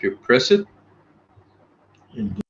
If you press it, Indeed.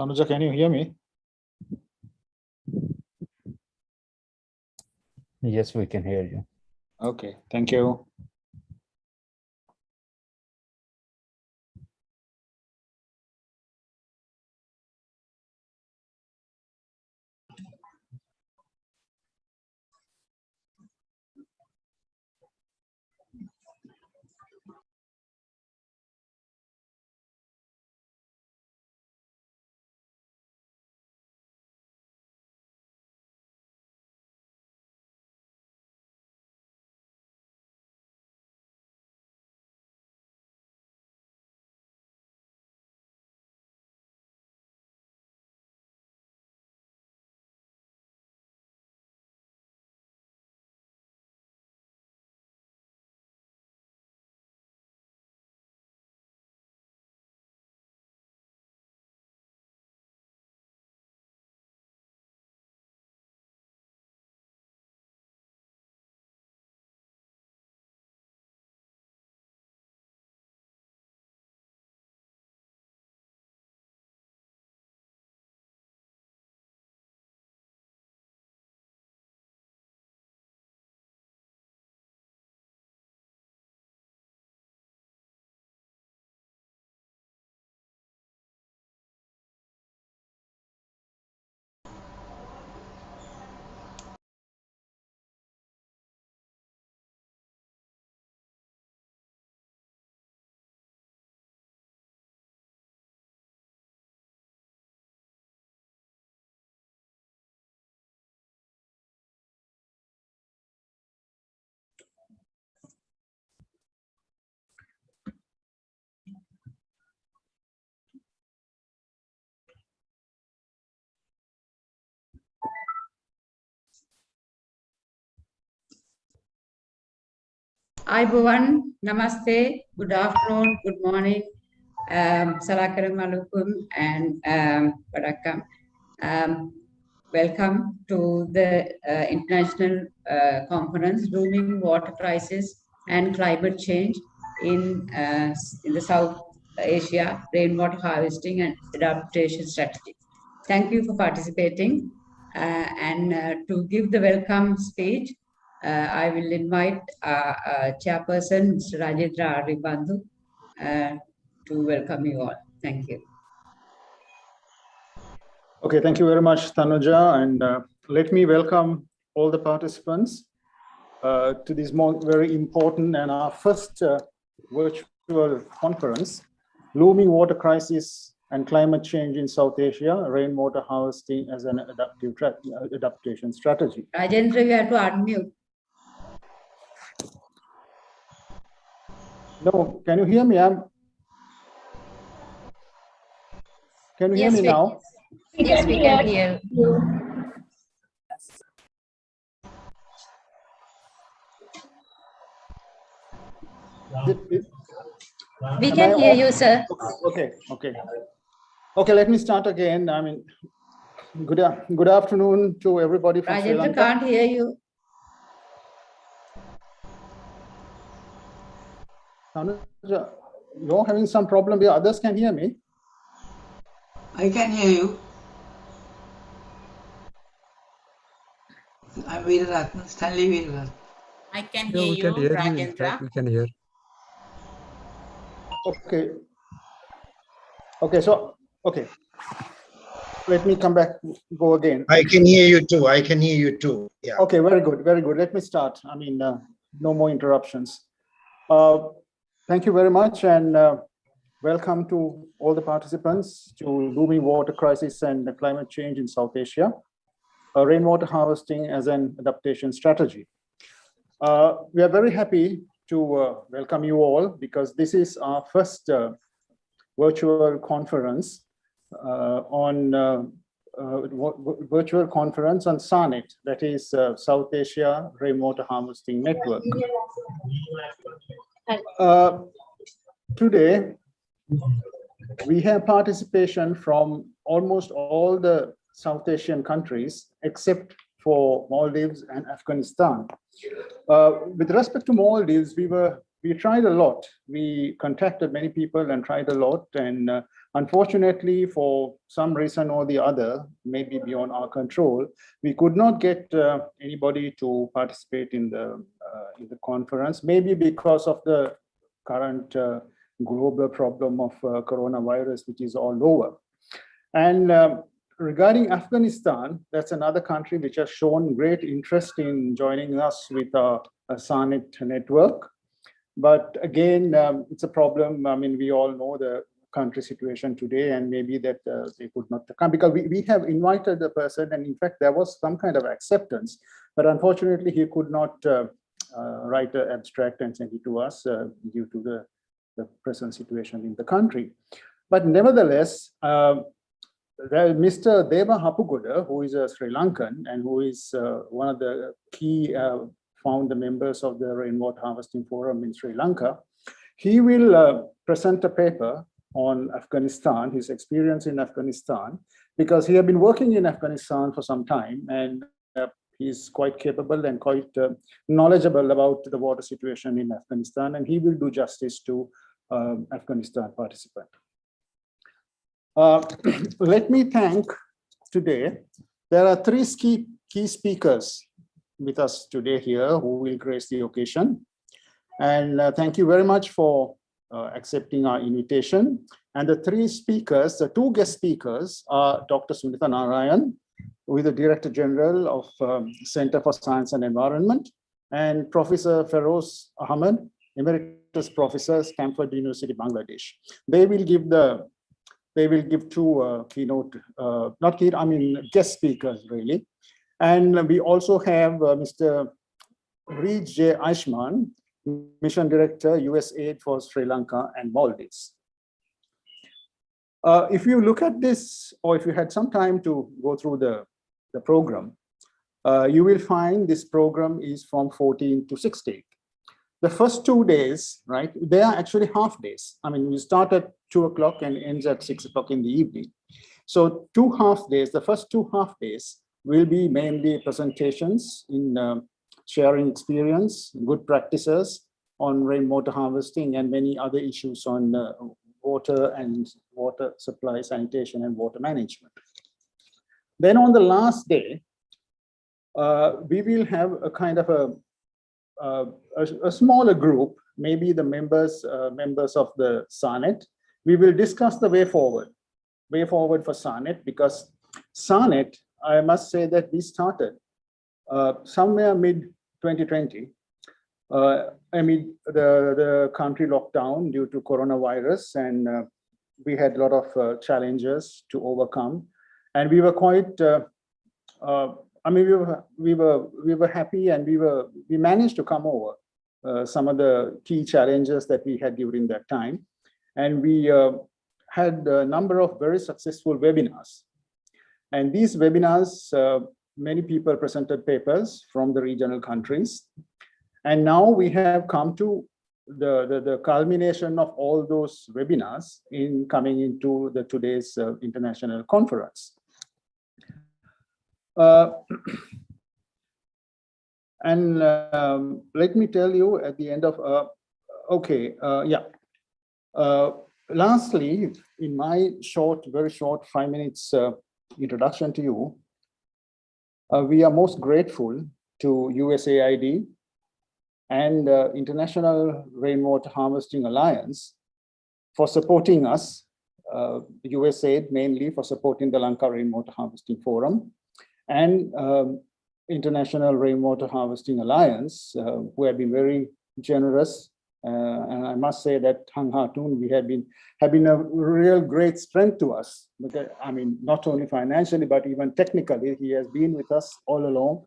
Tanuja, can you hear me? Yes, we can hear you. Okay, thank you. Ayubowan, Namaste, good afternoon, good morning, Salakaram Alukum, and Vanakkam. Welcome to the International Conference, Looming Water Crisis and Climate Change in the South Asia, Rainwater Harvesting and Adaptation Strategy. Thank you for participating. To give the welcome speech, I will invite Chairperson, Mr. Rajendra Aribandhu, to welcome you all. Thank you. Okay, thank you very much, Tanuja, and let me welcome all the participants to this very important and our first virtual conference, Looming Water Crisis and Climate Change in South Asia, Rainwater Harvesting as an Adaptation Strategy. Rajendra, you have to unmute. No, can you hear me? Can you hear me now? Yes, we can hear you. We can hear you, sir. Okay. Okay, let me start again. I mean, good afternoon to everybody from Sri Rajendra Lanka. can't hear you. Tanuja, you're having some problem here. Others can hear me. I can hear you. I'm Veeraratna, Stanley Veeraratna. I can hear you, Rajendra. We can hear. Okay. Okay. Let me come back, go again. I can hear you too. I can hear you too. Yeah. Okay, very good. Let me start. I mean, no more interruptions. Thank you very much, and welcome to all the participants to Looming Water Crisis and Climate Change in South Asia, Rainwater Harvesting as an Adaptation Strategy. We are very happy to welcome you all because this is our first virtual conference virtual conference on SARNET, that is South Asia Rainwater Harvesting Network. Today, we have participation from almost all the South Asian countries, except for Maldives and Afghanistan. With respect to Maldives, we were we tried a lot. We contacted many people and tried a lot. And unfortunately, for some reason or the other, maybe beyond our control, we could not get anybody to participate in the conference, maybe because of the current global problem of coronavirus, which is all over. And regarding Afghanistan, that's another country which has shown great interest in joining us with a SARNET network. But again, it's a problem. I mean, we all know the country situation today, and maybe that they could not come, because we have invited the person, and in fact, there was some kind of acceptance, but unfortunately, he could not write an abstract and send it to us due to the present situation in the country. But nevertheless, Mr. Deva Hapugoda, who is a Sri Lankan and who is one of the key founder members of the Rainwater Harvesting Forum in Sri Lanka, he will present a paper on Afghanistan, his experience in Afghanistan, because he had been working in Afghanistan for some time, and he's quite capable and quite knowledgeable about the water situation in Afghanistan, and he will do justice to Afghanistan participant. Let me thank today, there are three key speakers with us today here who will grace the occasion. And thank you very much for accepting our invitation. And the three speakers, the two guest speakers are Dr. Sunitha Narayan, who is the Director General of Center for Science and Environment, and Professor Feroz Ahmed, Emeritus Professor, Stanford University, Bangladesh. They will give two keynote, guest speakers really. And we also have Mr. Reed J. Aishman, Mission Director, USAID for Sri Lanka and Maldives. If you look at this, or if you had some time to go through the program, you will find this program is from 14 to 16. The first 2 days, right, they are actually half days. I mean, we start at 2 o'clock and ends at 6 o'clock in the evening. So 2 half days, the first 2 half days will be mainly presentations in sharing experience, good practices on rainwater harvesting and many other issues on water and water supply, sanitation, and water management. Then on the last day, we will have a kind of a smaller group, maybe the members of the SARNET. We will discuss the way forward for SARNET, because SARNET, I must say that we started somewhere mid-2020, amid the country lockdown due to coronavirus, and we had a lot of challenges to overcome, and we were quite. We were happy, and we managed to come over some of the key challenges that we had during that time, and we had a number of very successful webinars. And these webinars, many people presented papers from the regional countries. And now we have come to the culmination of all those webinars in coming into today's international conference. Let me tell you at the end of, lastly, in my very short 5 minutes introduction to you, we are most grateful to USAID and International Rainwater Harvesting Alliance for supporting us, USAID mainly for supporting the Lanka Rainwater Harvesting Forum, and International Rainwater Harvesting Alliance, who have been very generous. And I must say that Hang Hatun, have been a real great strength to us. Because, I mean, not only financially, but even technically, he has been with us all along,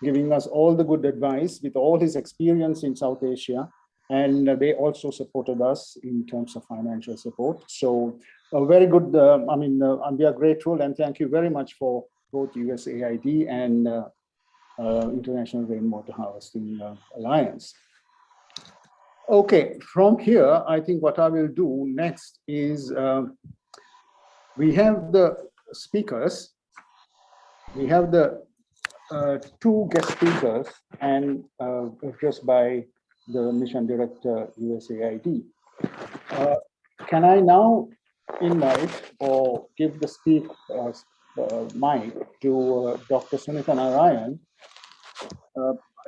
giving us all the good advice with all his experience in South Asia. And they also supported us in terms of financial support. So a very good, we are grateful, and thank you very much for both USAID and International Rainwater Harvesting Alliance. Okay, from here, I think what I will do next is we have the speakers. We have the two guest speakers, and just by the Mission Director, USAID. Can I now invite or give the mic to Dr. Sunita Narayan.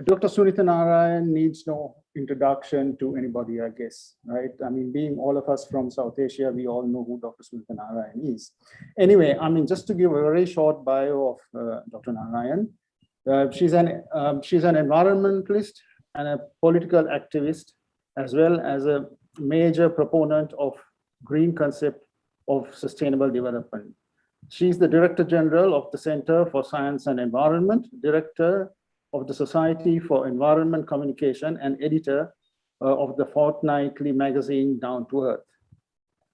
Dr. Sunita Narayan needs no introduction to anybody, I guess, right? I mean, being all of us from South Asia, we all know who Dr. Sunita Narayan is. Anyway, I mean, just to give a very short bio of Dr. Narayan, she's an environmentalist and a political activist, as well as a major proponent of green concept of sustainable development. She's the Director General of the Center for Science and Environment, Director of the Society for Environment Communication, and editor of the fortnightly magazine Down to Earth.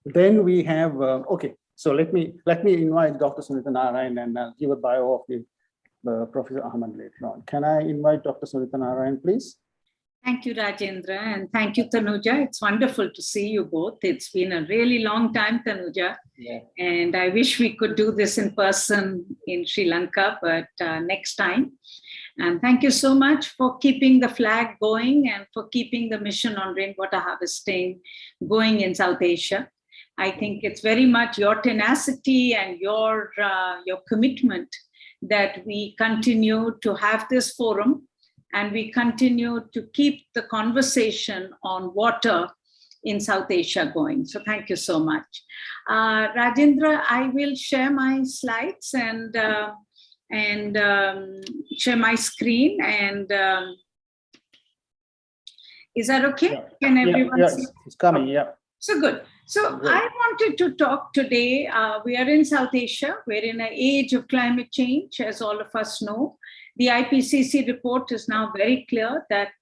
Then we have, okay, so let me invite Dr. Sunita Narayan, and I'll give a bio of the Professor Ahmad later on. Can I invite Dr. Sunita Narayan, please? Thank you, Rajendra, and thank you, Tanuja. It's wonderful to see you both. It's been a really long time, Tanuja, and I wish we could do this in person in Sri Lanka, but next time. And thank you so much for keeping the flag going and for keeping the mission on rainwater harvesting going in South Asia. I think it's very much your tenacity and your commitment that we continue to have this forum, and we continue to keep the conversation on water in South Asia going. So thank you so much. Rajendra, I will share my slides and share my screen. And is that okay? Yeah. Can everyone see? It's coming, yeah. So good. So Great. I wanted to talk today. We are in South Asia. We're in an age of climate change, as all of us know. The IPCC report is now very clear that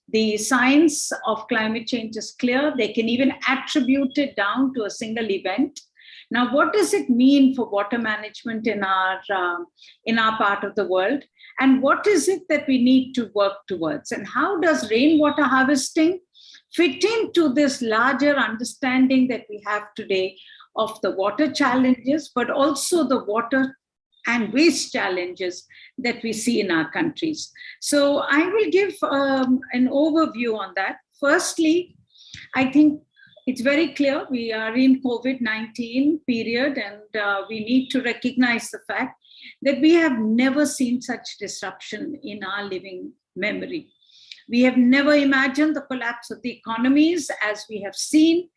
the science of climate change is clear. They can even attribute it down to a single event. Now, what does it mean for water management in our part of the world? And what is it that we need to work towards? And how does rainwater harvesting fit into this larger understanding that we have today of the water challenges, but also the water and waste challenges that we see in our countries? So I will give an overview on that. Firstly, I think it's very clear we are in COVID-19 period, and we need to recognize the fact that we have never seen such disruption in our living memory. We have never imagined the collapse of the economies as we have seen.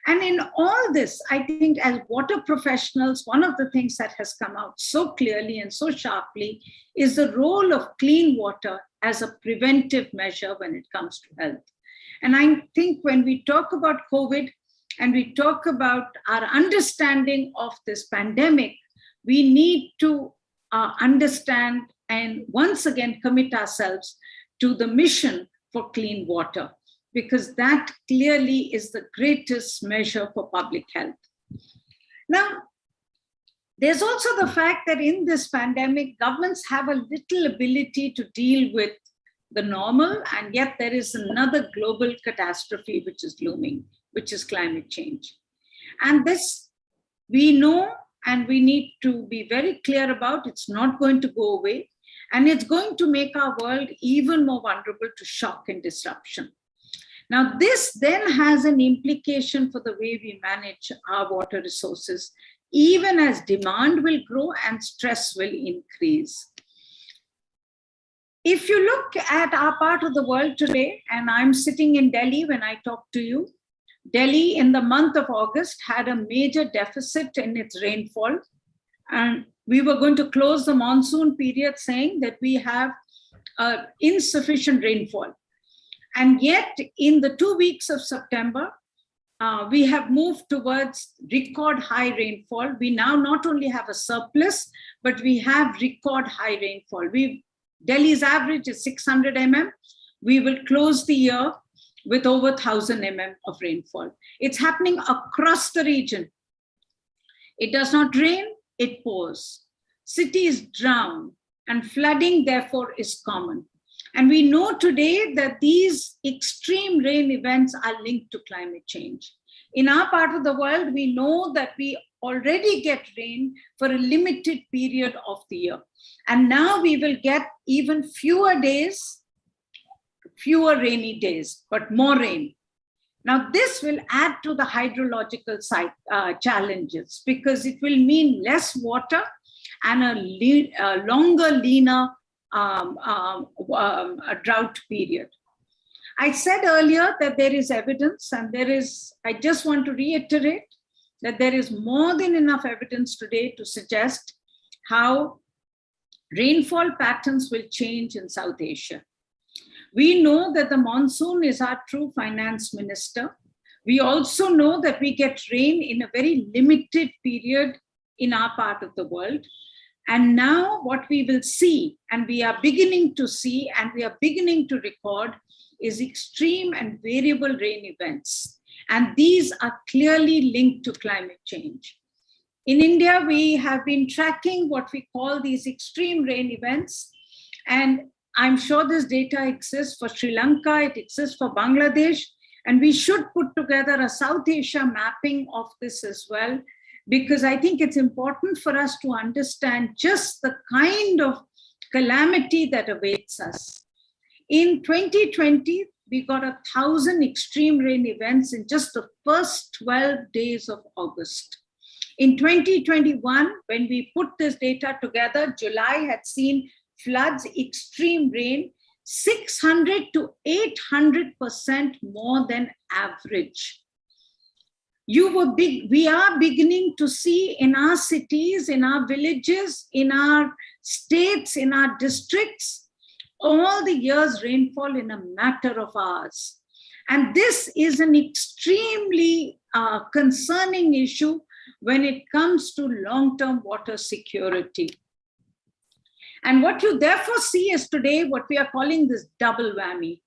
And in all this, I think as water professionals, one of the things that has come out so clearly and so sharply is the role of clean water as a preventive measure when it comes to health. And I think when we talk about COVID and we talk about our understanding of this pandemic, we need to understand and once again commit ourselves to the mission for clean water, because that clearly is the greatest measure for public health. Now, there's also the fact that in this pandemic, governments have a little ability to deal with the normal, and yet there is another global catastrophe which is looming, which is climate change. And this we know, and we need to be very clear about. It's not going to go away, and it's going to make our world even more vulnerable to shock and disruption. Now, this then has an implication for the way we manage our water resources, even as demand will grow and stress will increase. If you look at our part of the world today, and I'm sitting in Delhi when I talk to you, Delhi in the month of August had a major deficit in its rainfall. And we were going to close the monsoon period saying that we have insufficient rainfall. And yet in the 2 weeks of September, we have moved towards record high rainfall. We now not only have a surplus, but we have record high rainfall. Delhi's average is 600 mm. We will close the year with over 1,000 mm of rainfall. It's happening across the region. It does not rain, it pours. Cities drown, and flooding therefore is common. And we know today that these extreme rain events are linked to climate change. In our part of the world, we know that we already get rain for a limited period of the year. And now we will get even fewer days fewer rainy days, but more rain. Now, this will add to the hydrological challenges because it will mean less water and a longer, leaner drought period. I said earlier that there is evidence, and I just want to reiterate that there is more than enough evidence today to suggest how rainfall patterns will change in South Asia. We know that the monsoon is our true finance minister. We also know that we get rain in a very limited period in our part of the world. And now what we will see, and we are beginning to see, and we are beginning to record, is extreme and variable rain events. And these are clearly linked to climate change. In India, we have been tracking what we call these extreme rain events. And I'm sure this data exists for Sri Lanka, it exists for Bangladesh, and we should put together a South Asia mapping of this as well, because I think it's important for us to understand just the kind of calamity that awaits us. In 2020, we got 1,000 extreme rain events in just the first 12 days of August. In 2021, when we put this data together, July had seen floods, extreme rain, 600 to 800% more than average. We are beginning to see in our cities, in our villages, in our states, in our districts, all the year's rainfall in a matter of hours. And this is an extremely concerning issue when it comes to long-term water security. And what you therefore see is today what we are calling this double whammy.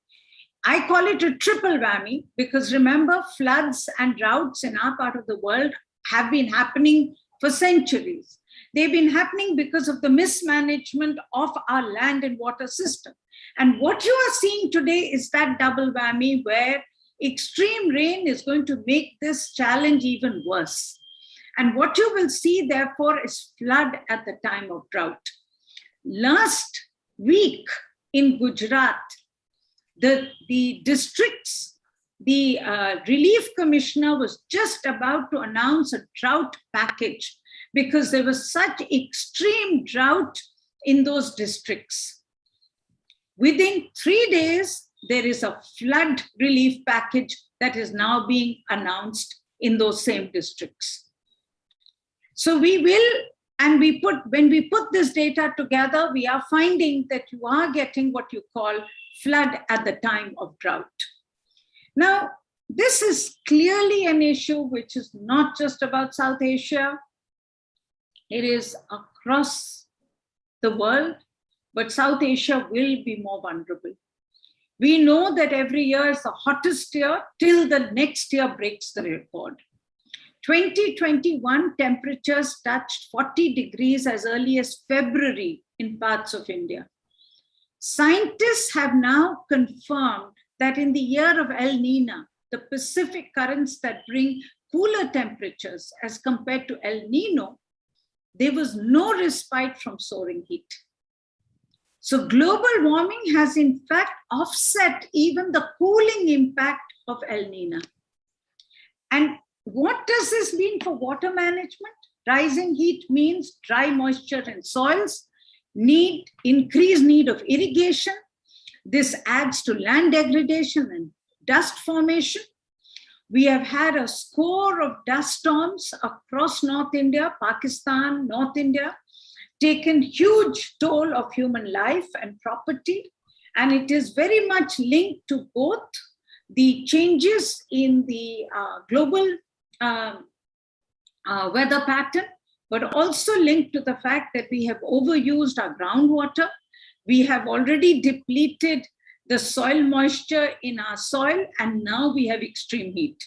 I call it a triple whammy because remember, floods and droughts in our part of the world have been happening for centuries. They've been happening because of the mismanagement of our land and water system. And what you are seeing today is that double whammy where extreme rain is going to make this challenge even worse. And what you will see, therefore, is flood at the time of drought. Last week in Gujarat, the districts, the relief commissioner was just about to announce a drought package because there was such extreme drought in those districts. Within 3 days, there is a flood relief package that is now being announced in those same districts. So we will, and when we put this data together, we are finding that you are getting what you call flood at the time of drought. Now, this is clearly an issue which is not just about South Asia. It is across the world, but South Asia will be more vulnerable. We know that every year is the hottest year till the next year breaks the record. 2021 temperatures touched 40 degrees as early as February in parts of India. Scientists have now confirmed that in the year of El Nino, the Pacific currents that bring cooler temperatures as compared to El Nino, there was no respite from soaring heat. So global warming has in fact offset even the cooling impact of El Nino. And what does this mean for water management? Rising heat means dry moisture in soils, increased need of irrigation. This adds to land degradation and dust formation. We have had a score of dust storms across North India, Pakistan, North India, taken huge toll of human life and property. And it is very much linked to both the changes in the global weather pattern, but also linked to the fact that we have overused our groundwater. We have already depleted the soil moisture in our soil, and now we have extreme heat.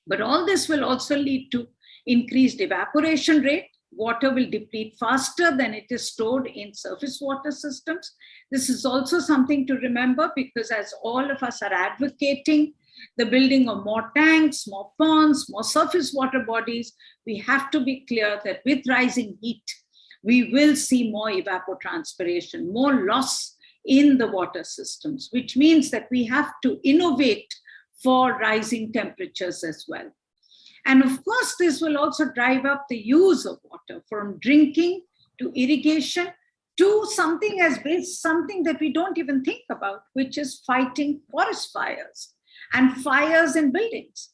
But all this will also lead to increased evaporation rate. Water will deplete faster than it is stored in surface water systems. This is also something to remember because as all of us are advocating the building of more tanks, more ponds, more surface water bodies, we have to be clear that with rising heat, we will see more evapotranspiration, more loss in the water systems, which means that we have to innovate for rising temperatures as well. And of course, this will also drive up the use of water from drinking to irrigation to something that we don't even think about, which is fighting forest fires and fires in buildings.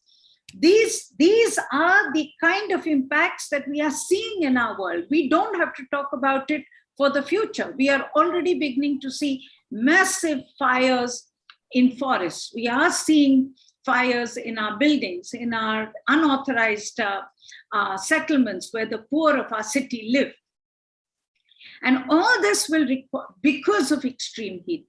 These are the kind of impacts that we are seeing in our world. We don't have to talk about it for the future. We are already beginning to see massive fires in forests. We are seeing fires in our buildings, in our unauthorized settlements where the poor of our city live. And all this will require, because of extreme heat.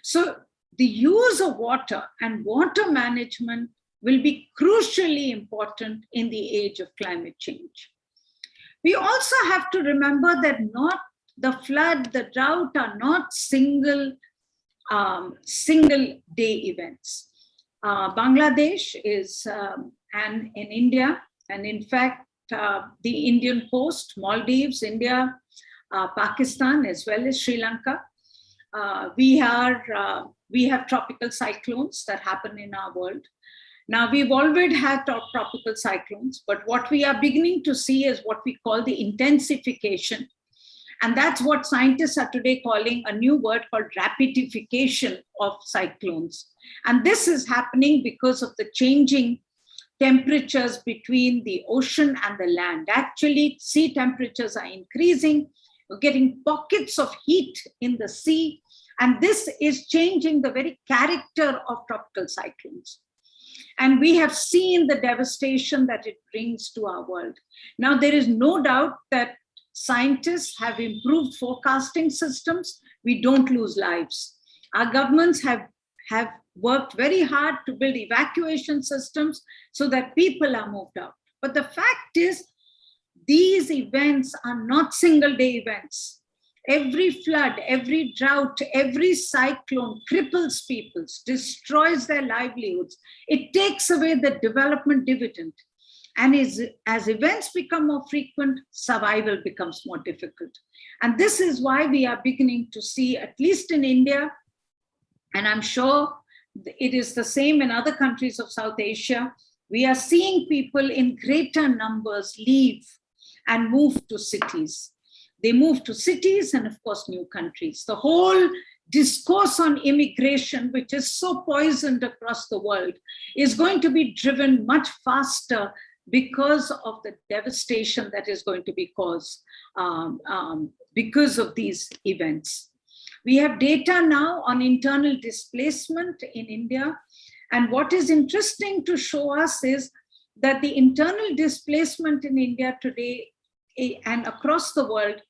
So the use of water and water management will be crucially important in the age of climate change. We also have to remember that not the flood, the drought are not single day events. Bangladesh is, and in India, and in fact, the Indian coast, Maldives, India, Pakistan, as well as Sri Lanka. We have tropical cyclones that happen in our world. Now, we've already had tropical cyclones, but what we are beginning to see is what we call the intensification. And that's what scientists are today calling a new word called rapidification of cyclones. And this is happening because of the changing temperatures between the ocean and the land. Actually, sea temperatures are increasing. We're getting pockets of heat in the sea. And this is changing the very character of tropical cyclones. And we have seen the devastation that it brings to our world. Now, there is no doubt that scientists have improved forecasting systems. We don't lose lives. Our governments have worked very hard to build evacuation systems so that people are moved out. But the fact is, these events are not single day events. Every flood, every drought, every cyclone cripples people, destroys their livelihoods. It takes away the development dividend. And as events become more frequent, survival becomes more difficult. And this is why we are beginning to see, at least in India, and I'm sure it is the same in other countries of South Asia, we are seeing people in greater numbers leave and move to cities. They move to cities and, of course, new countries. The whole discourse on immigration, which is so poisoned across the world, is going to be driven much faster because of the devastation that is going to be caused because of these events. We have data now on internal displacement in India. And what is interesting to show us is that the internal displacement in India today and across the world,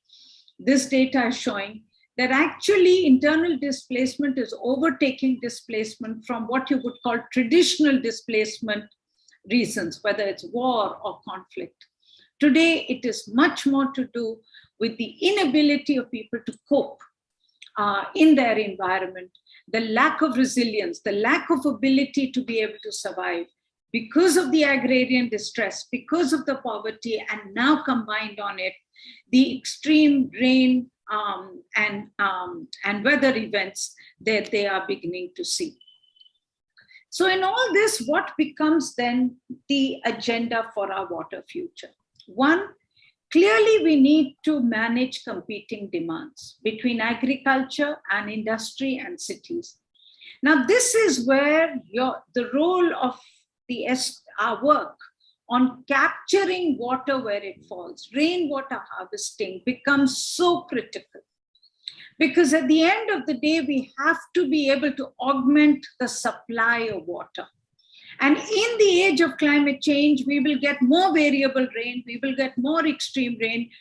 this data is showing that actually internal displacement is overtaking displacement from what you would call traditional displacement reasons, whether it's war or conflict. Today, it is much more to do with the inability of people to cope in their environment, the lack of resilience, the lack of ability to be able to survive because of the agrarian distress, because of the poverty, and now combined on it, the extreme rain and weather events that they are beginning to see. So in all this, what becomes then the agenda for our water future? One, clearly we need to manage competing demands between agriculture and industry and cities. Now, this is where the role of our work on capturing water where it falls, rainwater harvesting, becomes so critical. Because at the end of the day, we have to be able to augment the supply of water. And in the age of climate change, we will get more variable rain, we will get more extreme rain,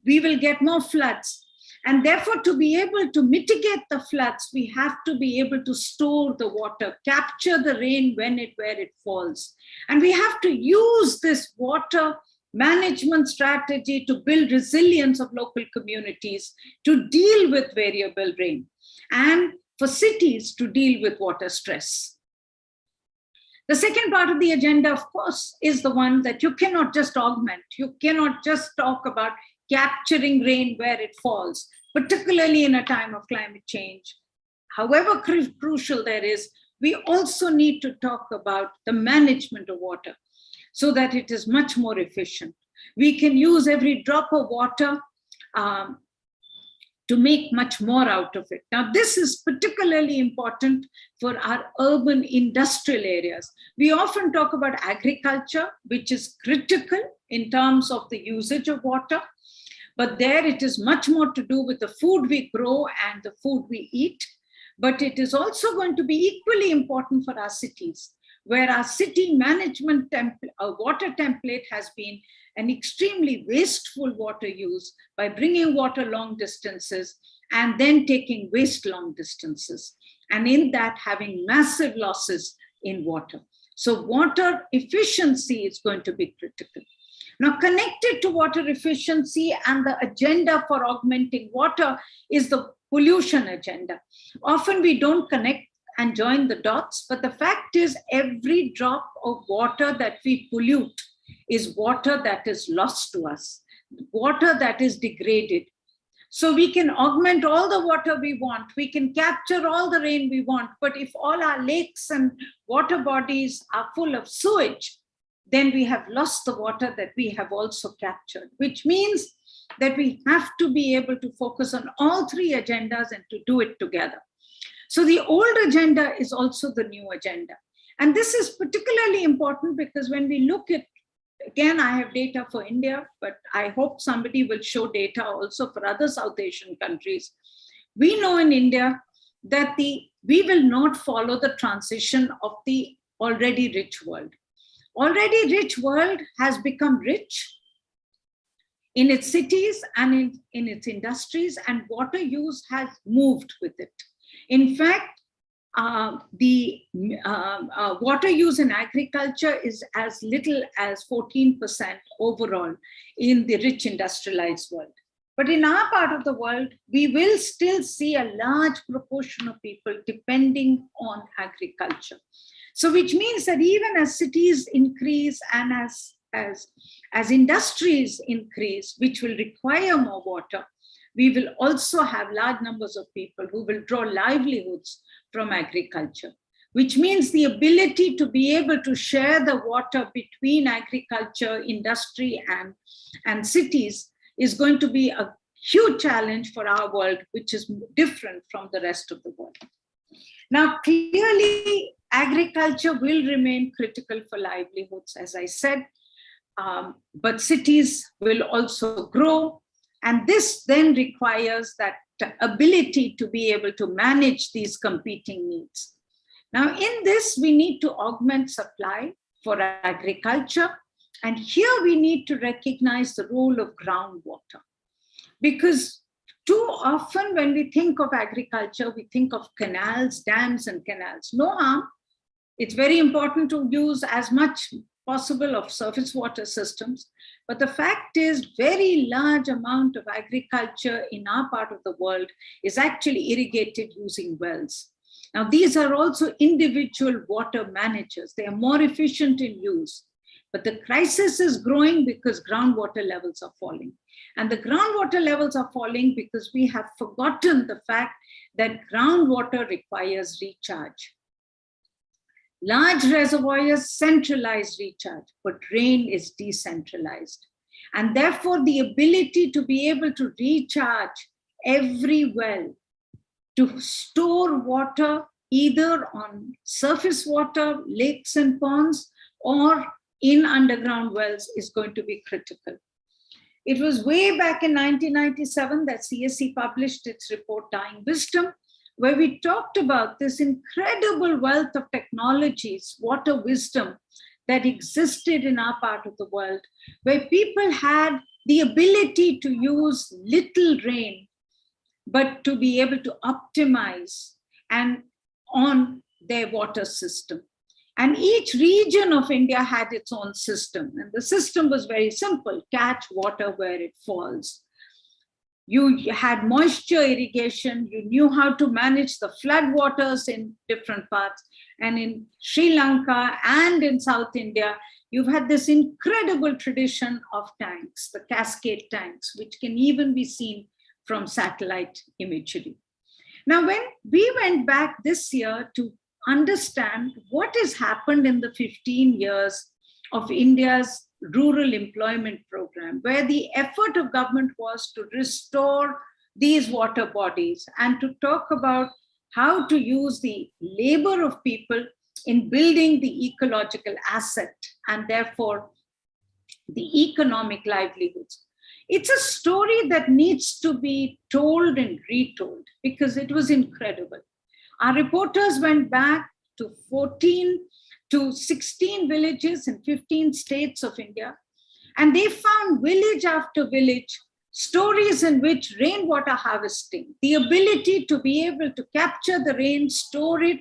we will get more floods. And therefore, to be able to mitigate the floods, we have to be able to store the water, capture the rain where it falls. And we have to use this water management strategy to build resilience of local communities to deal with variable rain, and for cities to deal with water stress. The second part of the agenda, of course, is the one that you cannot just augment. You cannot just talk about capturing rain where it falls, particularly in a time of climate change. however crucial there is, we also need to talk about the management of water so that it is much more efficient. We can use every drop of water to make much more out of it. Now, this is particularly important for our urban industrial areas. We often talk about agriculture, which is critical in terms of the usage of water, but there it is much more to do with the food we grow and the food we eat. But it is also going to be equally important for our cities, where our city management water template has been an extremely wasteful water use by bringing water long distances and then taking waste long distances. And in that, having massive losses in water. So water efficiency is going to be critical. Now, connected to water efficiency and the agenda for augmenting water is the pollution agenda. Often we don't connect and join the dots, but the fact is every drop of water that we pollute is water that is lost to us, water that is degraded. So we can augment all the water we want, we can capture all the rain we want, but if all our lakes and water bodies are full of sewage, then we have lost the water that we have also captured, which means that we have to be able to focus on all three agendas and to do it together. So the old agenda is also the new agenda. And this is particularly important because when we look at, again, I have data for India, but I hope somebody will show data also for other South Asian countries. We know in India that we will not follow the transition of the already rich world. Already rich world has become rich in its cities and in its industries, and water use has moved with it. In fact, the water use in agriculture is as little as 14% overall in the rich industrialized world. But in our part of the world, we will still see a large proportion of people depending on agriculture. So which means that even as cities increase and as industries increase, which will require more water, we will also have large numbers of people who will draw livelihoods from agriculture, which means the ability to be able to share the water between agriculture, industry, and cities is going to be a huge challenge for our world, which is different from the rest of the world. Now, clearly, agriculture will remain critical for livelihoods, as I said, but cities will also grow. And this then requires that ability to be able to manage these competing needs. Now, in this, we need to augment supply for agriculture. And here we need to recognize the role of groundwater. Because too often when we think of agriculture, we think of canals, dams, and canals. No harm. It's very important to use as much possible of surface water systems. But the fact is, very large amount of agriculture in our part of the world is actually irrigated using wells. Now, these are also individual water managers. They are more efficient in use. But the crisis is growing because groundwater levels are falling. And the groundwater levels are falling because we have forgotten the fact that groundwater requires recharge. Large reservoirs centralize recharge, but rain is decentralized. And therefore, the ability to be able to recharge every well, to store water either on surface water, lakes and ponds, or in underground wells is going to be critical. It was way back in 1997 that CSE published its report, Dying Wisdom, where we talked about this incredible wealth of technologies, water wisdom that existed in our part of the world, where people had the ability to use little rain, but to be able to optimize and on their water system. And each region of India had its own system. And the system was very simple: catch water where it falls. You had moisture irrigation, you knew how to manage the flood waters in different parts. And in Sri Lanka and in South India, you've had this incredible tradition of tanks, the cascade tanks, which can even be seen from satellite imagery. Now, when we went back this year to understand what has happened in the 15 years of India's rural employment program, where the effort of government was to restore these water bodies and to talk about how to use the labor of people in building the ecological asset and therefore the economic livelihoods. It's a story that needs to be told and retold because it was incredible. Our reporters went back to 16 villages in 15 states of India, and they found village after village stories in which rainwater harvesting, the ability to be able to capture the rain, store it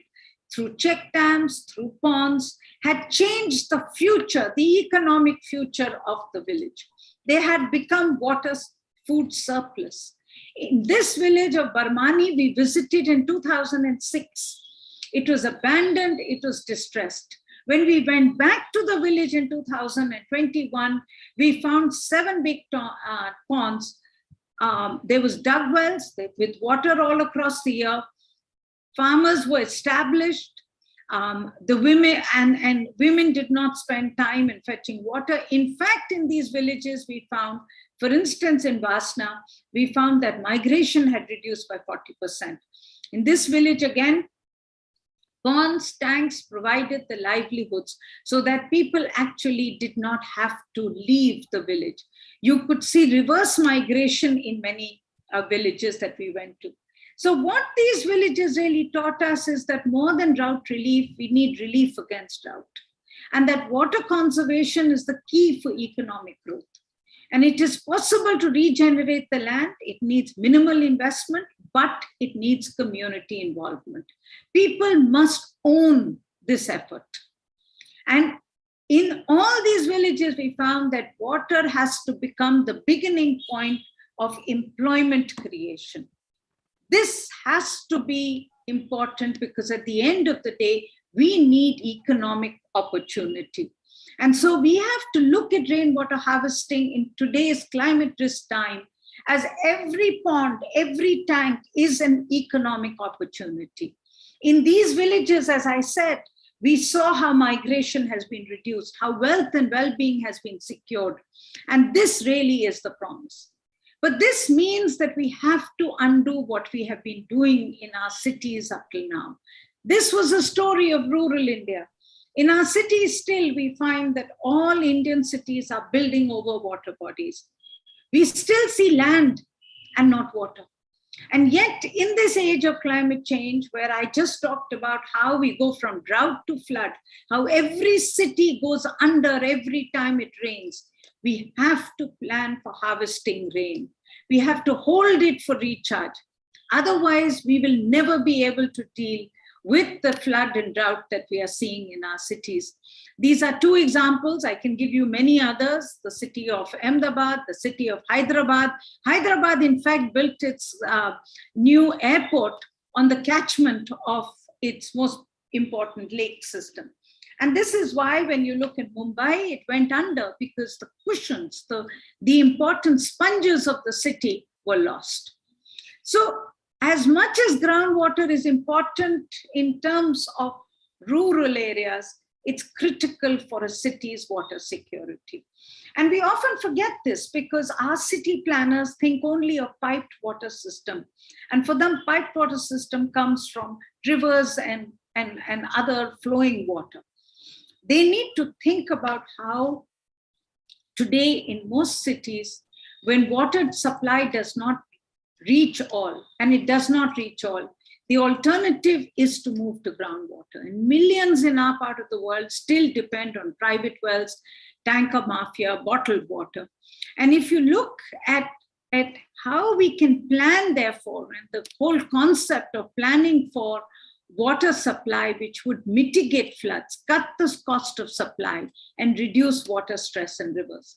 through check dams, through ponds, had changed the future, the economic future of the village. They had become water's food surplus. In this village of Barmani, we visited in 2006. It was abandoned, it was distressed. When we went back to the village in 2021, we found 7 big ponds. There was dug wells with water all across the year. Farmers were established. The women and women did not spend time in fetching water. In fact, in these villages, we found, for instance, in Vasna, we found that migration had reduced by 40%. In this village, again, ponds, tanks provided the livelihoods so that people actually did not have to leave the village. You could see reverse migration in many villages that we went to. So what these villages really taught us is that more than drought relief, we need relief against drought. And that water conservation is the key for economic growth. And it is possible to regenerate the land. It needs minimal investment, but it needs community involvement. People must own this effort. And in all these villages, we found that water has to become the beginning point of employment creation. This has to be important because at the end of the day, we need economic opportunity. And so we have to look at rainwater harvesting in today's climate risk time as every pond, every tank is an economic opportunity. In these villages, as I said, we saw how migration has been reduced, how wealth and well-being has been secured. And this really is the promise. But this means that we have to undo what we have been doing in our cities up till now. This was a story of rural India. In our cities still, we find that all Indian cities are building over water bodies. We still see land and not water. And yet in this age of climate change, where I just talked about how we go from drought to flood, how every city goes under every time it rains, we have to plan for harvesting rain. We have to hold it for recharge. Otherwise, we will never be able to deal with the flood and drought that we are seeing in our cities. These are 2 examples. I can give you many others. The city of Ahmedabad, the city of Hyderabad. Hyderabad, in fact, built its new airport on the catchment of its most important lake system. And this is why when you look at Mumbai, it went under because the cushions, the important sponges of the city were lost. So as much as groundwater is important in terms of rural areas, it's critical for a city's water security. And we often forget this because our city planners think only of piped water system. And for them, piped water system comes from rivers and other flowing water. They need to think about how today in most cities, when water supply does not reach all, and it does not reach all, the alternative is to move to groundwater. And millions in our part of the world still depend on private wells, tanker mafia, bottled water. And if you look at how we can plan, therefore, and the whole concept of planning for water supply, which would mitigate floods, cut the cost of supply, and reduce water stress in rivers.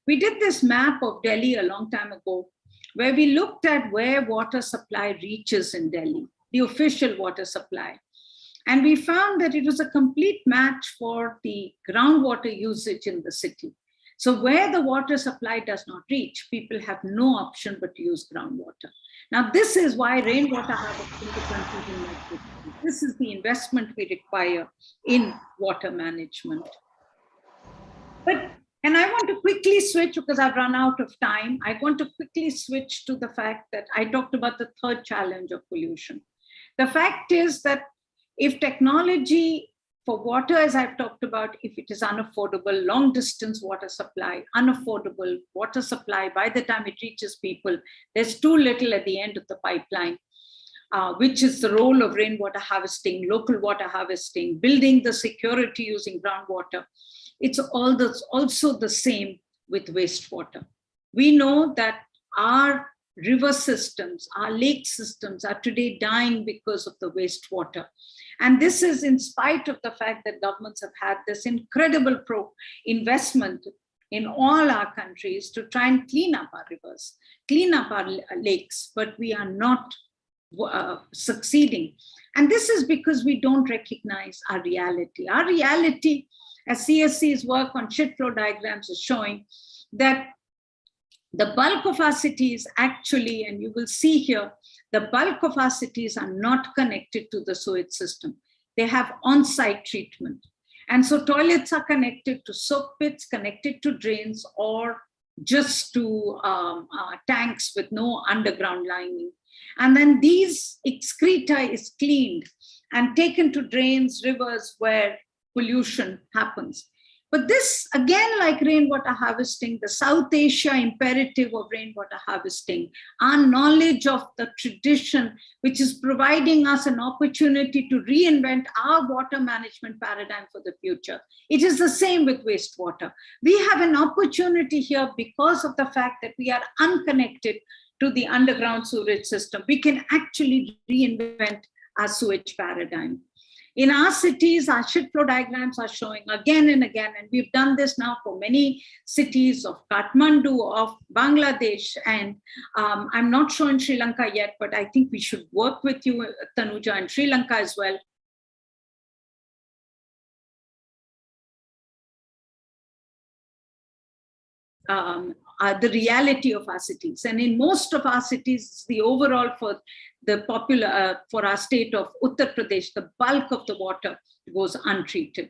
We did this map of Delhi a long time ago, where we looked at where water supply reaches in Delhi, the official water supply. And we found that it was a complete match for the groundwater usage in the city. So where the water supply does not reach, people have no option but to use groundwater. Now, this is why rainwater harvesting becomes something like this. This is the investment we require in water management. And I want to quickly switch, because I've run out of time. I want to quickly switch to the fact that I talked about the third challenge of pollution. The fact is that if technology for water, as I've talked about, if it is unaffordable, long distance water supply, unaffordable water supply, by the time it reaches people, there's too little at the end of the pipeline, which is the role of rainwater harvesting, local water harvesting, building the security using groundwater. It's also the same with wastewater. We know that our river systems, our lake systems are today dying because of the wastewater. And this is in spite of the fact that governments have had this incredible investment in all our countries to try and clean up our rivers, clean up our lakes, but we are not succeeding. And this is because we don't recognize our reality. Our reality, as CSC's work on shit flow diagrams is showing, that the bulk of our cities actually, and you will see here, the bulk of our cities are not connected to the sewage system. They have on-site treatment. And so toilets are connected to soak pits, connected to drains, or just to tanks with no underground lining. And then these excreta is cleaned and taken to drains, rivers where pollution happens. But this, again, like rainwater harvesting, the South Asia imperative of rainwater harvesting, our knowledge of the tradition, which is providing us an opportunity to reinvent our water management paradigm for the future. It is the same with wastewater. We have an opportunity here because of the fact that we are unconnected to the underground sewage system. We can actually reinvent our sewage paradigm. In our cities, our shit flow diagrams are showing again and again, and we've done this now for many cities of Kathmandu, of Bangladesh, and I'm not sure in Sri Lanka yet, but I think we should work with you, Tanuja, in Sri Lanka as well. The reality of our cities. And in most of our cities, the overall for the for our state of Uttar Pradesh, the bulk of the water goes untreated.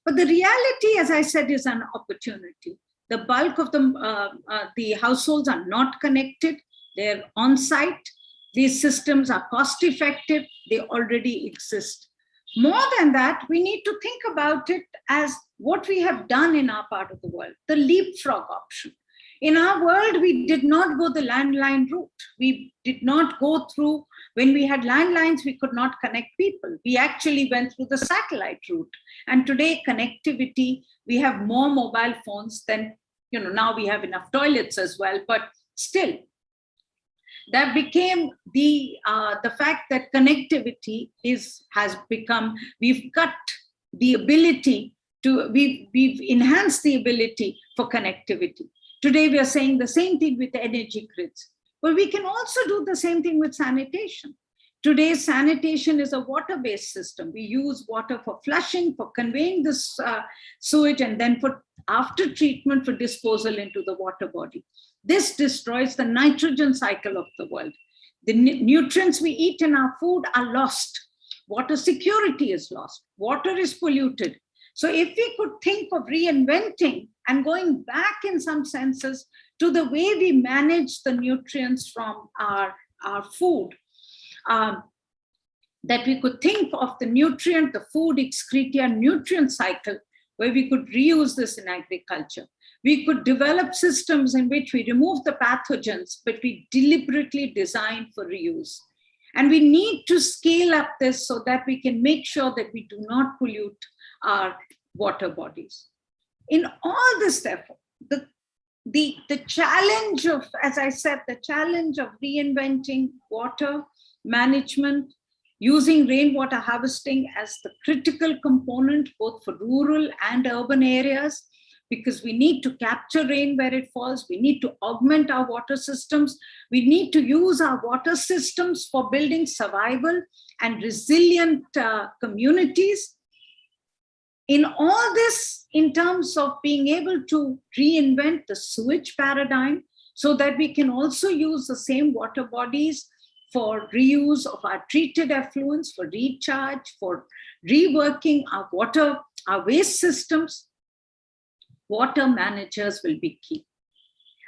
But the reality, as I said, is an opportunity. The bulk of the households are not connected. They're on site. These systems are cost effective. They already exist. More than that, we need to think about it as what we have done in our part of the world, the leapfrog option. In our world, we did not go the landline route. We did not go through, when we had landlines, we could not connect people. We actually went through the satellite route. And today, connectivity, we have more mobile phones than, now we have enough toilets as well, but still, that became the fact that connectivity has become, we've cut the ability to, we've enhanced the ability for connectivity. Today, we are saying the same thing with energy grids, but we can also do the same thing with sanitation. Today, sanitation is a water-based system. We use water for flushing, for conveying this sewage, and then for after treatment for disposal into the water body. This destroys the nitrogen cycle of the world. The nutrients we eat in our food are lost. Water security is lost. Water is polluted. So if we could think of reinventing and going back in some senses to the way we manage the nutrients from our food, that we could think of the nutrient, the food excreta nutrient cycle, where we could reuse this in agriculture. We could develop systems in which we remove the pathogens, but we deliberately design for reuse. And we need to scale up this so that we can make sure that we do not pollute our water bodies. In all this, therefore, the challenge of, as I said, the challenge of reinventing water management, using rainwater harvesting as the critical component, both for rural and urban areas, because we need to capture rain where it falls. We need to augment our water systems. We need to use our water systems for building survival and resilient communities. in all this, in terms of being able to reinvent the sewage paradigm so that we can also use the same water bodies for reuse of our treated effluents, for recharge, for reworking our water, our waste systems, water managers will be key.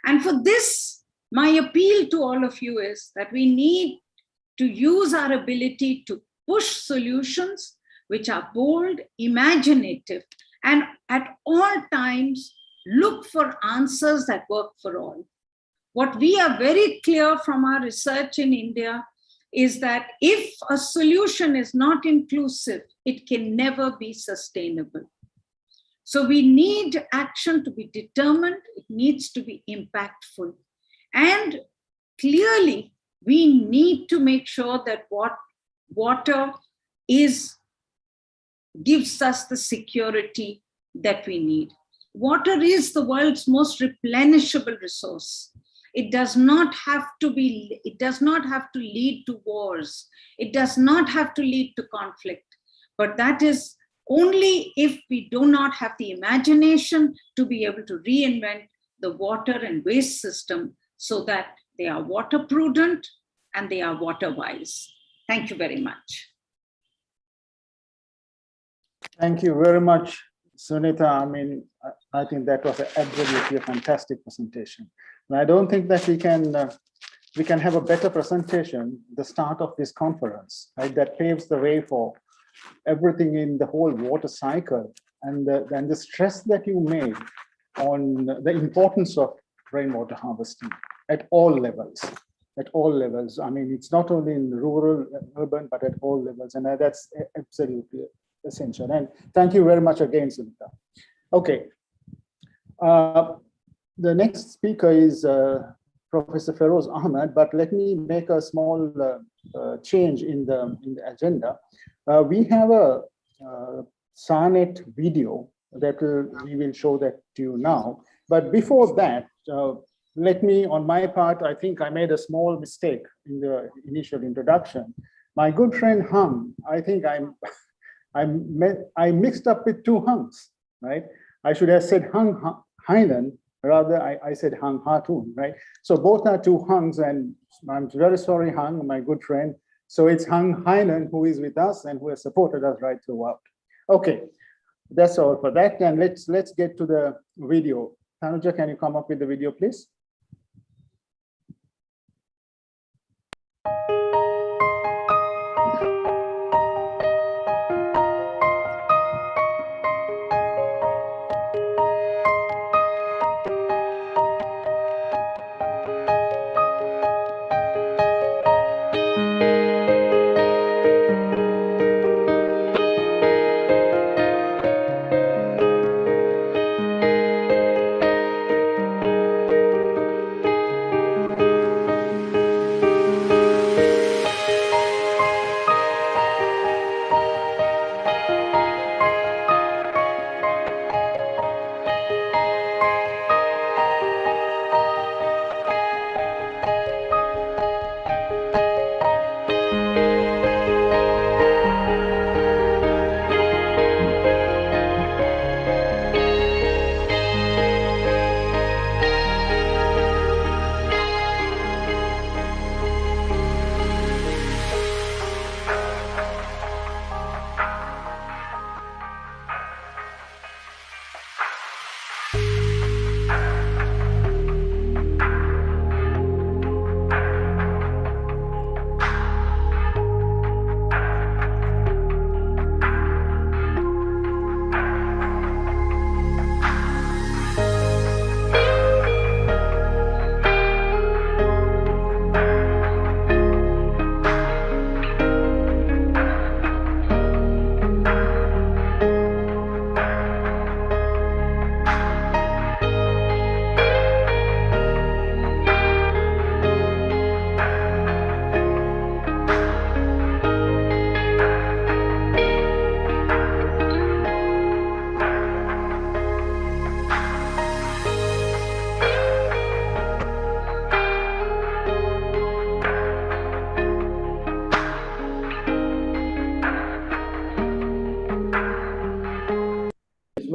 And for this, my appeal to all of you is that we need to use our ability to push solutions which are bold, imaginative, and at all times look for answers that work for all. What we are very clear from our research in India is that if a solution is not inclusive, it can never be sustainable. So we need action to be determined, it needs to be impactful. And clearly, we need to make sure that what water gives us the security that we need. Water is the world's most replenishable resource. It does not have to lead to wars. It does not have to lead to conflict. But that is only if we do not have the imagination to be able to reinvent the water and waste system so that they are water prudent and they are water wise. Thank you very much. Thank you very much, Sunita. I mean, I think that was absolutely a fantastic presentation. And I don't think that we can have a better presentation at the start of this conference, right? That paves the way for everything in the whole water cycle, and the stress that you made on the importance of rainwater harvesting at all levels. At all levels. I mean, it's not only in rural, urban, but at all levels, and that's absolutely essential. And thank you very much again, Sunita. Okay. The next speaker is Professor Feroz Ahmed, but let me make a small change in the agenda. We have a SARNET video that we will show that to you now. But before that, let me, on my part, I think I made a small mistake in the initial introduction. My good friend Hung, I think I mixed up with two Hungs, right? I should have said Hung Hainan, rather I said Hung Hatun, right? So both are two Hungs, and I'm very sorry, Hung, my good friend. So it's Hung Hainan who is with us and who has supported us right throughout. Okay, that's all for that. And let's get to the video. Tanuja, can you come up with the video, please?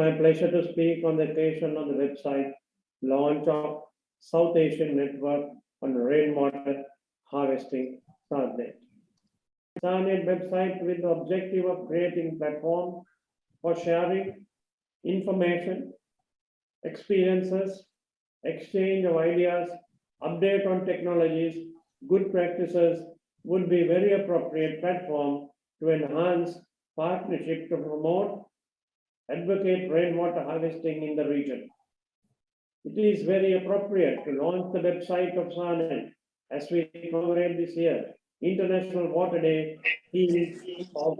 my pleasure to speak on the occasion of the website launch of South Asian Network on Rainwater Harvesting, SARNET. SARNET website with the objective of creating platform for sharing information, experiences, exchange of ideas, update on technologies, good practices would be very appropriate platform to enhance partnership to promote, advocate rainwater harvesting in the region. It is very appropriate to launch the website of SARNET as we commemorate this year, International Water Day, theme of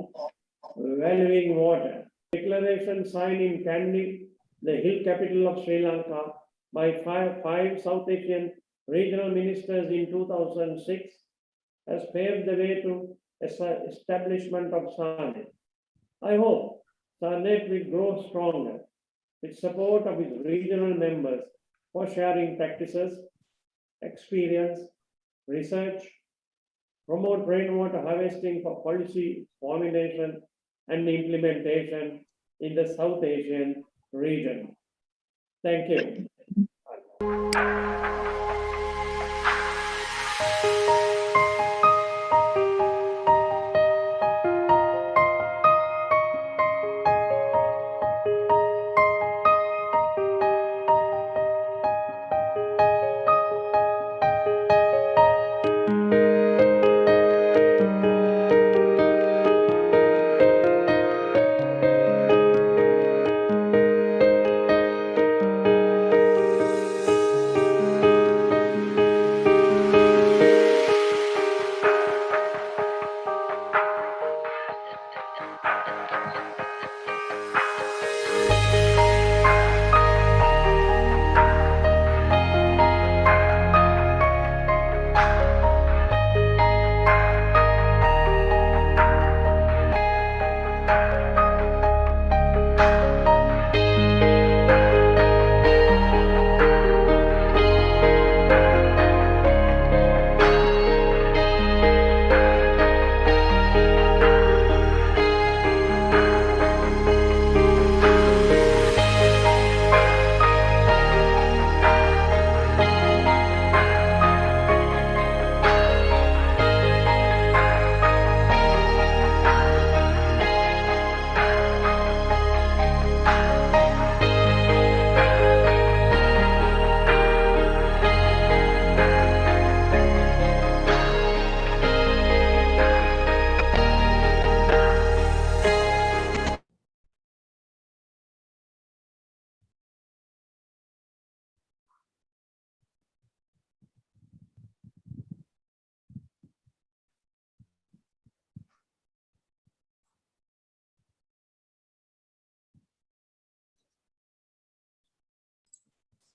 valuing water. Declaration signed in Kandy, the hill capital of Sri Lanka, by five South Asian regional ministers in 2006 has paved the way to establishment of SARNET. I hope SARNET will grow stronger with support of its regional members for sharing practices, experience, research, promote rainwater harvesting for policy formulation and implementation in the South Asian region. Thank you.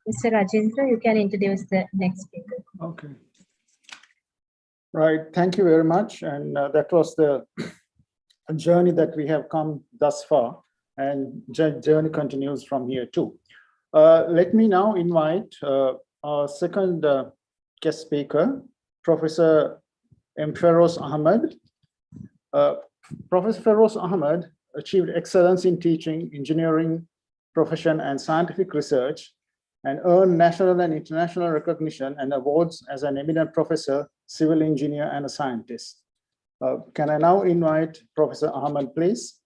Mr. Rajendra, you can introduce the next speaker. Okay. Right, thank you very much. And that was the journey that we have come thus far, and journey continues from here too. Let me now invite our second guest speaker, Professor M. Feroz Ahmed. Professor Feroz Ahmed achieved excellence in teaching, engineering, profession, and scientific research, and earned national and international recognition and awards as an eminent professor, civil engineer, and a scientist. Can I now invite Professor Ahmed, please?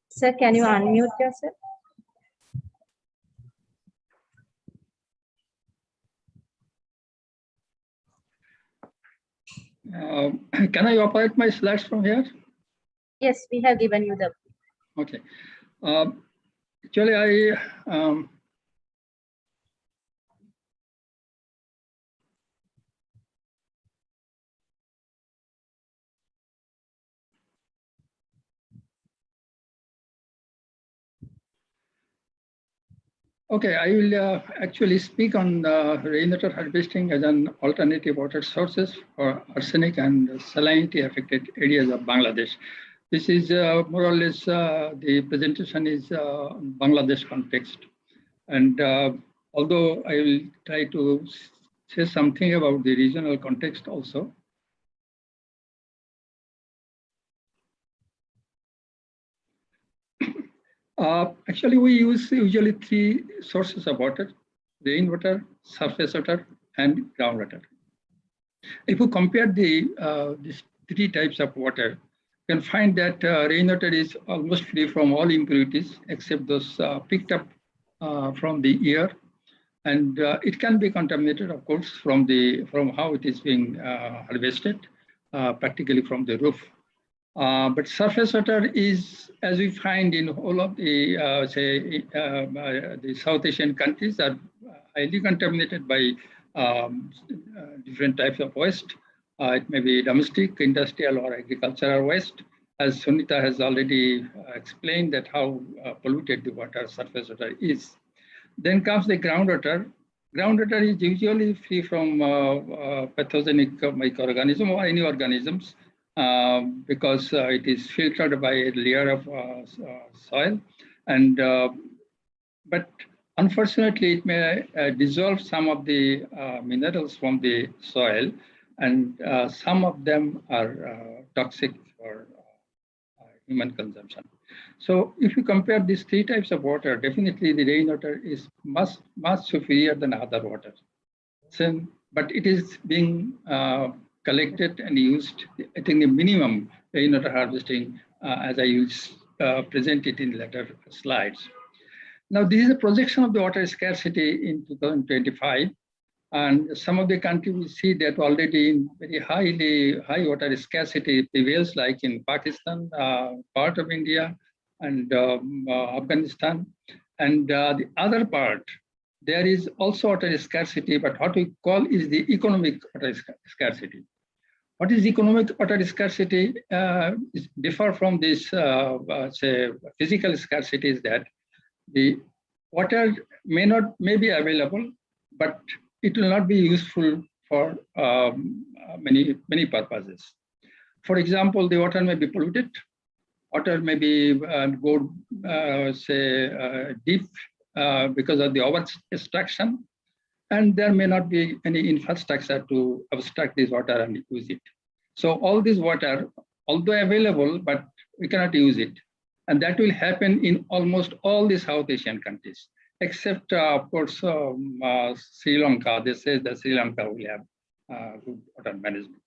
Sir, can you unmute yourself? Can I operate my slides from here? Yes, we have given you the. Okay. Actually, I okay, I will actually speak on rainwater harvesting as an alternative water sources for arsenic and salinity affected areas of Bangladesh. This is more or less the presentation is Bangladesh context. And although I will try to say something about the regional context also. Actually, we use usually three sources of water: rainwater, surface water, and groundwater. If you compare these three types of water, you can find that rainwater is almost free from all impurities except those picked up from the air, and it can be contaminated, of course, from how it is being harvested, practically from the roof. But surface water is, as we find in all of the the South Asian countries, are highly contaminated by different types of waste. It may be domestic, industrial, or agricultural waste. As Sunita has already explained that how polluted the water, surface water is. Then comes the groundwater. Groundwater is usually free from pathogenic microorganisms or any organisms because it is filtered by a layer of soil. And but unfortunately, it may dissolve some of the minerals from the soil, and some of them are toxic for human consumption. So if you compare these three types of water, definitely the rainwater is much superior than other water. So, but it is being collected and used, I think the minimum rainwater harvesting, as I will present it in later slides. Now, this is a projection of the water scarcity in 2025. And some of the countries we see that already in very high water scarcity prevails, like in Pakistan, part of India, and Afghanistan. And the other part, there is also water scarcity, but what we call is the economic water scarcity. What is economic water scarcity? Is differ from this, say, physical scarcity is that the water may be available, but it will not be useful for many purposes. For example, the water may be polluted. Water may be deep because of the over-extraction, and there may not be any infrastructure to abstract this water and use it. So all this water, although available, but we cannot use it. And that will happen in almost all the South Asian countries, except, of course, Sri Lanka. They say that Sri Lanka will have good water management.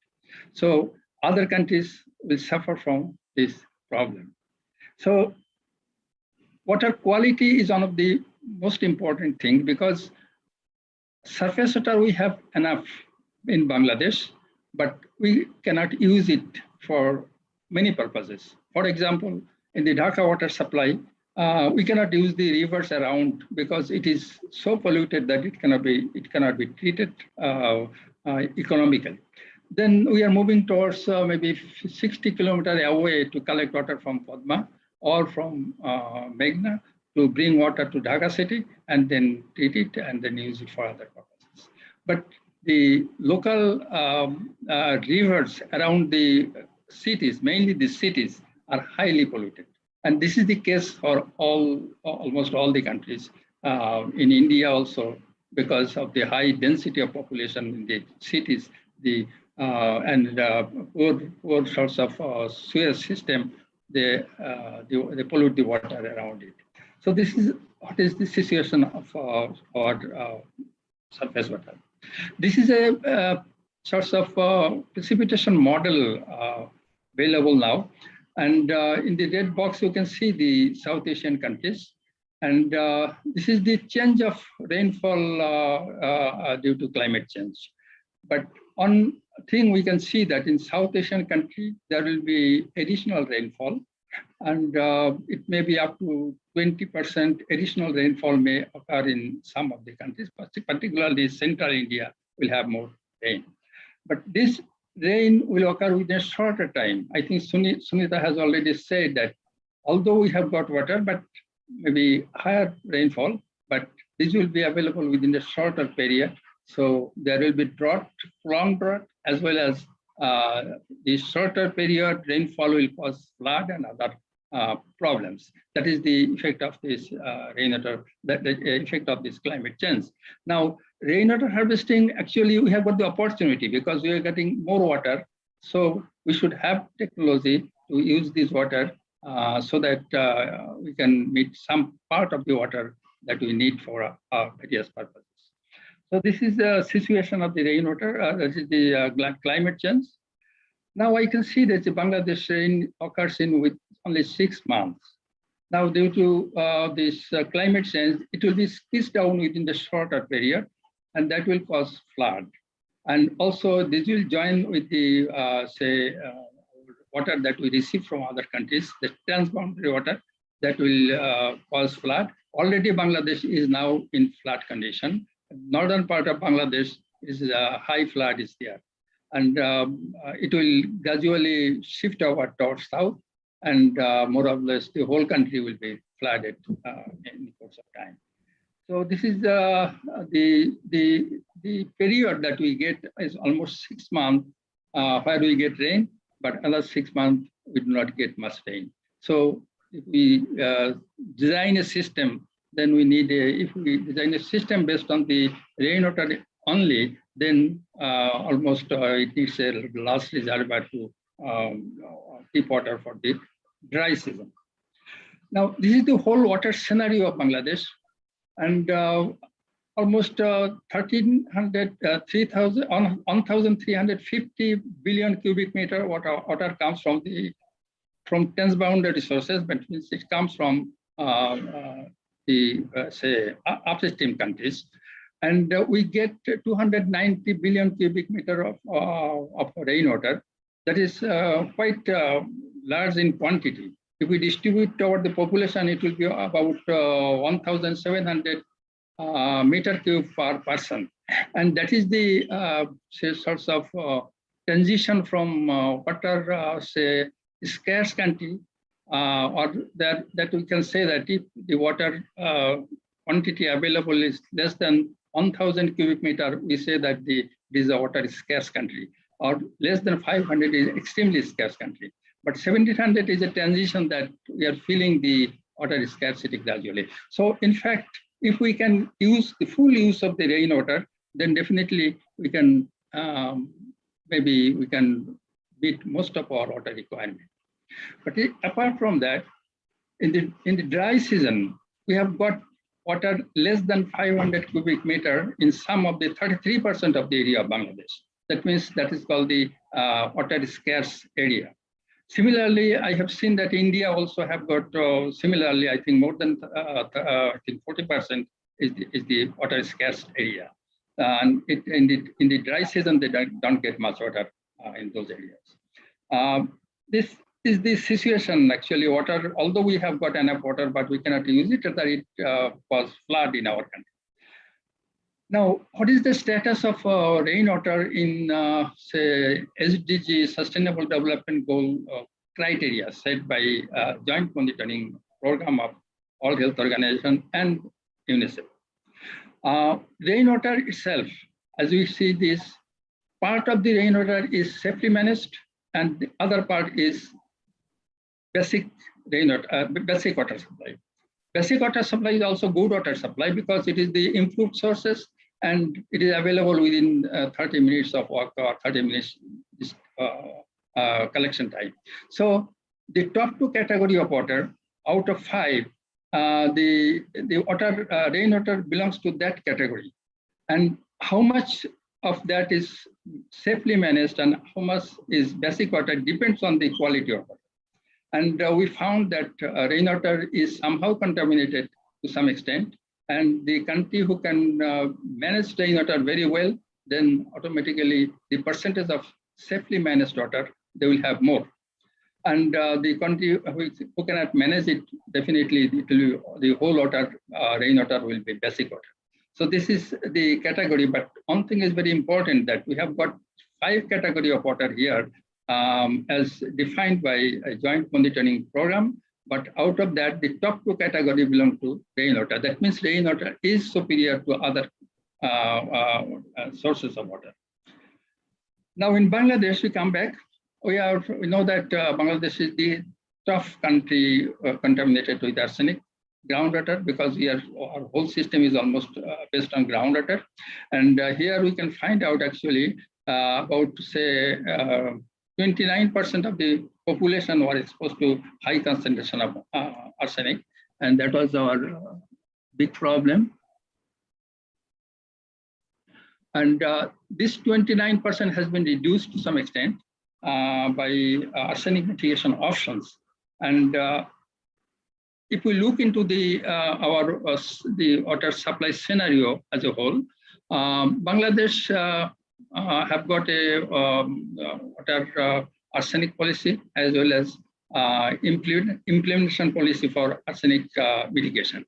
So other countries will suffer from this problem. So water quality is one of the most important things, because surface water we have enough in Bangladesh, but we cannot use it for many purposes. For example, in the Dhaka water supply, we cannot use the rivers around because it is so polluted that it cannot be treated economically. Then we are moving towards maybe 60 kilometers away to collect water from Padma or from Meghna to bring water to Dhaka city and then treat it and then use it for other purposes. But the local rivers around the cities, mainly the cities, are highly polluted. And this is the case for almost all the countries. In India also, because of the high density of population in the cities, and poor sorts of sewage system, they pollute the water around it. So this is what is the situation of our surface water. This is a source of precipitation model available now. And in the red box, you can see the South Asian countries. And this is the change of rainfall due to climate change. But one thing we can see that in South Asian country, there will be additional rainfall. And it may be up to 20% additional rainfall may occur in some of the countries, particularly Central India will have more rain. But this rain will occur within a shorter time. I think Sunita has already said that although we have got water, but maybe higher rainfall, but this will be available within a shorter period. So there will be drought, prolonged drought, as well as the shorter period rainfall will cause flood and other problems. That is the effect of this rainwater, the effect of this climate change. Now, rainwater harvesting, actually, we have got the opportunity because we are getting more water. So we should have technology to use this water so that we can meet some part of the water that we need for various purposes. So this is the situation of the rainwater, that is the climate change. Now I can see that the Bangladesh rain occurs in with only 6 months. Now due to this climate change, it will be squeezed down within the shorter period, and that will cause flood. And also this will join with the, water that we receive from other countries, the transboundary water that will cause flood. Already Bangladesh is now in flood condition. Northern part of Bangladesh is high flood is there. And it will gradually shift over towards south, and more or less the whole country will be flooded in the course of time. So this is the period that we get is almost 6 months where we get rain, but another 6 months we do not get much rain. So if we design a system, then we need if we design a system based on the rainwater only, then almost it needs a large reservoir to keep water for the dry season. Now, this is the whole water scenario of Bangladesh, and almost 1,350 billion cubic meter water comes from transboundary sources, but it comes from say upstream countries, and we get 290 billion cubic meter of rainwater. That is quite large in quantity. If we distribute over the population, it will be about 1,700 meter cube per person, and that is the source of transition from water say scarce country, or that we can say that if the water quantity available is less than 1,000 cubic meter, we say that this water is scarce country, or less than 500 is extremely scarce country. But 1,700 is a transition that we are feeling the water scarcity gradually. So in fact, if we can use the full use of the rainwater, then definitely we can maybe we can meet most of our water requirement. But apart from that, in the dry season, we have got water less than 500 cubic meter in some of the 33% of the area of Bangladesh. That means that is called the water scarce area. Similarly, I have seen that India also have got similarly, I think more than I think 40% is the water scarce area. And in the dry season, they don't get much water in those areas. This is the situation actually. Water, although we have got enough water, but we cannot use it, that it cause flood in our country. Now, what is the status of rainwater in, say, SDG, Sustainable Development Goal criteria set by Joint Monitoring Program of World Health Organization and UNICEF? Rainwater itself, as we see this, part of the rainwater is safely managed, and the other part is basic rainwater, basic water supply. Basic water supply is also good water supply because it is the improved sources, and it is available within 30 minutes of work or 30 minutes collection time. So the top 2 category of water out of 5, the water rainwater belongs to that category. And how much of that is safely managed and how much is basic water depends on the quality of water. And we found that rainwater is somehow contaminated to some extent. And the country who can manage rainwater very well, then automatically the percentage of safely managed water, they will have more. And the country who cannot manage it, definitely the whole water, rainwater will be basic water. So this is the category, but one thing is very important that we have got 5 category of water here as defined by a joint monitoring program. But out of that, the top 2 category belong to rainwater. That means rainwater is superior to other sources of water. Now in Bangladesh, we come back. We know that Bangladesh is the tough country contaminated with arsenic groundwater, because our whole system is almost based on groundwater. And here we can find out actually about say 29% of the population were exposed to high concentration of arsenic, and that was our big problem. And this 29% has been reduced to some extent by arsenic mitigation options. And if we look into the water supply scenario as a whole, Bangladesh have got a water arsenic policy as well as implementation policy for arsenic mitigation.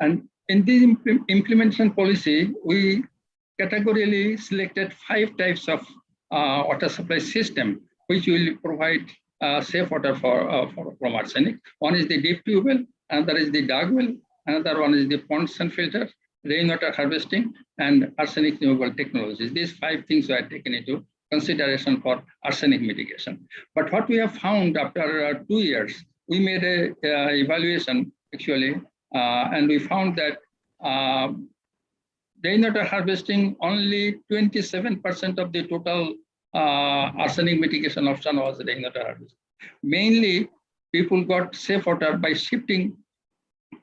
And in this implementation policy, we categorically selected 5 types of water supply system, which will provide safe water from arsenic. One is the deep tube well, another is the dug well, another one is the ponds and filter, rainwater harvesting, and arsenic removal technologies. These 5 things were taken into consideration for arsenic mitigation. But what we have found after 2 years, we made a evaluation actually, and we found that rainwater harvesting, only 27% of the total arsenic mitigation option was rainwater harvesting. Mainly, people got safe water by shifting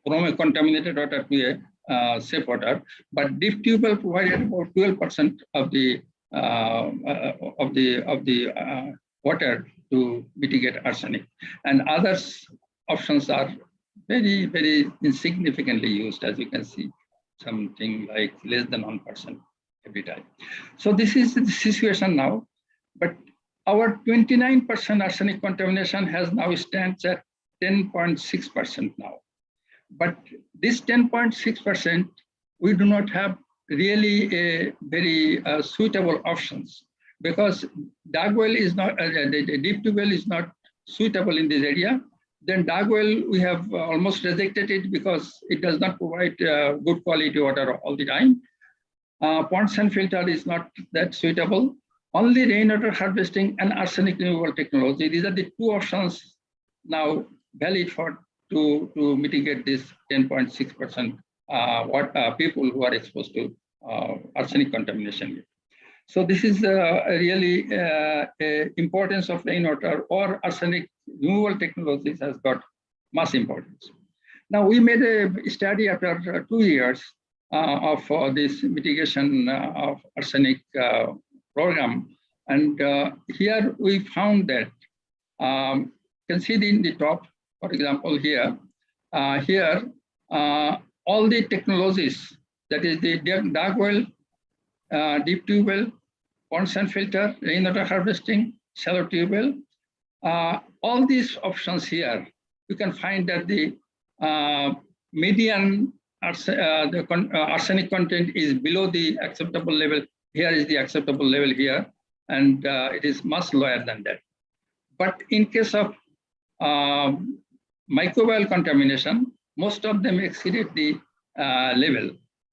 from a contaminated water to a safe water, but deep tube well provided about 12% of the water to mitigate arsenic, and others options are very, very insignificantly used, as you can see, something like less than 1% every time. So this is the situation now, but our 29% arsenic contamination has now stands at 10.6% now. But this 10.6%, we do not have really a very suitable options, because dug well is not, the deep tube well is not suitable in this area. Then dug well, we have almost rejected it because it does not provide good quality water all the time. Ponds and filter is not that suitable. Only rainwater harvesting and arsenic removal technology, these are the 2 options now valid for to mitigate this 10.6% people who are exposed to arsenic contamination. So this is really importance of rainwater or arsenic removal technologies has got mass importance. Now we made a study after 2 years of this mitigation of arsenic program, and here we found that you can see in the top, for example, here all the technologies, that is the dug well, deep tube well, ponds and filter, rainwater harvesting, shallow tube well, all these options here, you can find that the median arsenic content is below the acceptable level. Here is the acceptable level here, and it is much lower than that. But in case of microbial contamination, most of them exceeded the level.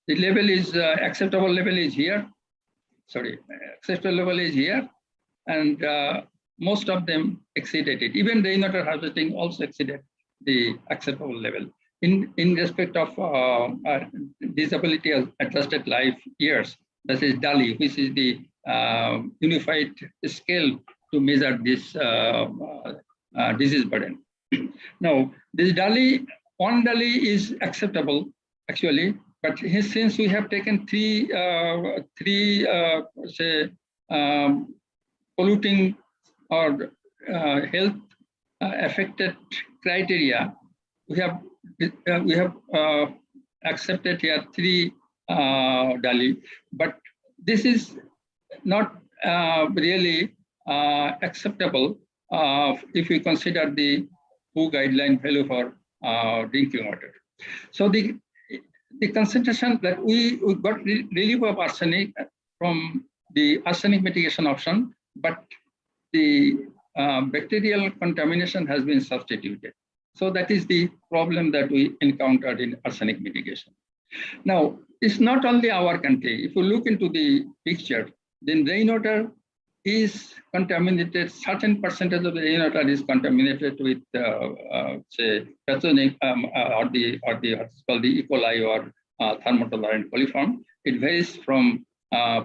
The level is acceptable level is here. Sorry, acceptable level is here, and most of them exceeded it. Even rainwater harvesting also exceeded the acceptable level. In respect of disability adjusted life years, that is DALI, which is the unified scale to measure this disease burden. Now, this DALI, one DALI is acceptable actually, but since we have taken three polluting or health affected criteria, we have accepted here 3 DALI, but this is not really acceptable if we consider the WHO guideline value for drinking water. So the concentration that we got relief of arsenic from the arsenic mitigation option, but the bacterial contamination has been substituted. So that is the problem that we encountered in arsenic mitigation. Now, it's not only our country. If you look into the picture, then rainwater is contaminated, certain percentage of the rainwater is contaminated with, say, pathogenic or the what's called the E. coli or thermotolerant coliform. It varies from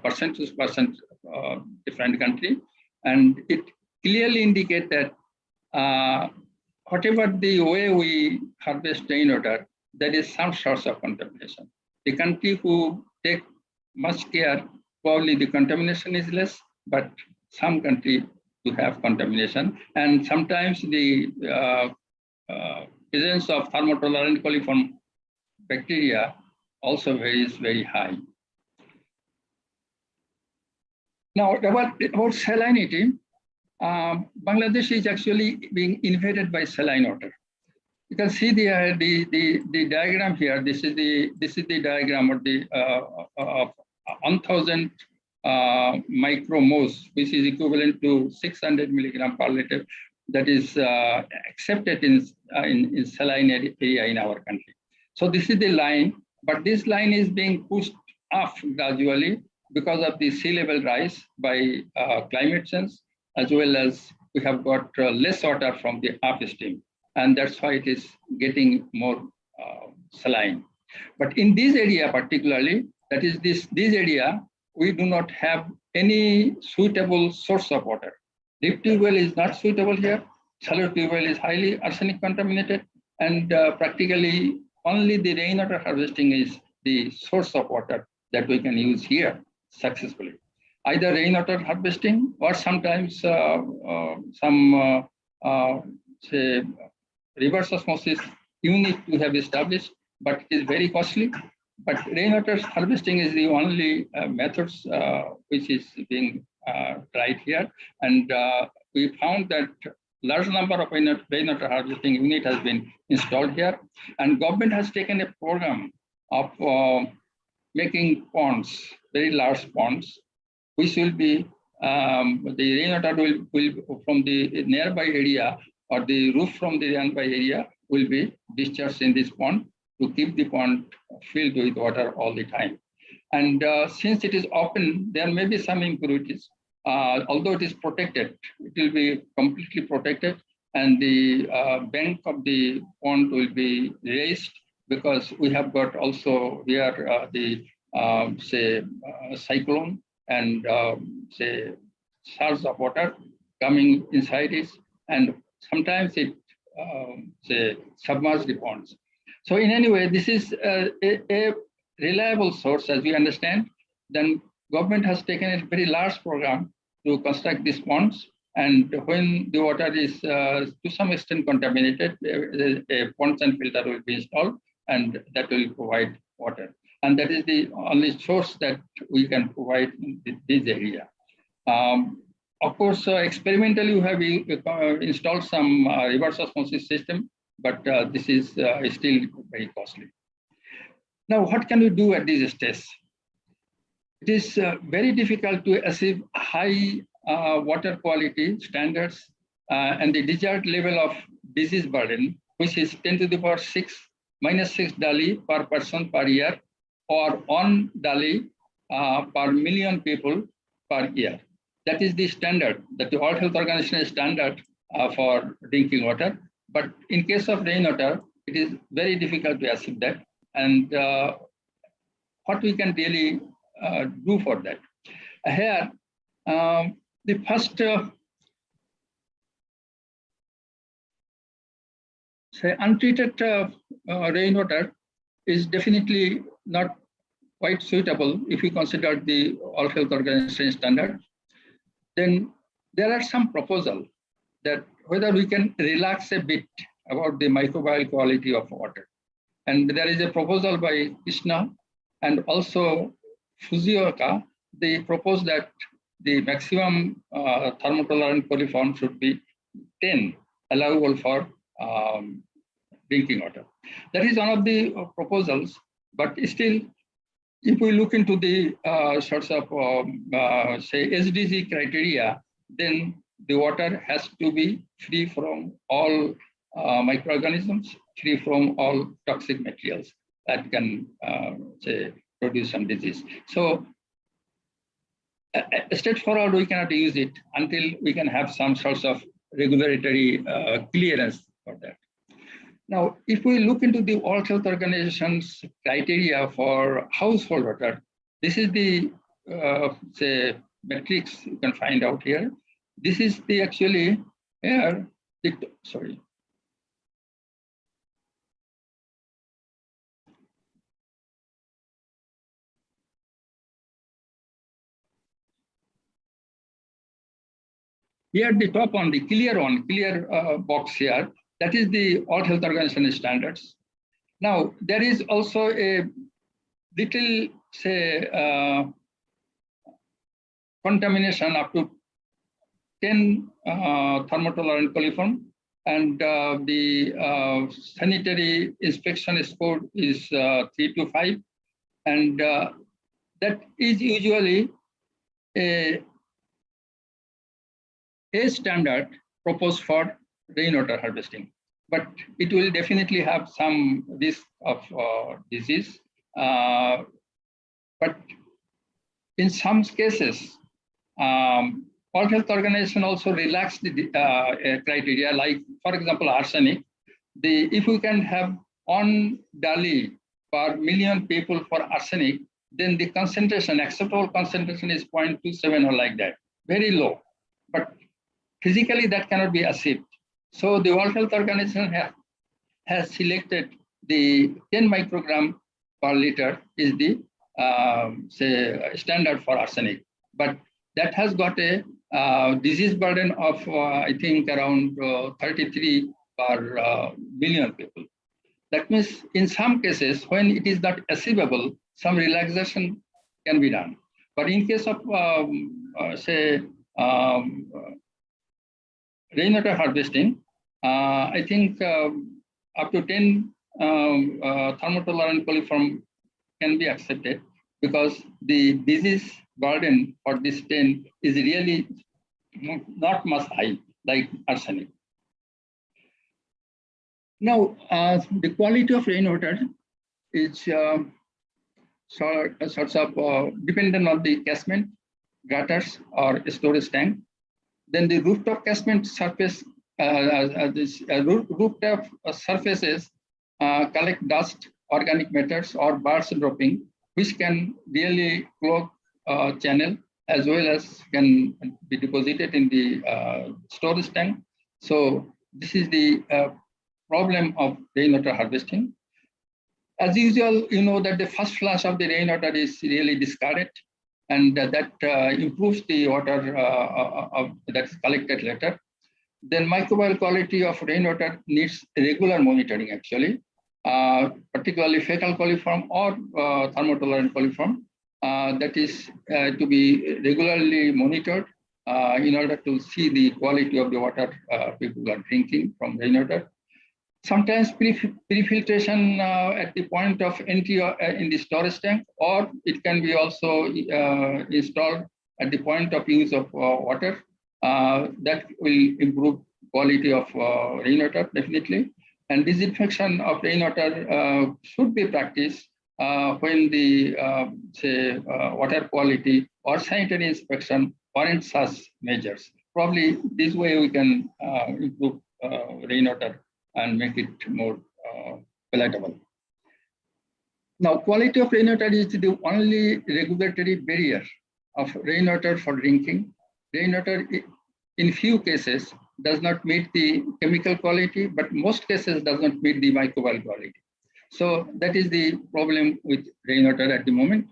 percent to percent, different country, and it clearly indicates that whatever the way we harvest rainwater, there is some source of contamination. The country who take much care, probably the contamination is less, but some country do have contamination, and sometimes the presence of thermotolerant coliform bacteria also varies very high. Now, about salinity, Bangladesh is actually being invaded by saline water. You can see the diagram here. This is the diagram of the of 1,000 micromoles, which is equivalent to 600 milligram per liter. That is accepted in saline area in our country. So this is the line, but this line is being pushed up gradually because of the sea level rise by climate change, as well as we have got less water from the upstream, and that's why it is getting more saline. But in this area particularly, that is this area, we do not have any suitable source of water. Deep tube well is not suitable here. Shallow tube well is highly arsenic contaminated, and practically only the rainwater harvesting is the source of water that we can use here successfully. Either rainwater harvesting or sometimes some say reverse osmosis unit we have established, but it is very costly. But rainwater harvesting is the only methods which is being tried here, and we found that large number of rainwater harvesting unit has been installed here, and government has taken a program of making ponds, very large ponds, which will be the rainwater will from the nearby area or the roof from the nearby area will be discharged in this pond to keep the pond filled with water all the time. And since it is open, there may be some impurities. Although it is protected, it will be completely protected, and the bank of the pond will be raised, because we have got also here the say cyclone and say surge of water coming inside it, and sometimes it say submerge the ponds. So in any way, this is a reliable source, as we understand. Then government has taken a very large program to construct these ponds, and when the water is to some extent contaminated, a ponds and filter will be installed, and that will provide water. And that is the only source that we can provide in this area. Of course, experimentally, we have installed some reverse osmosis system, but this is still very costly. Now, what can we do at this stage? It is very difficult to achieve high water quality standards and the desired level of disease burden, which is 10 to the power -6 DALI per person per year, or 1 DALI per million people per year. That is the standard, that the World Health Organization standard for drinking water. But in case of rainwater, it is very difficult to achieve that. And what we can really do for that? Here, the first say untreated rainwater is definitely not quite suitable if we consider the World Health Organization standard. Then there are some proposals that whether we can relax a bit about the microbial quality of water. And there is a proposal by Krishna and also Fujioka. They propose that the maximum thermotolerant coliform should be 10, allowable for drinking water. That is one of the proposals, but still, if we look into the sorts of say SDG criteria, then the water has to be free from all microorganisms, free from all toxic materials that can say produce some disease. So straightforward, we cannot use it until we can have some sorts of regulatory clearance for that. Now, if we look into the World Health Organization's criteria for household water, this is the say metrics you can find out here. This is the actually here. Sorry. Here at the top on the clear box here, that is the World Health Organization standards. Now, there is also a little, say, contamination up to 10 thermotolerant coliform, and the sanitary inspection score is 3 to 5, and that is usually a standard proposed for rainwater harvesting, but it will definitely have some risk of disease. But in some cases, World Health Organization also relaxed the criteria, like for example, arsenic. If we can have 1 Dali per million people for arsenic, then the concentration, acceptable concentration is 0.27 or like that, very low. But physically, that cannot be achieved. So the World Health Organization has selected the 10 microgram per liter is the say standard for arsenic, but that has got a disease burden of I think around 33 per million people. That means in some cases, when it is not achievable, some relaxation can be done. But in case of say rainwater harvesting, I think up to 10 thermotolerant coliform can be accepted, because the disease burden for this 10 is really not much high like arsenic. Now, the quality of rainwater is sorts of dependent on the catchment, gutters, or storage tank. Then the rooftop catchment surface, rooftop surfaces collect dust, organic matters, or birds dropping, which can really clog channel, as well as can be deposited in the storage tank. So this is the problem of rainwater harvesting. As usual, you know that the first flush of the rainwater is really discarded, and that improves the water that's collected later. Then microbial quality of rainwater needs regular monitoring actually, particularly fecal coliform or thermotolerant coliform. That is to be regularly monitored in order to see the quality of the water people are drinking from rainwater. Sometimes pre-filtration at the point of entry in the storage tank, or it can be also installed at the point of use of water. That will improve quality of rainwater definitely. And disinfection of rainwater should be practiced when the say water quality or sanitary inspection warrants such measures. Probably this way we can improve rainwater and make it more palatable. Now, quality of rainwater is the only regulatory barrier of rainwater for drinking. Rainwater, in few cases, does not meet the chemical quality, but most cases does not meet the microbial quality. So that is the problem with rainwater at the moment.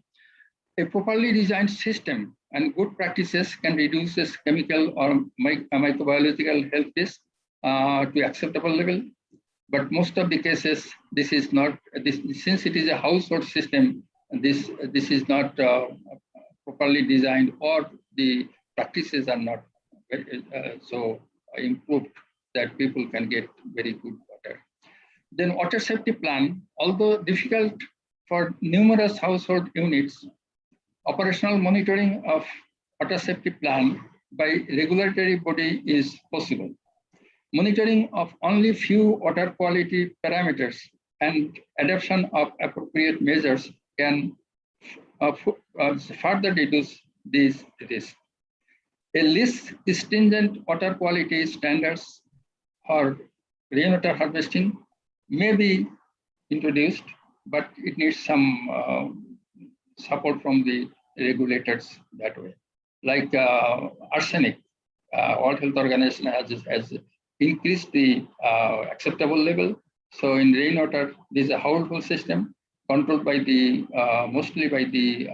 A properly designed system and good practices can reduce this chemical or microbiological health risk to acceptable level. But most of the cases, this is not, since it is a household system, this is not properly designed, or the practices are not so improved that people can get very good water. Then water safety plan, although difficult for numerous household units, operational monitoring of water safety plan by regulatory body is possible. Monitoring of only few water quality parameters and adoption of appropriate measures can further reduce these risks. A less stringent water quality standards for rainwater harvesting may be introduced, but it needs some support from the regulators that way. Like arsenic, World Health Organization has increased the acceptable level. So in rainwater, there is a household system controlled by the mostly by the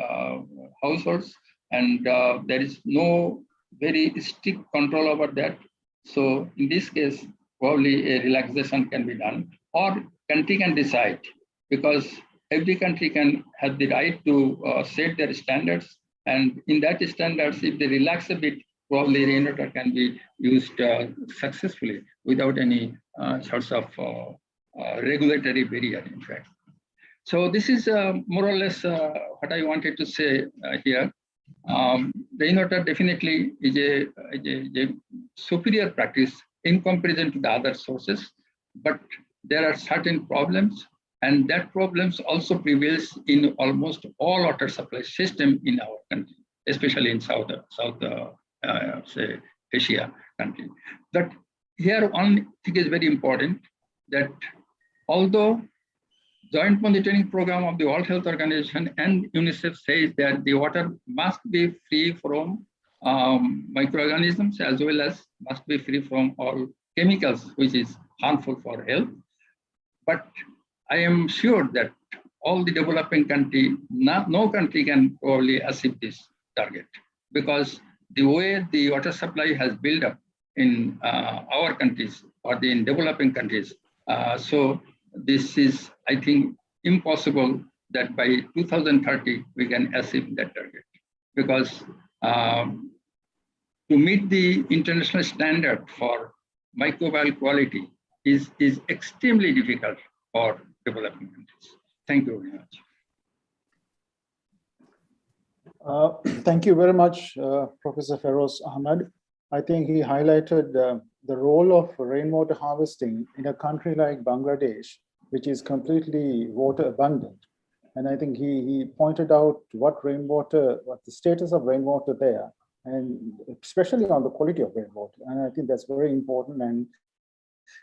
households, and there is no very strict control over that. So in this case, probably a relaxation can be done, or country can decide, because every country can have the right to set their standards, and in that standards, if they relax a bit, probably rainwater can be used successfully without any sorts of regulatory barrier, in fact. So this is more or less what I wanted to say here. Rainwater definitely is a superior practice in comparison to the other sources, but there are certain problems, and that problems also prevails in almost all water supply system in our country, especially in South say Asia country. But here one thing is very important, that although joint monitoring program of the World Health Organization and UNICEF says that the water must be free from microorganisms, as well as must be free from all chemicals which is harmful for health. But I am sure that all the developing country, no country can probably achieve this target, because the way the water supply has built up in our countries or in developing countries. So this is, I think, impossible that by 2030 we can achieve that target, because to meet the international standard for microbial quality is extremely difficult for developing countries. Thank you very much. Thank you very much, Professor Feroz Ahmed. I think he highlighted the role of rainwater harvesting in a country like Bangladesh, which is completely water abundant. And I think he pointed out what the status of rainwater there, and especially on the quality of rainwater. And I think that's very important. And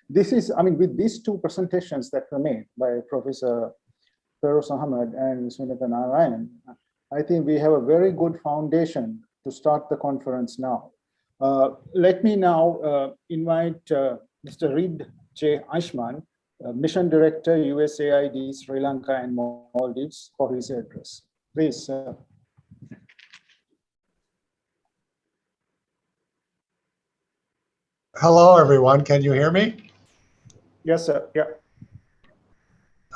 this is, I mean, with these two presentations that were made by Professor Feroz Ahmed and Sunita Narayan, I think we have a very good foundation to start the conference now. Let me now invite Mr. Reid J. Aishman, Mission Director, USAID, Sri Lanka and Maldives, for his address. Please, sir. Hello, everyone. Can you hear me? Yes, sir. Yeah.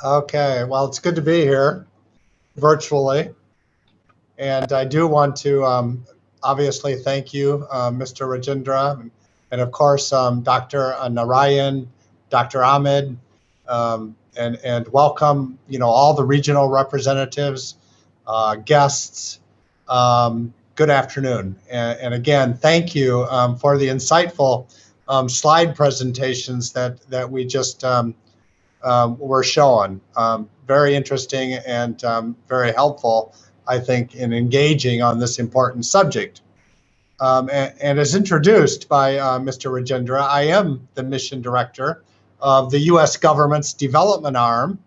Okay. Well, it's good to be here virtually. And I do want to obviously thank you, Mr. Rajendra, and of course, Dr. Narayan, Dr. Ahmed, and welcome, all the regional representatives, guests. Good afternoon. And again, thank you for the insightful slide presentations that we just were showing. Very interesting and very helpful, I think, in engaging on this important subject. And as introduced by Mr. Rajendra, I am the mission director of the U.S. government's development arm,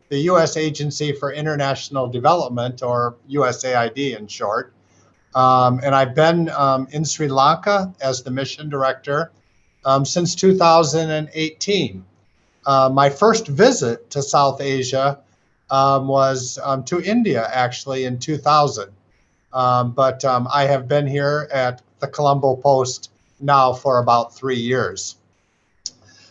the U.S. Agency for International Development, or USAID in short. And I've been in Sri Lanka as the mission director since 2018. My first visit to South Asia was to India, actually, in 2000. But I have been here at the Colombo Post now for about 3 years.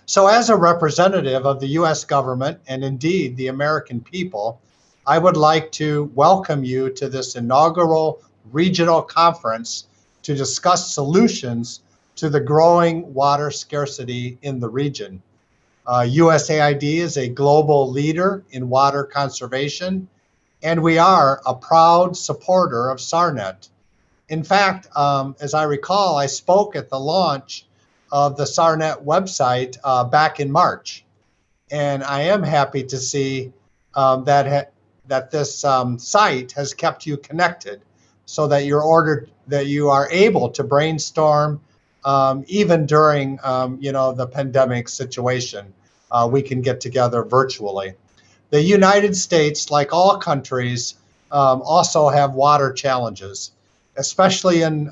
So as a representative of the U.S. government, and indeed the American people, I would like to welcome you to this inaugural regional conference to discuss solutions to the growing water scarcity in the region. USAID is a global leader in water conservation, and we are a proud supporter of SARNET. In fact, as I recall, I spoke at the launch of the SARNET website back in March, and I am happy to see that this site has kept you connected so that you are able to brainstorm even during the pandemic situation. We can get together virtually. The United States, like all countries, also have water challenges, especially in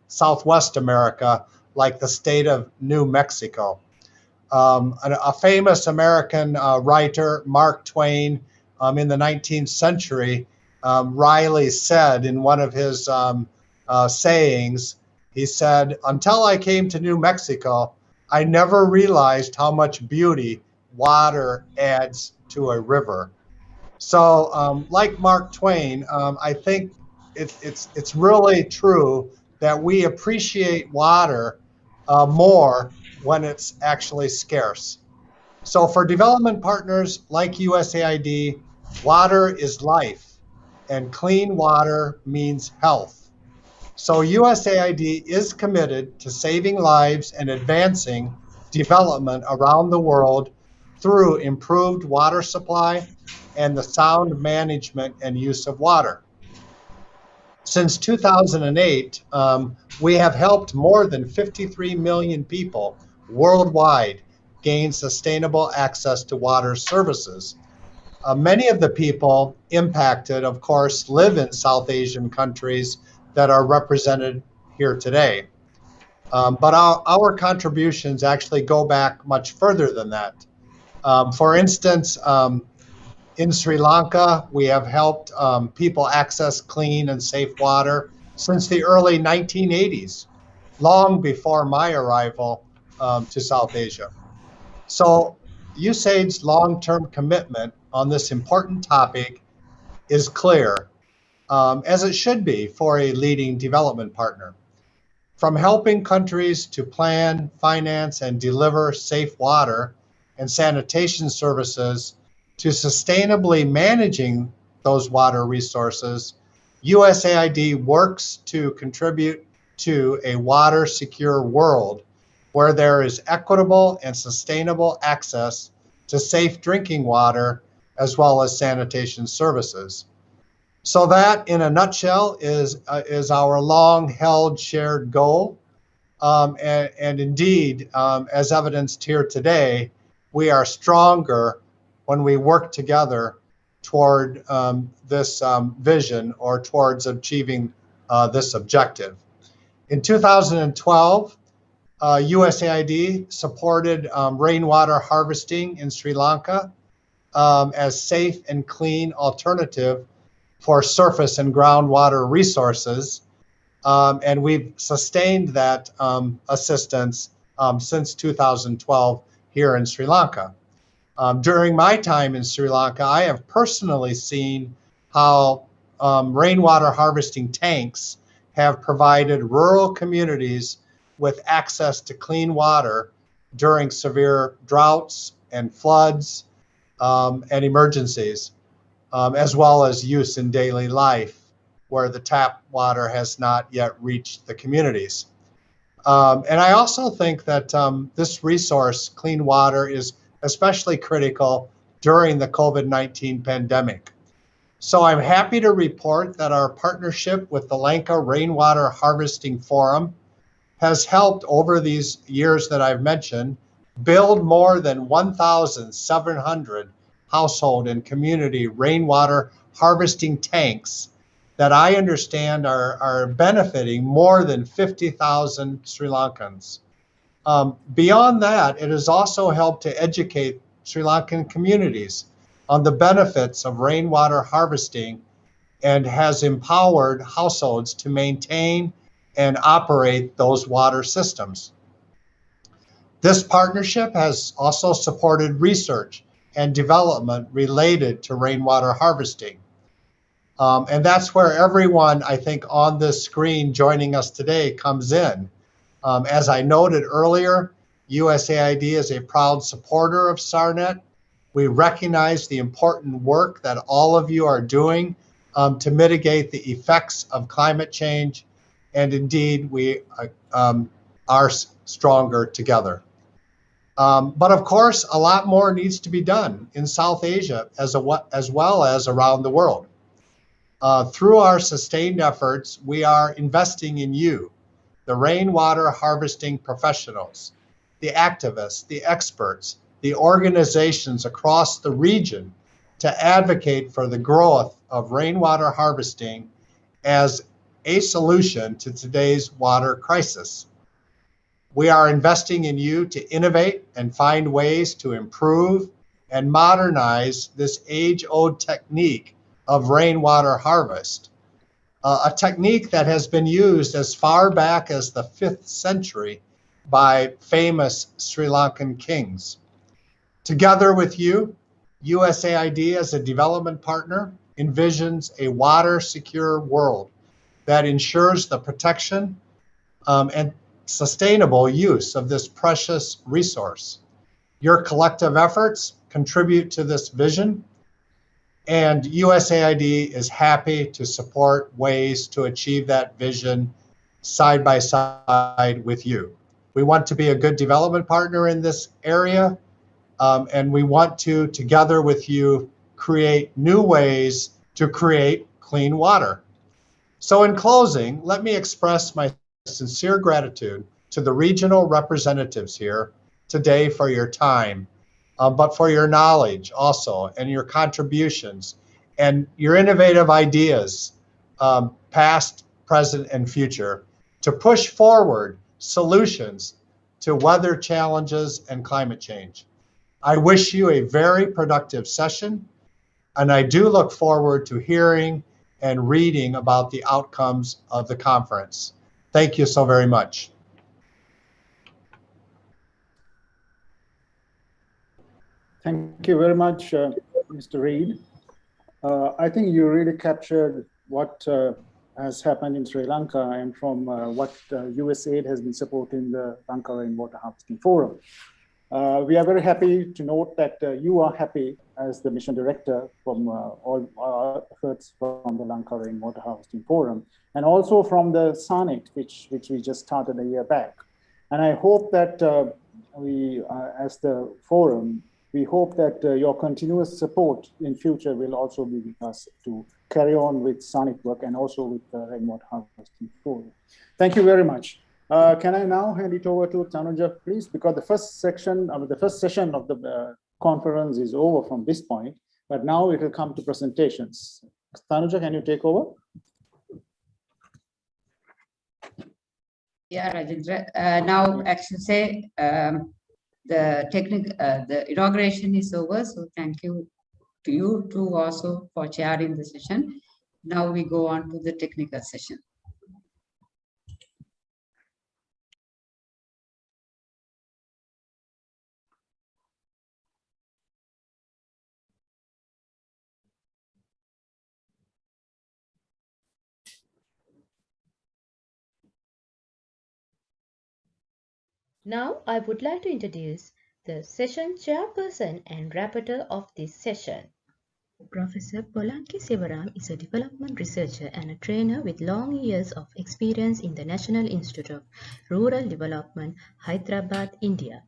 Southwest America, like the state of New Mexico. A famous American writer, Mark Twain, in the 19th century, Riley said in one of his sayings, he said, "Until I came to New Mexico, I never realized how much beauty water adds to a river." So, like Mark Twain, I think it's really true that we appreciate water more when it's actually scarce. So for development partners like USAID, water is life, and clean water means health. So USAID is committed to saving lives and advancing development around the world through improved water supply and the sound management and use of water. Since 2008, we have helped more than 53 million people worldwide gain sustainable access to water services. Many of the people impacted, of course, live in South Asian countries that are represented here today. But our contributions actually go back much further than that. For instance, in Sri Lanka, we have helped people access clean and safe water since the early 1980s, long before my arrival to South Asia. So USAID's long-term commitment on this important topic is clear, as it should be for a leading development partner. From helping countries to plan, finance, and deliver safe water and sanitation services to sustainably managing those water resources, USAID works to contribute to a water secure world where there is equitable and sustainable access to safe drinking water as well as sanitation services. So that, in a nutshell, is our long-held shared goal. And indeed, as evidenced here today, we are stronger when we work together toward this vision or towards achieving this objective. In 2012, USAID supported rainwater harvesting in Sri Lanka as safe and clean alternative for surface and groundwater resources. And we've sustained that assistance since 2012 here in Sri Lanka. During my time in Sri Lanka, I have personally seen how rainwater harvesting tanks have provided rural communities with access to clean water during severe droughts and floods and emergencies, as well as use in daily life where the tap water has not yet reached the communities. And I also think that this resource, clean water, is especially critical during the COVID-19 pandemic. So I'm happy to report that our partnership with the Lanka Rainwater Harvesting Forum has helped over these years that I've mentioned build more than 1,700 household and community rainwater harvesting tanks that I understand are benefiting more than 50,000 Sri Lankans. Beyond that, it has also helped to educate Sri Lankan communities on the benefits of rainwater harvesting and has empowered households to maintain and operate those water systems. This partnership has also supported research and development related to rainwater harvesting. And that's where everyone, I think, on this screen joining us today comes in. As I noted earlier, USAID is a proud supporter of SARNET. We recognize the important work that all of you are doing to mitigate the effects of climate change. And indeed, we are stronger together. But of course, a lot more needs to be done in South Asia as well as around the world. Through our sustained efforts, we are investing in you, the rainwater harvesting professionals, the activists, the experts, the organizations across the region to advocate for the growth of rainwater harvesting as a solution to today's water crisis. We are investing in you to innovate and find ways to improve and modernize this age-old technique of rainwater harvest, a technique that has been used as far back as the 5th century by famous Sri Lankan kings. Together with you, USAID as a development partner envisions a water-secure world that ensures the protection and sustainable use of this precious resource. Your collective efforts contribute to this vision, and USAID is happy to support ways to achieve that vision side by side with you. We want to be a good development partner in this area, and we want to, together with you, create new ways to create clean water. So in closing, let me express my sincere gratitude to the regional representatives here today for your time, but for your knowledge also, and your contributions, and your innovative ideas, past, present, and future, to push forward solutions to weather challenges and climate change. I wish you a very productive session, and I do look forward to hearing and reading about the outcomes of the conference. Thank you so very much. Thank you very much, Mr. Reid. I think you really captured what has happened in Sri Lanka and from what USAID has been supporting the Lanka Rainwater Harvesting Forum. We are very happy to note that you are happy as the mission director from all our efforts from the Lanka Rainwater Harvesting Forum, and also from the SARNET, which we just started a year back. And I hope that we, as the forum, we hope that your continuous support in future will also be with us to carry on with SARNET work and also with the Rainwater Harvesting Forum. Thank you very much. Can I now hand it over to Tanuja, please? Because the first section, the first session of the conference is over from this point, but now it will come to presentations. Tanuja, can you take over? Yeah, Rajendra. Now, actually, say the inauguration is over. So thank you to you too also for chairing the session. Now we go on to the technical session. Now I would like to introduce the session chairperson and rapporteur of this session. Professor Polanki Sivaram is a development researcher and a trainer with long years of experience in the National Institute of Rural Development, Hyderabad, India.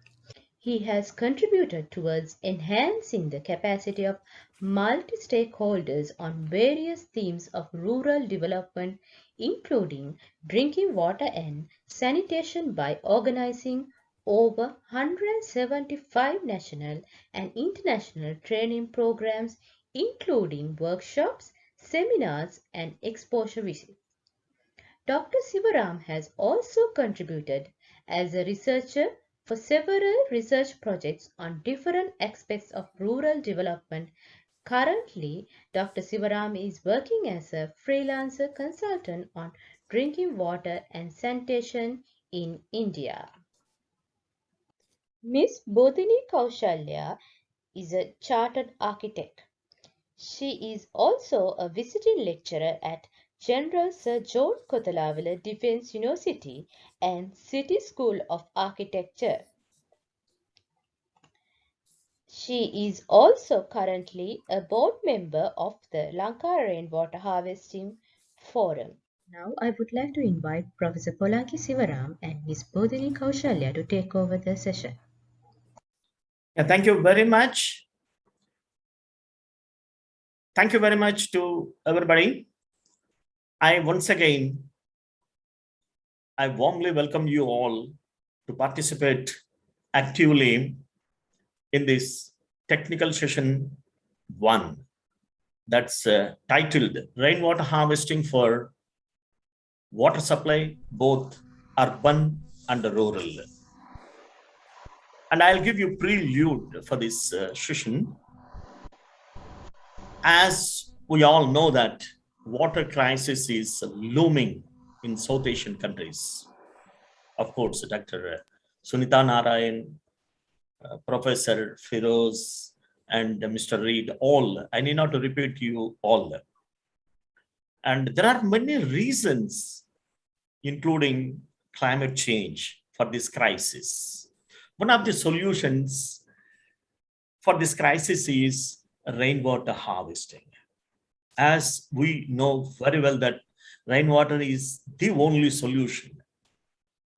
He has contributed towards enhancing the capacity of multi-stakeholders on various themes of rural development, including drinking water and sanitation, by organizing over 175 national and international training programs, including workshops, seminars, and exposure visits. Dr. Sivaram has also contributed as a researcher for several research projects on different aspects of rural development. Currently, Dr. Sivaram is working as a freelancer consultant on drinking water and sanitation in India. Ms. Bodhini Kaushalya is a chartered architect. She is also a visiting lecturer at General Sir John Kotalawala Defence University and City School of Architecture. She is also currently a board member of the Lanka Rainwater Harvesting Forum. Now I would like to invite Professor Polanki Sivaram and Ms. Bodhini Kaushalya to take over the session. Yeah, thank you very much. Thank you very much to everybody Once again, I warmly welcome you all to participate actively in this technical session 1 that's titled Rainwater Harvesting for Water Supply, both urban and rural. And I'll give you prelude for this session. As we all know that water crisis is looming in South Asian countries. Of course, Dr. Sunita Narayan, Professor Firoz, and Mr. Reed, all, I need not to repeat to you all. And there are many reasons, including climate change, for this crisis. One of the solutions for this crisis is rainwater harvesting. As we know very well that rainwater is the only solution.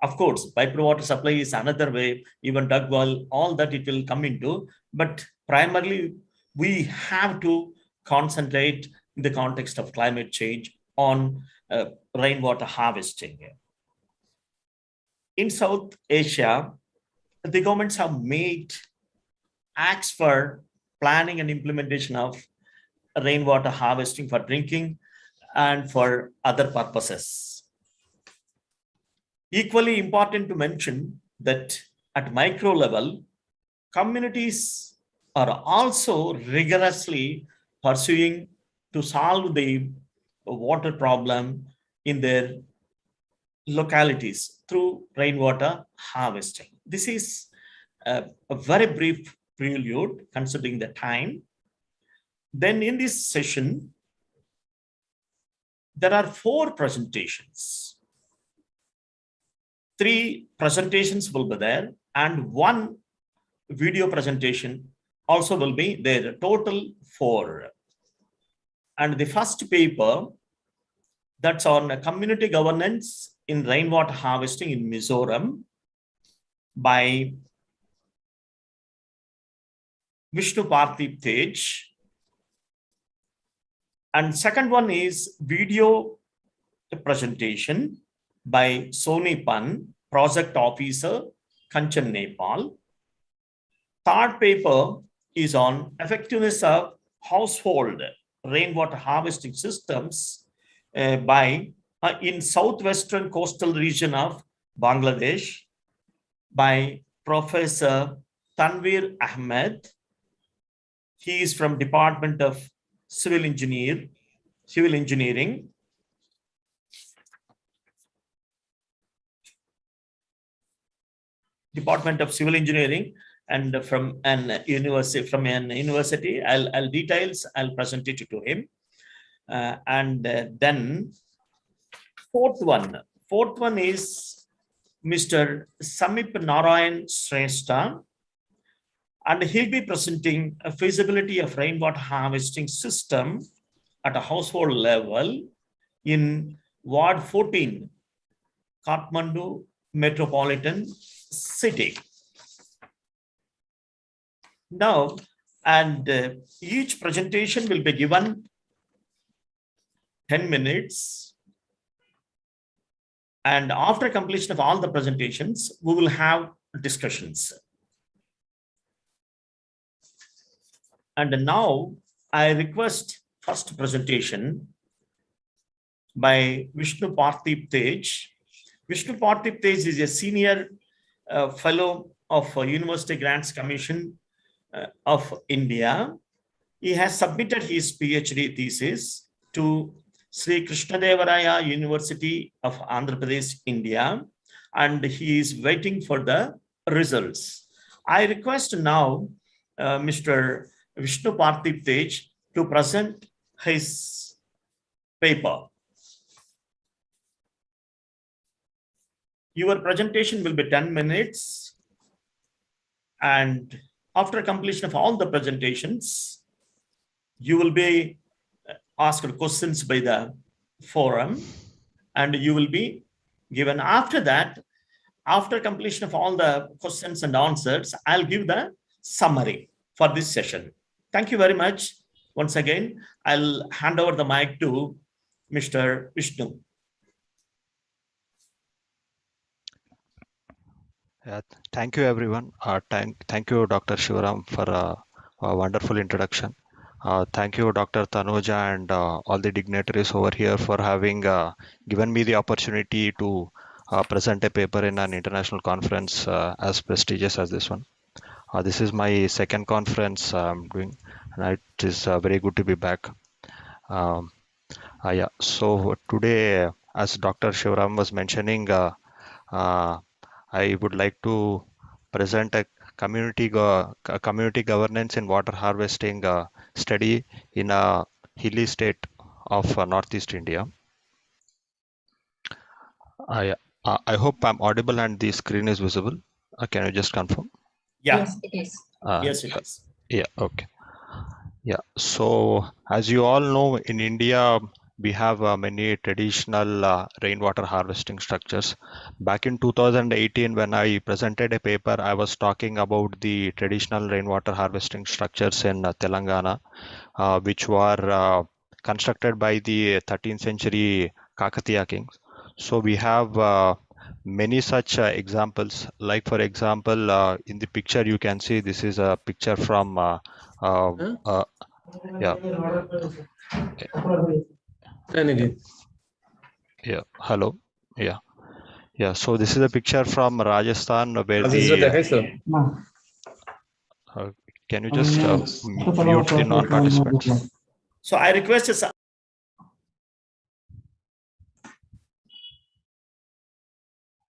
Of course, piped water supply is another way, even dug well, all that it will come into, but primarily we have to concentrate in the context of climate change on rainwater harvesting. In South Asia, the governments have made acts for planning and implementation of rainwater harvesting for drinking and for other purposes. Equally important to mention that at micro level, communities are also rigorously pursuing to solve the water problem in their localities through rainwater harvesting. This is a very brief prelude considering the time. Then in this session, there are 4 presentations. 3 presentations will be there and 1 video presentation also will be there, total 4. And the first paper, that's on community governance in rainwater harvesting in Mizoram by Vishnu Partip Tej. And second one is video presentation by Soni Pan, project officer, Kanchan, Nepal. Third paper is on effectiveness of household rainwater harvesting systems in southwestern coastal region of Bangladesh by Professor Tanvir Ahmed. He is from Department of Civil Engineering. Department of Civil Engineering, and from an university. I'll details, I'll present it to him. Then fourth one is Mr. Samip Narayan Shrestha, and he'll be presenting a feasibility of rainwater harvesting system at a household level in Ward 14, Kathmandu Metropolitan City. Now, each presentation will be given 10 minutes. And after completion of all the presentations, we will have discussions. And now I request first presentation by Vishnu Partip Tej. Vishnu Partip Tej is a senior fellow of University Grants Commission of India. He has submitted his PhD thesis to Sri Krishnadevaraya University of Andhra Pradesh, India, and he is waiting for the results. I request now Mr. Vishnu Partip Tej to present his paper. Your presentation will be 10 minutes, and after completion of all the presentations, you will be asked questions by the forum, and you will be given. After that, after completion of all the questions and answers, I'll give the summary for this session. Thank you very much. Once again, I'll hand over the mic to Mr. Vishnu. Thank you, everyone. Thank you, Dr. Shivaram, for a wonderful introduction. Thank you, Dr. Tanuja, and all the dignitaries over here for having given me the opportunity to present a paper in an international conference as prestigious as this one. This is my second conference I'm doing, and it is very good to be back. Yeah. So today, as Dr. Shivaram was mentioning, I would like to present a community governance in water harvesting study in a hilly state of Northeast India. I hope I'm audible and the screen is visible. Can you just confirm? Yeah. Yes, it is. Yes, it is. Yeah. Okay. Yeah. So as you all know, in India, we have many traditional rainwater harvesting structures. Back in 2018, when I presented a paper, I was talking about the traditional rainwater harvesting structures in Telangana, which were constructed by the 13th century Kakatiya kings. So we have many such examples. Like for example, in the picture you can see this is a picture from yeah. Yeah. Hello. Yeah. Yeah. So this is a picture from Rajasthan where the can you just mute the non-participants? So I request you,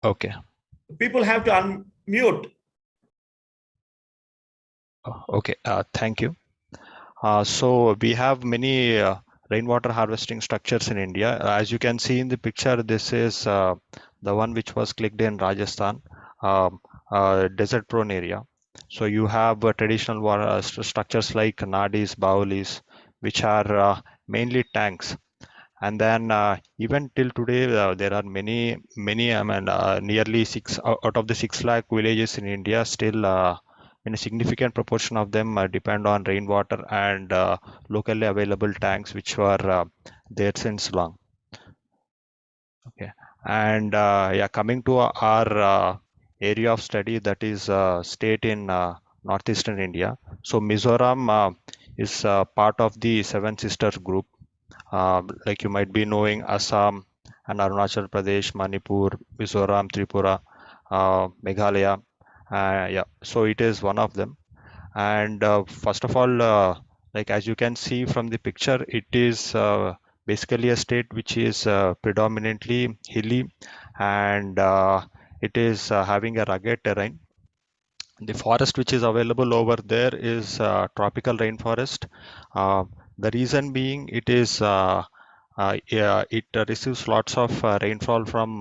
Okay. people have to unmute. Okay. Thank you. So we have many rainwater harvesting structures in India. As you can see in the picture, this is the one which was clicked in Rajasthan, desert-prone area. So you have traditional water structures like nadis, baolis, which are mainly tanks. And then even till today, there are many, I mean, nearly out of the 6 lakh villages in India, still in a significant proportion of them depend on rainwater and locally available tanks, which were there since long. Okay. And yeah, coming to our area of study, that is state in northeastern India. So Mizoram is part of the Seven Sisters group. Like you might be knowing, Assam and Arunachal Pradesh, Manipur, Mizoram, Tripura, Meghalaya. Yeah, so it is one of them. And first of all, like as you can see from the picture, it is basically a state which is predominantly hilly, and it is having a rugged terrain. The forest which is available over there is tropical rainforest. The reason being it receives lots of rainfall from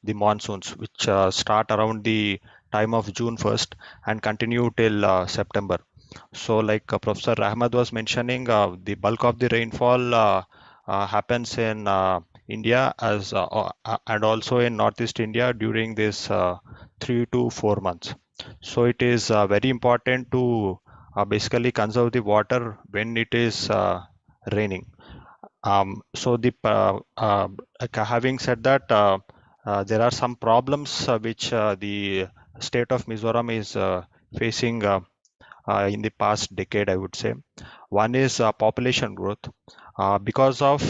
the monsoons, which start around the time of June 1st and continue till September. So like Professor Ahmad was mentioning, the bulk of the rainfall happens in India and also in Northeast India during this 3 to 4 months. So it is very important to basically conserve the water when it is raining. So having said that, there are some problems which the state of Mizoram is facing in the past decade, I would say. One is population growth. Because of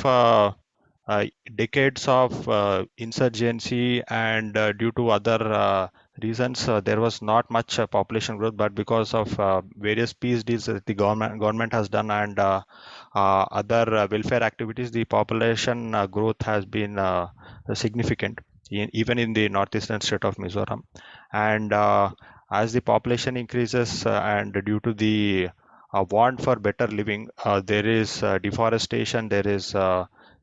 decades of insurgency and due to other reasons, there was not much population growth, but because of various peace deals that the government has done and other welfare activities, the population growth has been significant, even in the northeastern state of Mizoram. And as the population increases and due to the want for better living, there is deforestation, there is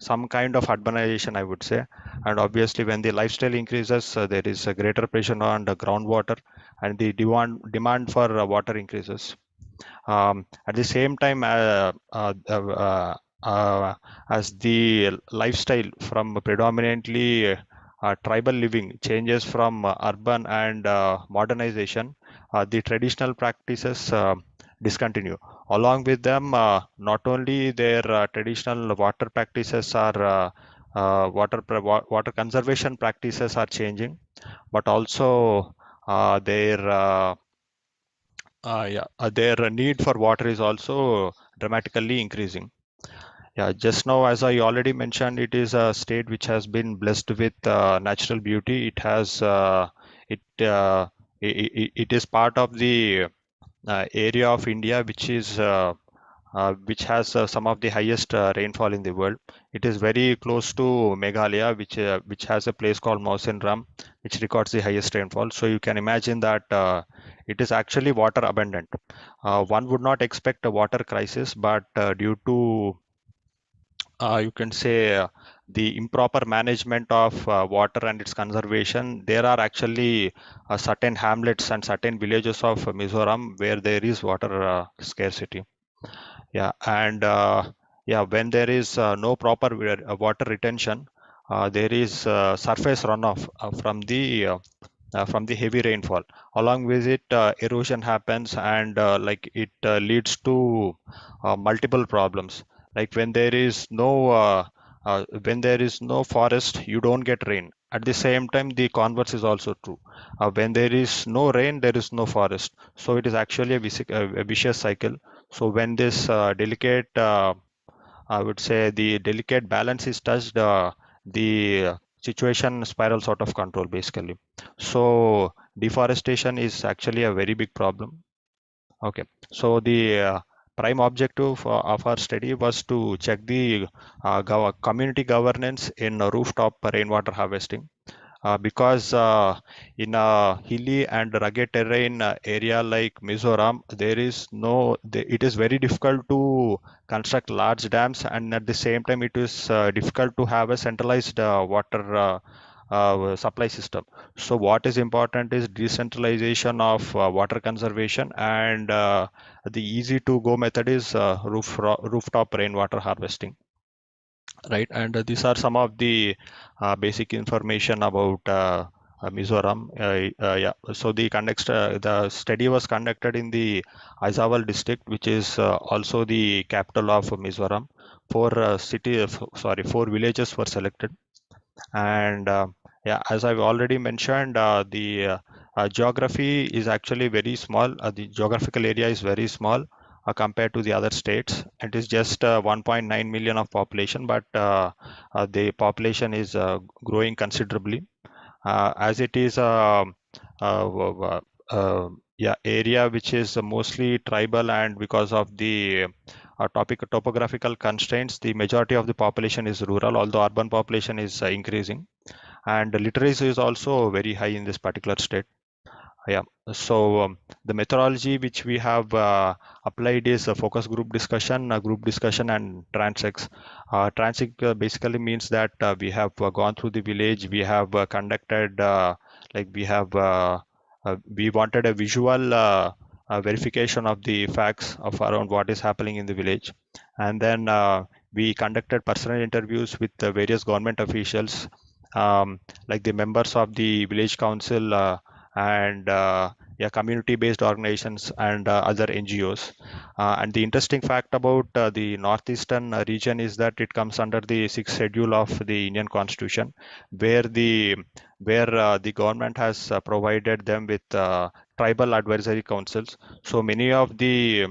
some kind of urbanization, I would say. And obviously, when the lifestyle increases, there is a greater pressure on the groundwater, and the demand for water increases. At the same time, as the lifestyle from predominantly tribal living changes from urban and modernization, the traditional practices discontinue. Along with them, not only their traditional water practices are water conservation practices are changing, but also their need for water is also dramatically increasing. Yeah, just now, as I already mentioned, it is a state which has been blessed with natural beauty. It it is part of the area of India which has some of the highest rainfall in the world. It is very close to Meghalaya, which has a place called Mawsynram, which records the highest rainfall. So you can imagine that it is actually water abundant. One would not expect a water crisis, but due to you can say the improper management of water and its conservation, there are actually certain hamlets and certain villages of Mizoram where there is water scarcity. Yeah, and yeah, when there is no proper water retention, there is surface runoff from the heavy rainfall. Along with it, erosion happens, and like it leads to multiple problems. Like when there is no forest, you don't get rain. At the same time, the converse is also true. When there is no rain, there is no forest. So it is actually a vicious cycle. So when this I would say the delicate balance is touched, the situation spirals out of control basically. So deforestation is actually a very big problem. Okay, so the prime objective of our study was to check the community governance in rooftop rainwater harvesting. Because in a hilly and rugged terrain area like Mizoram, it is very difficult to construct large dams, and at the same time, it is difficult to have a centralized water supply system. So, what is important is decentralization of water conservation, and the easy to go method is rooftop rainwater harvesting. Right, and these are some of the basic information about Mizoram. Yeah, so the study was conducted in the Aizawl district, which is also the capital of Mizoram. Four villages were selected, and yeah, as I've already mentioned, the geography is actually very small. The geographical area is very small compared to the other states. It is just 1.9 million of population, but the population is growing considerably, as it is yeah, area which is mostly tribal, and because of the topographical constraints, the majority of the population is rural, although urban population is increasing, and literacy is also very high in this particular state. Yeah, so the methodology which we have applied is a focus group discussion, and transects. Transect basically means that we have gone through the village, we have conducted, like we wanted a visual verification of the facts of around what is happening in the village, and then we conducted personal interviews with various government officials, like the members of the village council, and yeah, community-based organizations and other NGOs. And the interesting fact about the northeastern region is that it comes under the sixth schedule of the Indian Constitution, where the government has provided them with tribal advisory councils. So many of the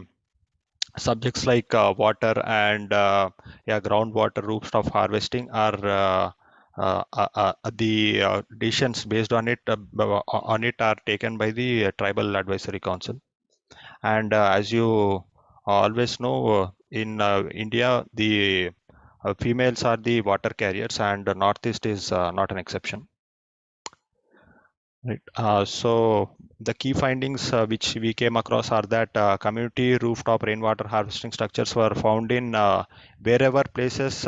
subjects like water and yeah, groundwater rooftop harvesting are the decisions based on it are taken by the tribal advisory council. And as you always know, in India, the females are the water carriers, and Northeast is not an exception. Right. So the key findings which we came across are that community rooftop rainwater harvesting structures were found in wherever places,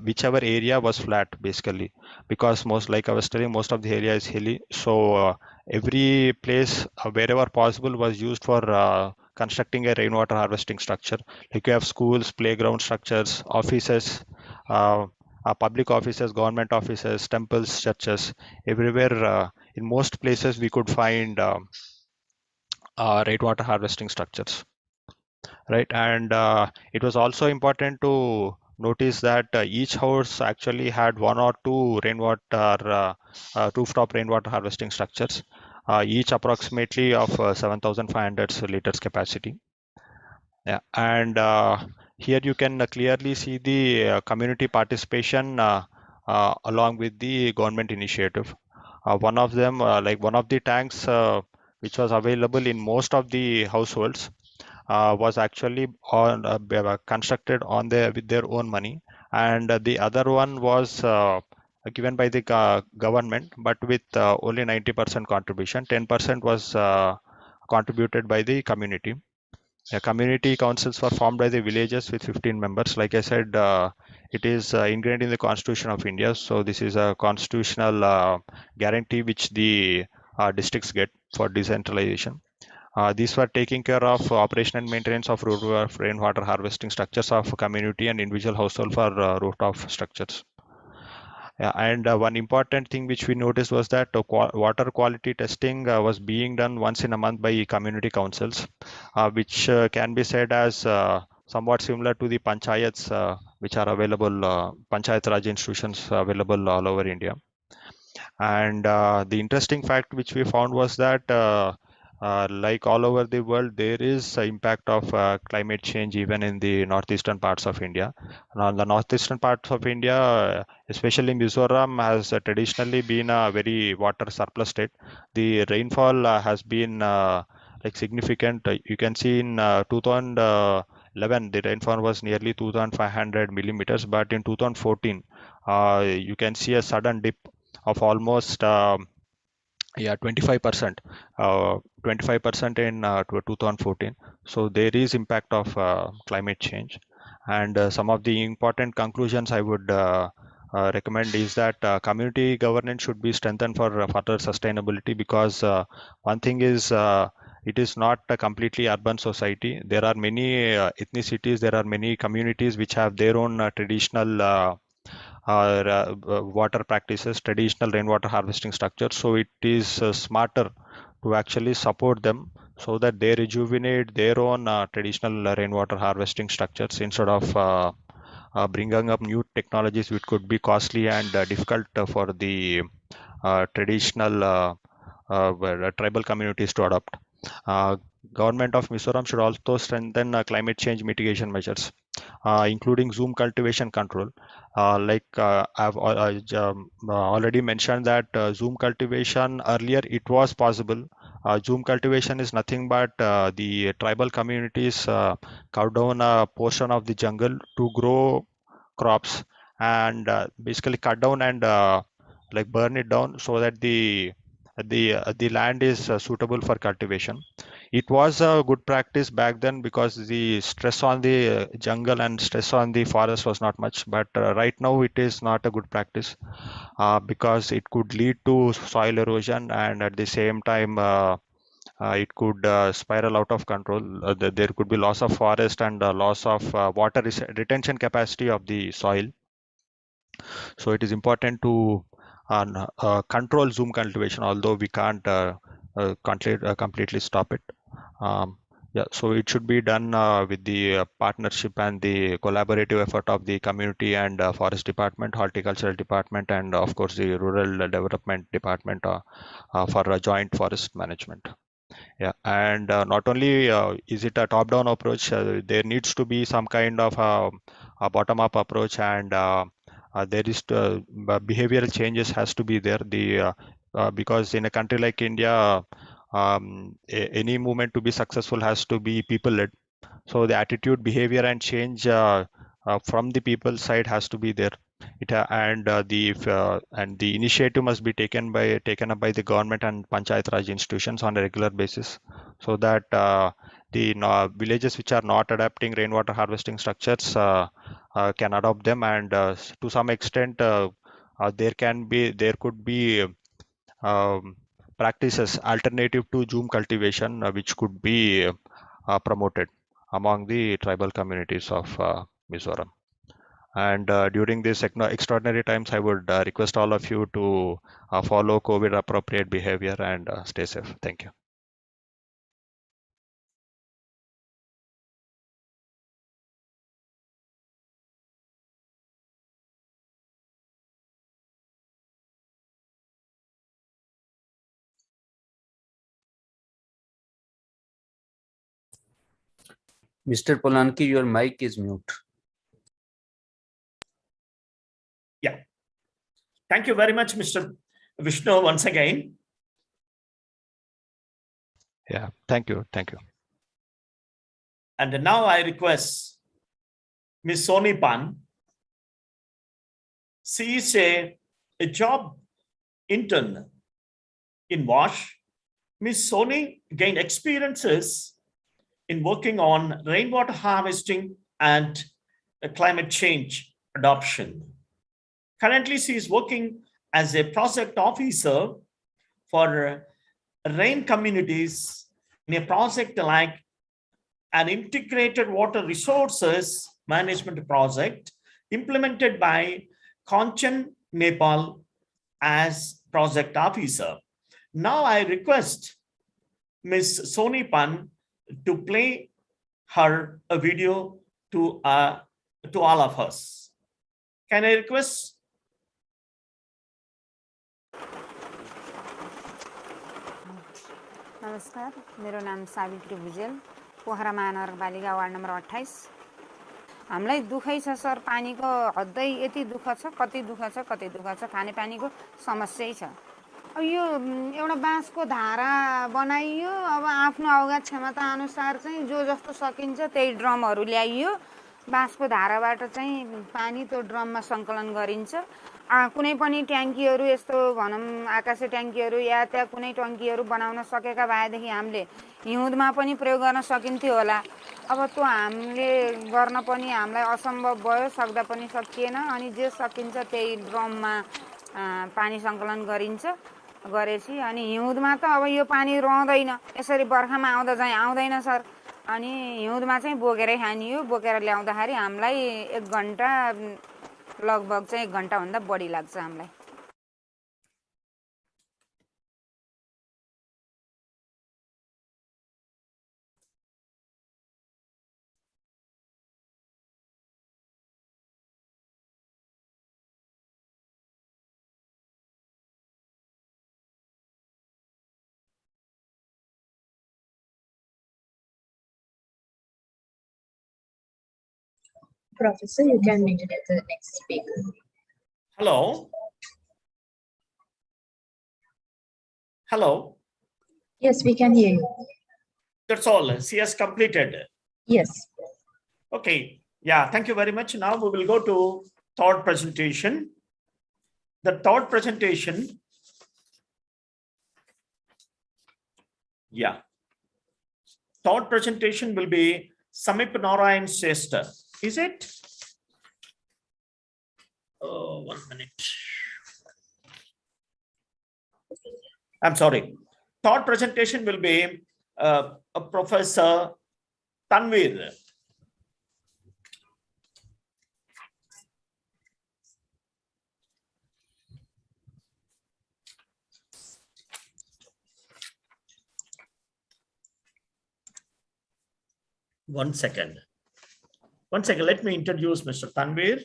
whichever area was flat, basically, because most, like I was telling, most of the area is hilly. So every place wherever possible was used for constructing a rainwater harvesting structure. Like you have schools, playground structures, offices, public offices, government offices, temples, churches, everywhere. In most places, we could find rainwater harvesting structures. right? And it was also important to notice that each house actually had one or two rooftop rainwater harvesting structures, each approximately of 7,500 liters capacity. Yeah, and here you can clearly see the community participation along with the government initiative. One of them, one of the tanks which was available in most of the households, was actually constructed on with their own money, and the other one was given by the government, but with only 90% contribution. 10% was contributed by the community. Community councils were formed by the villages with 15 members. Like I said, it is ingrained in the Constitution of India. So this is a constitutional guarantee which the districts get for decentralization. These were taking care of operation and maintenance of rural rainwater harvesting structures of community and individual household for rooftop structures. And one important thing which we noticed was that water quality testing was being done once in a month by community councils, which can be said as somewhat similar to the panchayats, which are available, panchayat raj institutions available all over India. And the interesting fact which we found was that like all over the world, there is impact of climate change even in the northeastern parts of India. Now, the northeastern parts of India, especially Mizoram, has traditionally been a very water surplus state. The rainfall has been like significant. You can see in 2011, the rainfall was nearly 2,500 millimeters, but in 2014, you can see a sudden dip of almost 25%, 25% in 2014. So there is impact of climate change, and some of the important conclusions I would recommend is that community governance should be strengthened for further sustainability, because one thing is it is not a completely urban society. There are many ethnicities, there are many communities which have their own traditional water practices, traditional rainwater harvesting structures. So it is smarter to actually support them so that they rejuvenate their own traditional rainwater harvesting structures, instead of bringing up new technologies which could be costly and difficult for the traditional tribal communities to adopt. Government of Mizoram should also strengthen climate change mitigation measures, including zoom cultivation control. I've already mentioned that zoom cultivation earlier it was possible. Zoom cultivation is nothing but the tribal communities cut down a portion of the jungle to grow crops, and basically cut down and like burn it down so that the land is suitable for cultivation. It was a good practice back then because the stress on the jungle and stress on the forest was not much, but right now it is not a good practice because it could lead to soil erosion, and at the same time it could spiral out of control. There could be loss of forest and loss of water retention capacity of the soil. So it is important to control zoom cultivation, although we can't completely stop it. Yeah, so it should be done with the partnership and the collaborative effort of the community and forest department, horticultural department, and of course the rural development department for joint forest management. Yeah, and not only is it a top-down approach, there needs to be some kind of a bottom-up approach, and there is behavioral changes has to be there. Because in a country like India, any movement to be successful has to be people-led. So the attitude, behavior, and change from the people side has to be there. And the initiative must be taken up by the government and panchayat raj institutions on a regular basis, so that the villages which are not adapting rainwater harvesting structures can adopt them, and to some extent there could be um, practices alternative to zoom cultivation which could be promoted among the tribal communities of Mizoram. And during these extraordinary times, I would request all of you to follow COVID appropriate behavior and stay safe. Thank you. Mr. Polanki, your mic is mute. Yeah. Thank you very much, Mr. Vishnu, once again. Yeah, thank you. Thank you. And now I request Ms. Soni Pan. She is a job intern in WASH. Ms. Soni gained experiences in working on rainwater harvesting and climate change adoption. Currently, she is working as a project officer for rain communities in a project like an integrated water resources management project implemented by Kanchan, Nepal as project officer. Now I request Ms. Soni Pan to play her a video to all of us. Can I request? नमस्कार, मेरो नाम सावित्री भुजेल, पोखरा महानगरपालिका ward number 28। हामीलाई दुखै छ sir, पानीको हदै यति दुःख छ, कति दुःख छ, खानेपानीको समस्या छ। अब यो एउटा बाँसको धारा बनाइयो, अब आफ्नो अवगत क्षमता अनुसार चाहिँ जो जस्तो सकिन्छ त्यही ड्रमहरू ल्याइयो, बाँसको धाराबाट चाहिँ पानी त्यो ड्रममा सङ्कलन गरिन्छ। कुनै पनि ट्याङ्कीहरू यस्तो भनौँ आकाशे ट्याङ्कीहरू या त्यहाँ कुनै ट्याङ्कीहरू बनाउन सकेका भएदेखि हामीले हिउँदमा पनि प्रयोग गर्न सकिन्थ्यो होला। अब त्यो हामीले गर्न पनि हामीलाई असम्भव भयो, सक्दा पनि सकिएन। अनि जे सकिन्छ त्यही ड्रममा पानी सङ्कलन गरिन्छ, गरेपछि अनि हिउँदमा त अब यो पानी रहँदैन, यसरी बर्खामा आउँदा चाहिँ आउँदैन सर। अनि हिउँदमा चाहिँ बोकेरै खानियो, बोकेर ल्याउँदाखेरि हामीलाई 1 घन्टा लगभग चाहिँ 1 घन्टाभन्दा बढी लाग्छ हामीलाई। Professor, you can meet it as the next speaker. Hello. Hello. Yes, we can hear you. That's all. She has completed. Yes. Okay. Yeah, thank you very much. Now we will go to third presentation. The third presentation. Yeah. Third presentation will be Samip Narayan Shrestha. Is it? Oh, 1 minute. I'm sorry. Third presentation will be Professor Tanvir. One second, let me introduce Mr. Tanvir.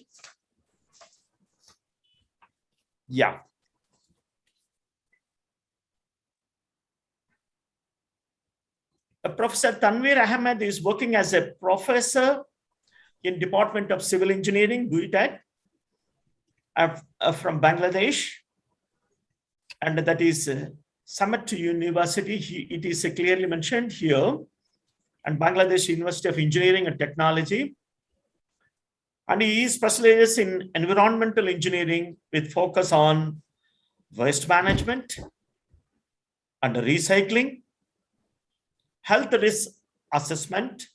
Yeah. Professor Tanvir Ahmed is working as a professor in Department of Civil Engineering, DUITAT, from Bangladesh. And that is Summit University. It is clearly mentioned here. And Bangladesh University of Engineering and Technology. And he specializes in environmental engineering with focus on waste management and recycling, health risk assessment.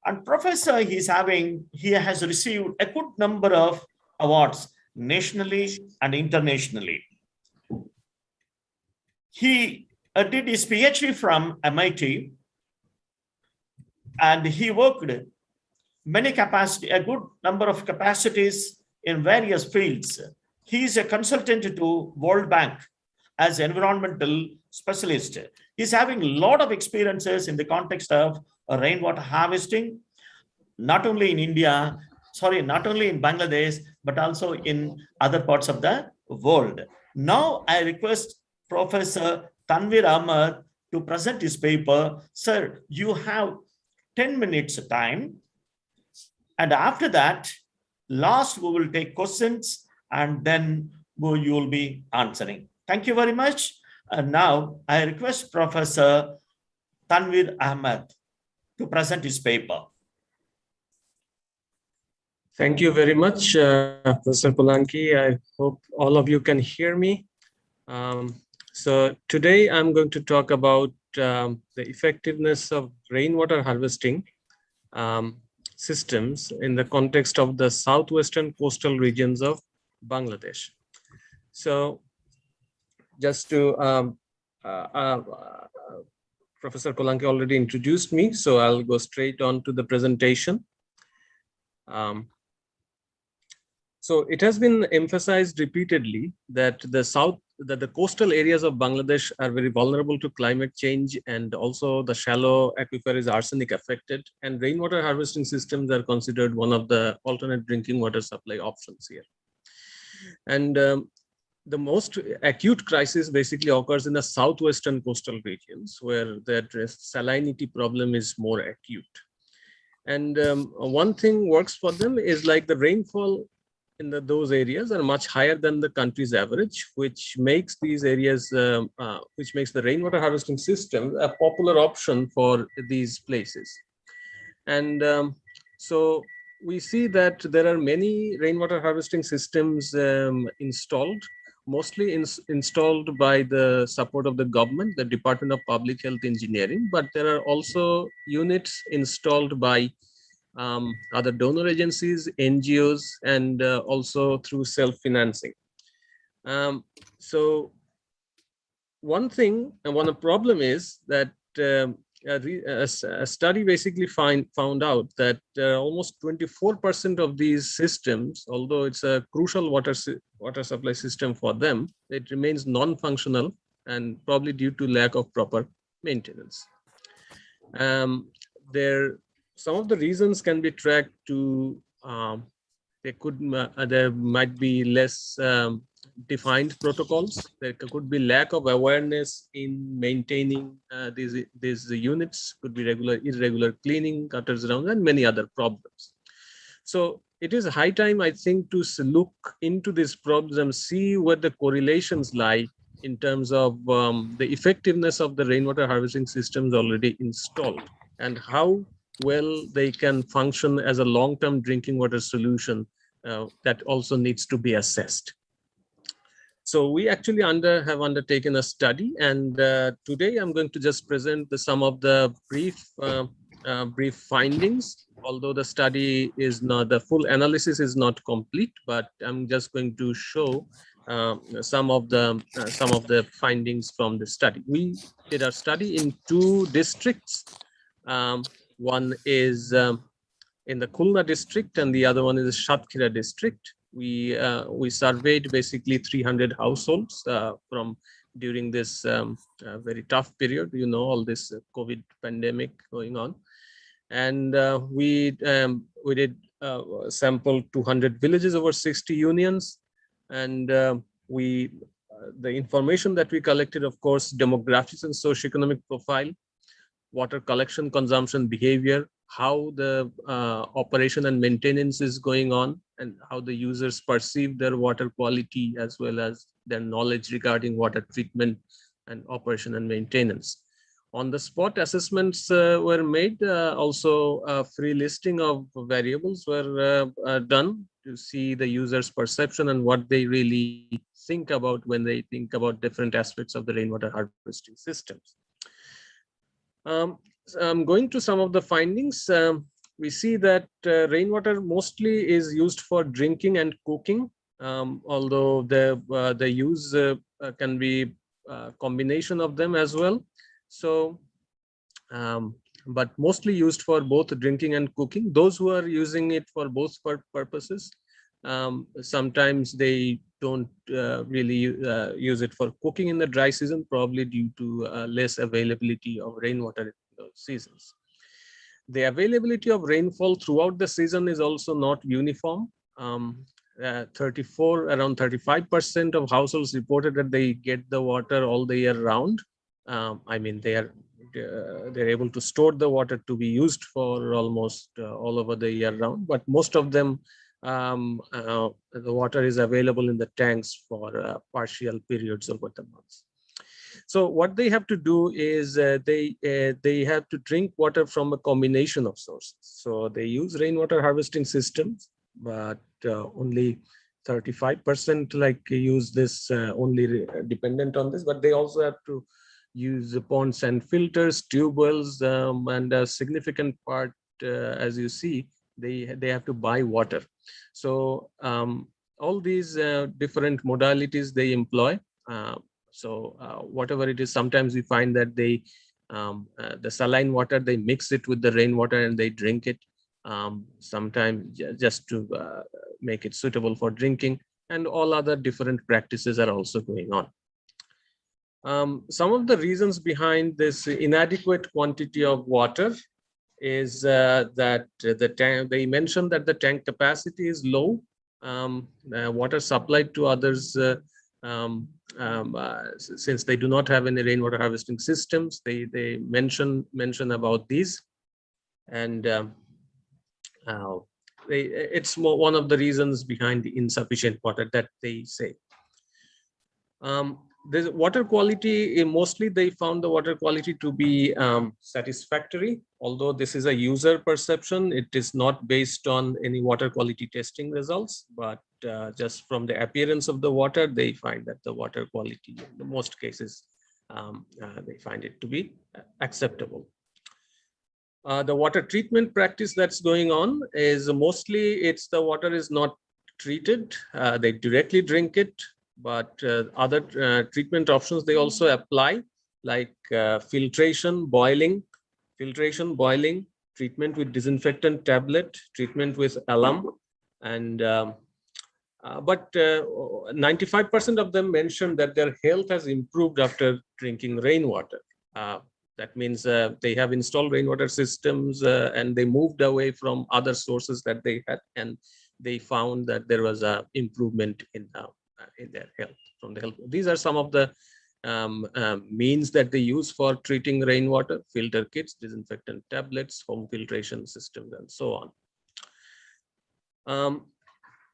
And professor he has received a good number of awards nationally and internationally. He did his PhD from MIT, and he worked a good number of capacities in various fields. He is a consultant to World Bank as in specialist. He's having a lot of experiences in the context of rainwater harvesting, not only in Bangladesh, but also in other parts of the world. Now I request Professor Tanvir Ahmed to present his paper. Sir, you have 10 minutes time. And after that, last we will take questions and then you will be answering. Thank you very much. And now I request Professor Tanvir Ahmed to present his paper. Thank you very much, Professor Polanki. I hope all of you can hear me. So today I'm going to talk about the effectiveness of rainwater harvesting systems in the context of the southwestern coastal regions of Bangladesh. So just to, Professor Polanki already introduced me, so I'll go straight on to the presentation. So it has been emphasized repeatedly that the coastal areas of Bangladesh are very vulnerable to climate change, and also the shallow aquifer is arsenic affected, and rainwater harvesting systems are considered one of the alternate drinking water supply options here. And the most acute crisis basically occurs in the southwestern coastal regions, where the salinity problem is more acute. And one thing works for them is like the rainfall in those areas are much higher than the country's average, which makes these areas, which makes the rainwater harvesting system a popular option for these places. And so we see that there are many rainwater harvesting systems installed, mostly installed by the support of the government, the Department of Public Health Engineering, but there are also units installed by other donor agencies, NGOs, and also through self-financing. So one problem is that a study basically found out that almost 24% of these systems, although it's a crucial water supply system for them, it remains non-functional, and probably due to lack of proper maintenance. Some of the reasons can be tracked to there might be less defined protocols. There could be lack of awareness in maintaining these units. Could be irregular cleaning, gutters around, and many other problems. So it is high time, I think, to look into these problems and see where the correlations lie in terms of the effectiveness of the rainwater harvesting systems already installed, and how well they can function as a long-term drinking water solution that also needs to be assessed. So we actually have undertaken a study, and today I'm going to just present some of the brief findings. Although the study is not, the full analysis is not complete, but I'm just going to show some of the findings from the study. We did our study in 2 districts. One is in the Khulna district, and the other one is the Satkhira district. We surveyed basically 300 households from during this very tough period, all this COVID pandemic going on, and we did sample 200 villages over 60 unions, and the information that we collected, of course, demographics and socioeconomic profile, water collection, consumption behavior, how the operation and maintenance is going on, and how the users perceive their water quality, as well as their knowledge regarding water treatment and operation and maintenance. On the spot assessments were made. Also a free listing of variables were done to see the user's perception and what they really think about when they think about different aspects of the rainwater harvesting systems. I'm going to some of the findings. We see that rainwater mostly is used for drinking and cooking, although the use can be a combination of them as well. So, but mostly used for both drinking and cooking. Those who are using it for both purposes, sometimes they don't really use it for cooking in the dry season, probably due to less availability of rainwater in those seasons. The availability of rainfall throughout the season is also not uniform. Around 35% of households reported that they get the water all the year round. I mean, they are they're able to store the water to be used for almost all over the year round. But most of them, the water is available in the tanks for partial periods over the months. So what they have to do is they have to drink water from a combination of sources. So they use rainwater harvesting systems, but only 35% like use this only dependent on this, but they also have to use ponds and filters, tube wells, and a significant part, as you see, they have to buy water. So all these different modalities they employ. Whatever it is, sometimes we find that they the saline water, they mix it with the rainwater and they drink it. Sometimes just to make it suitable for drinking, and all other different practices are also going on. Some of the reasons behind this inadequate quantity of water is that the tank, they mentioned that the tank capacity is low. Water supplied to others, since they do not have any rainwater harvesting systems, they mention about these, and it's one of the reasons behind the insufficient water that they say. The water quality, mostly they found the water quality to be satisfactory, although this is a user perception. It is not based on any water quality testing results, but just from the appearance of the water, they find that the water quality, in most cases, they find it to be acceptable. The water treatment practice that's going on is mostly it's the water is not treated. They directly drink it, but other treatment options they also apply, like filtration, boiling, treatment with disinfectant tablet, treatment with alum, and but 95% of them mentioned that their health has improved after drinking rainwater. That means they have installed rainwater systems and they moved away from other sources that they had, and they found that there was an improvement in their health, from the health. These are some of the means that they use for treating rainwater: filter kits, disinfectant tablets, home filtration systems, and so on.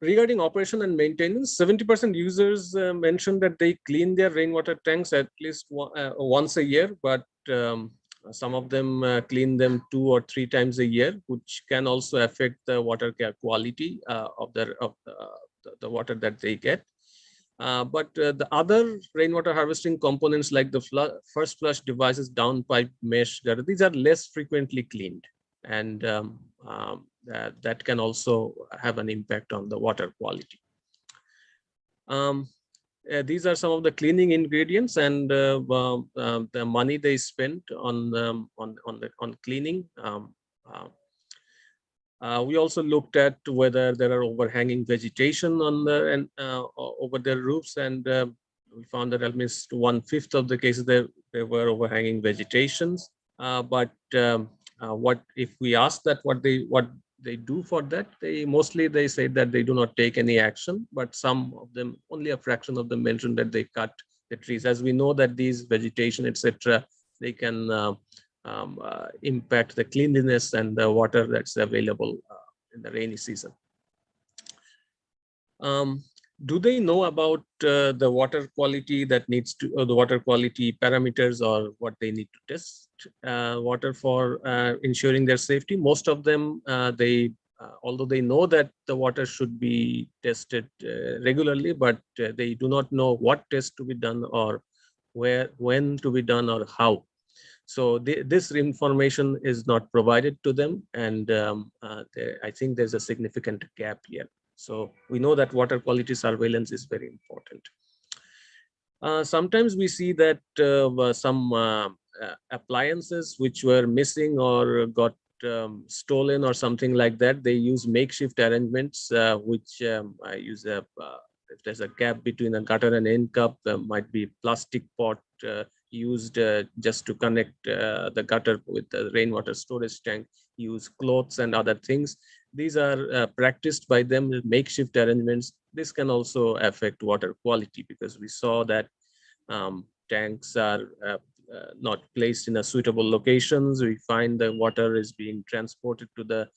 Regarding operation and maintenance, 70% users mentioned that they clean their rainwater tanks at least once a year, but some of them clean them 2 or 3 times a year, which can also affect the water quality of the water that they get. But the other rainwater harvesting components, like the first flush devices, downpipe, mesh gutter, these are less frequently cleaned, and that can also have an impact on the water quality. These are some of the cleaning ingredients and the money they spent on cleaning. We also looked at whether there are overhanging vegetation on the over their roofs, and we found that at least 1/5 of the cases there were overhanging vegetations. But what if we ask that what they do for that, mostly they say that they do not take any action, but some of them, only a fraction of them, mentioned that they cut the trees. As we know that these vegetation, etc., they can impact the cleanliness and the water that's available in the rainy season. Do they know about the water quality that needs to, the water quality parameters, or what they need to test water for ensuring their safety? Most of them, although they know that the water should be tested regularly, but they do not know what test to be done, or where, when to be done, or how. So this information is not provided to them, and I think there's a significant gap here. So we know that water quality surveillance is very important. Sometimes we see that some appliances which were missing or got stolen or something like that, they use makeshift arrangements, which use if there's a gap between a gutter and end cup, there might be plastic pot used just to connect the gutter with the rainwater storage tank, use clothes and other things. These are practiced by them, makeshift arrangements. This can also affect water quality, because we saw that tanks are not placed in a suitable locations. We find the water is being transported to the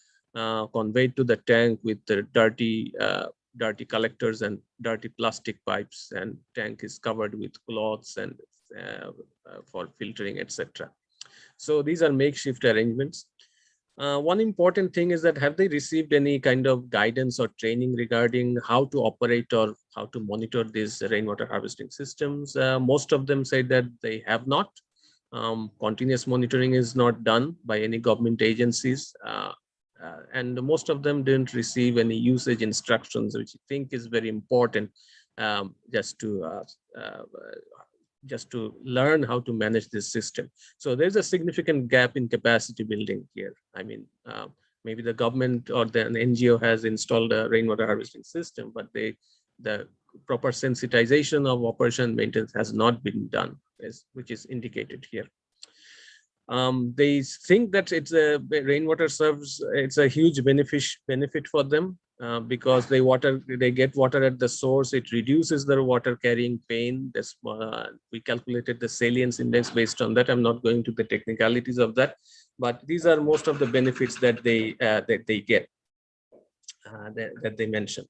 conveyed to the tank with the dirty collectors and dirty plastic pipes, and tank is covered with cloths and for filtering, etc. So these are makeshift arrangements. One important thing is that have they received any kind of guidance or training regarding how to operate or how to monitor these rainwater harvesting systems? Most of them say that they have not. Continuous monitoring is not done by any government agencies. And most of them didn't receive any usage instructions, which I think is very important, just to learn how to manage this system. So there's a significant gap in capacity building here. I mean, maybe the government or an NGO has installed a rainwater harvesting system, but the proper sensitization of operation and maintenance has not been done, which is indicated here. They think that rainwater serves, it's a huge benefit for them because they get water at the source. It reduces their water carrying pain. We calculated the salience index based on that. I'm not going to the technicalities of that, but these are most of the benefits that they get, that they mention.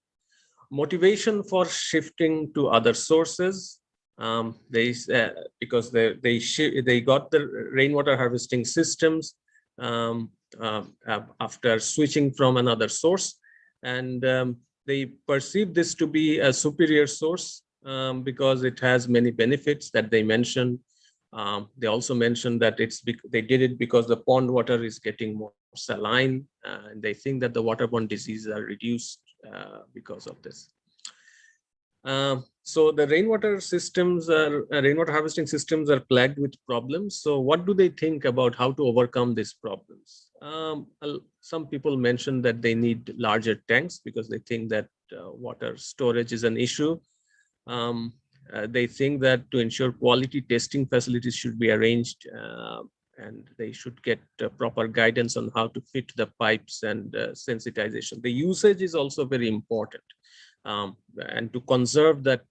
Motivation for shifting to other sources. Because they got the rainwater harvesting systems after switching from another source, and they perceive this to be a superior source because it has many benefits that they mentioned. They also mentioned that they did it because the pond water is getting more saline, and they think that the waterborne diseases are reduced because of this. So the rainwater harvesting systems are plagued with problems. So what do they think about how to overcome these problems? Some people mentioned that they need larger tanks because they think that water storage is an issue. They think that to ensure quality, testing facilities should be arranged, and they should get proper guidance on how to fit the pipes and sensitization. The usage is also very important. And to conserve that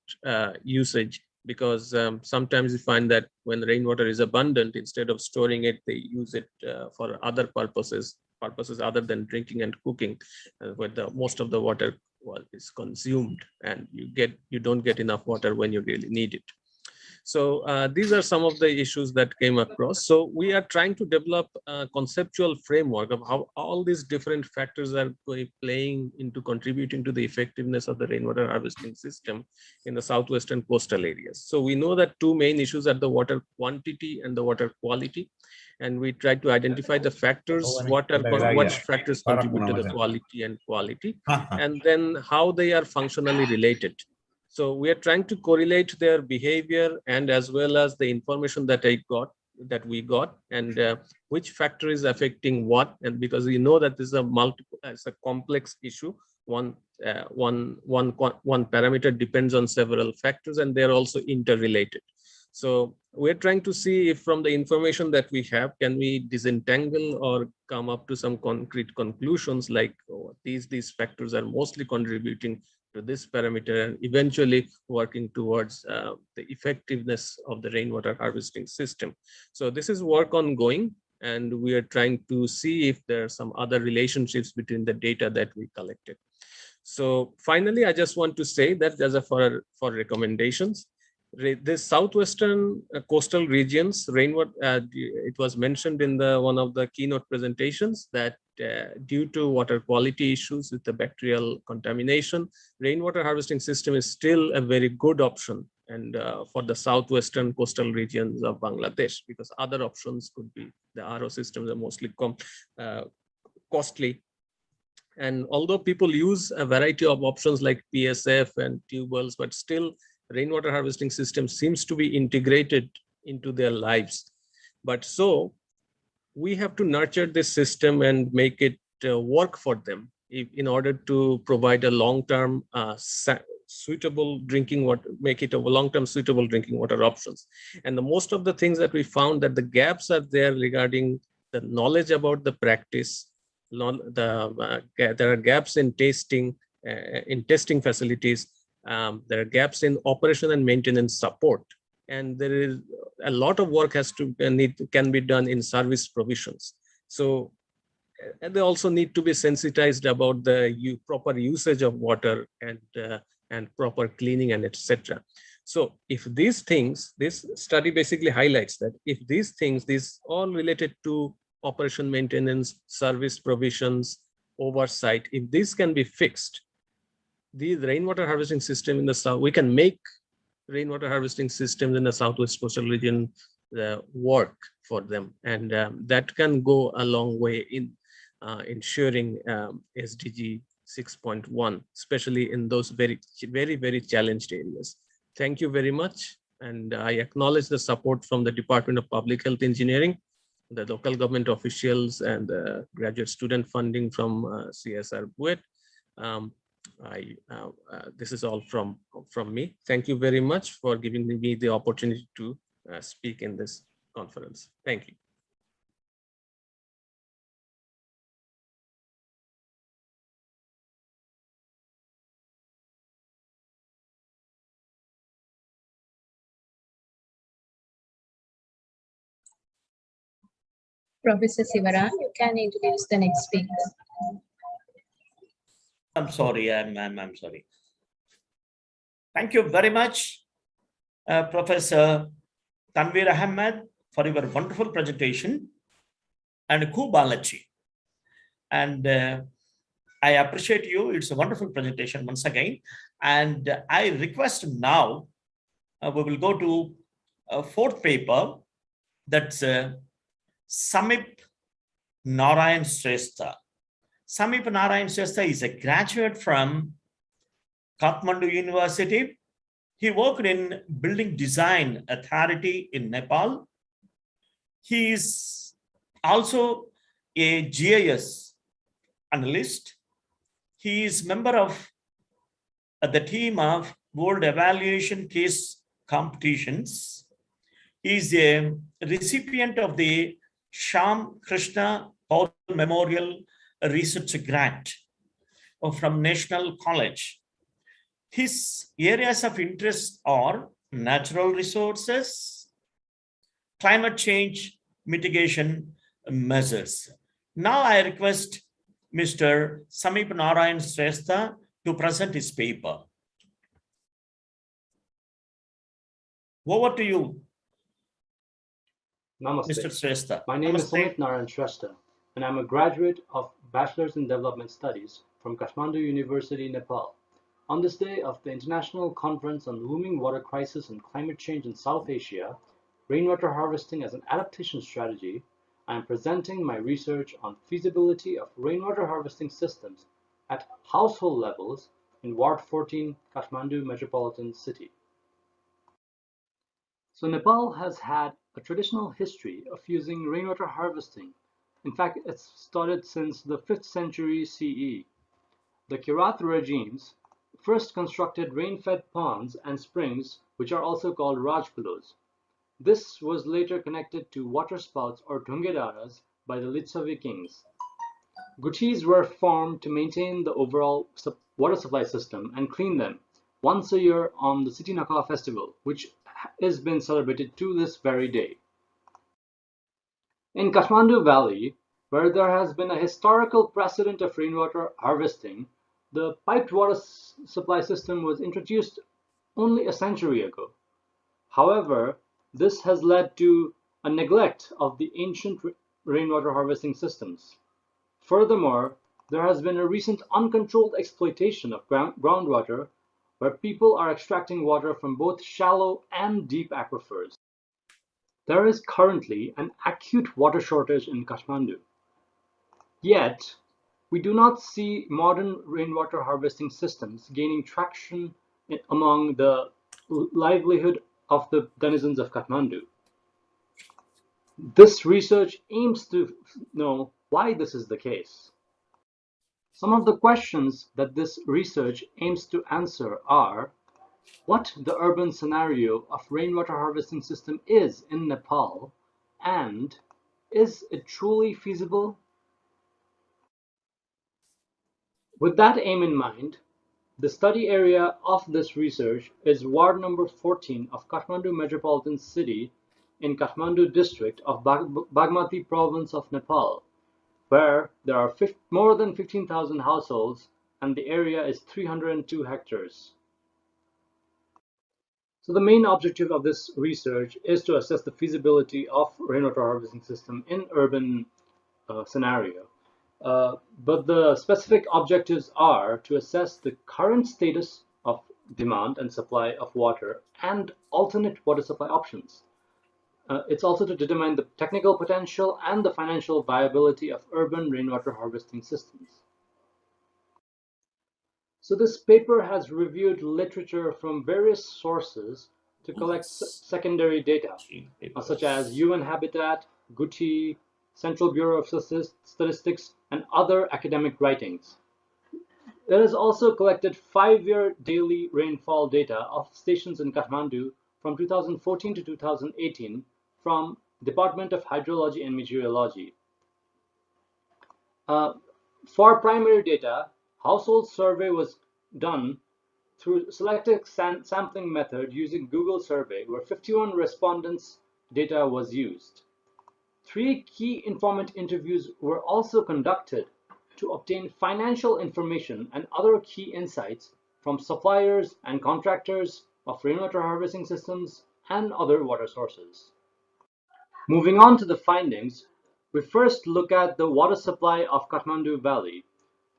usage, because sometimes you find that when rainwater is abundant, instead of storing it, they use it for other purposes other than drinking and cooking, where most of the water is consumed, and you don't get enough water when you really need it. So these are some of the issues that came across. So we are trying to develop a conceptual framework of how all these different factors are playing into contributing to the effectiveness of the rainwater harvesting system in the southwestern coastal areas. So we know that two main issues are the water quantity and the water quality. And we try to identify the factors, what factors contribute to the quality, and then how they are functionally related. So we are trying to correlate their behavior and as well as the information that we got, and which factor is affecting what. And because we know that this is it's a complex issue. One parameter depends on several factors, and they're also interrelated. So we're trying to see if from the information that we have, can we disentangle or come up to some concrete conclusions like these factors are mostly contributing to this parameter and eventually working towards the effectiveness of the rainwater harvesting system. So this is work ongoing, and we are trying to see if there are some other relationships between the data that we collected. So finally, I just want to say that as for recommendations, this southwestern coastal regions, rainwater, it was mentioned in one of the keynote presentations that due to water quality issues with the bacterial contamination, rainwater harvesting system is still a very good option, and for the southwestern coastal regions of Bangladesh, because other options could be the RO systems are mostly costly. And although people use a variety of options like PSF and tube wells, but still rainwater harvesting system seems to be integrated into their lives. But so we have to nurture this system and make it work for them in order to provide a long-term suitable drinking water, make it a long-term suitable drinking water options. And most of the things that we found that the gaps are there regarding the knowledge about the practice. There are gaps in testing facilities. There are gaps in operation and maintenance support. and there is a lot of work can be done in service provisions. So and they also need to be sensitized about the proper usage of water and proper cleaning and etc. So if these things, this study basically highlights that if these things, these all related to operation maintenance, service provisions, oversight, if this can be fixed, the rainwater harvesting system in the south, we can make rainwater harvesting systems in the southwest coastal region work for them, and that can go a long way in ensuring SDG 6.1, especially in those very, very challenged areas. Thank you very much, and I acknowledge the support from the Department of Public Health Engineering, the local government officials, and the graduate student funding from CSR BUET. This is all from me. Thank you very much for giving me the opportunity to speak in this conference. Thank you. Professor Sivaram, you can introduce the next speaker. I'm sorry, I'm sorry. Thank you very much, Professor Tanveer Ahmed, for your wonderful presentation, and Kubalachi. And I appreciate you. It's a wonderful presentation once again. And I request now, we will go to a fourth paper, that's Samip Narayan Shrestha. Samip Narayan Shrestha is a graduate from Kathmandu University. He worked in Building Design Authority in Nepal. He is also a GIS analyst. He is member of the team of World Evaluation Case Competitions. He is a recipient of the Shyam Krishna Paul Memorial Research Grant from National College. His areas of interest are natural resources, climate change mitigation measures. Now I request Mr. Samip Narayan Shrestha to present his paper. Over to you, Namaste. Mr. Shrestha. My name is Namaste. Samip Narayan Shrestha, and I'm a graduate of Bachelor's in Development Studies from Kathmandu University, Nepal. On this day of the International Conference on Looming Water Crisis and Climate Change in South Asia, Rainwater Harvesting as an Adaptation Strategy, I am presenting my research on feasibility of rainwater harvesting systems at household levels in Ward 14, Kathmandu Metropolitan City. So Nepal has had a traditional history of using rainwater harvesting. In fact, it's started since the 5th century CE. The Kirat regimes first constructed rain-fed ponds and springs, which are also called Rajpulos. This was later connected to waterspouts or Dhungedaras by the Litsavi kings. Guchis were formed to maintain the overall water supply system and clean them once a year on the Siti Nakha festival, which has been celebrated to this very day. In Kathmandu Valley, where there has been a historical precedent of rainwater harvesting, the piped water supply system was introduced only a century ago. However, this has led to a neglect of the ancient rainwater harvesting systems. Furthermore, there has been a recent uncontrolled exploitation of groundwater, where people are extracting water from both shallow and deep aquifers. There is currently an acute water shortage in Kathmandu. Yet, we do not see modern rainwater harvesting systems gaining traction among the livelihood of the denizens of Kathmandu. This research aims to know why this is the case. Some of the questions that this research aims to answer are: what the urban scenario of rainwater harvesting system is in Nepal, and is it truly feasible? With that aim in mind, The study area of this research is Ward number 14 of Kathmandu Metropolitan City in Kathmandu district of Bagmati province of Nepal, where there are more than 15,000 households and the area is 302 hectares. So the main objective of this research is to assess the feasibility of rainwater harvesting system in urban scenario. But the specific objectives are to assess the current status of demand and supply of water and alternate water supply options. It's also to determine the technical potential and the financial viability of urban rainwater harvesting systems. So this paper has reviewed literature from various sources to collect secondary data, such as UN Habitat, Guti, Central Bureau of Statistics, and other academic writings. It has also collected 5-year daily rainfall data of stations in Kathmandu from 2014 to 2018 from Department of Hydrology and Meteorology. For primary data, household survey was done through selective sampling method using Google survey, where 51 respondents data was used. 3 key informant interviews were also conducted to obtain financial information and other key insights from suppliers and contractors of rainwater harvesting systems and other water sources. Moving on to the findings, we first look at the water supply of Kathmandu Valley.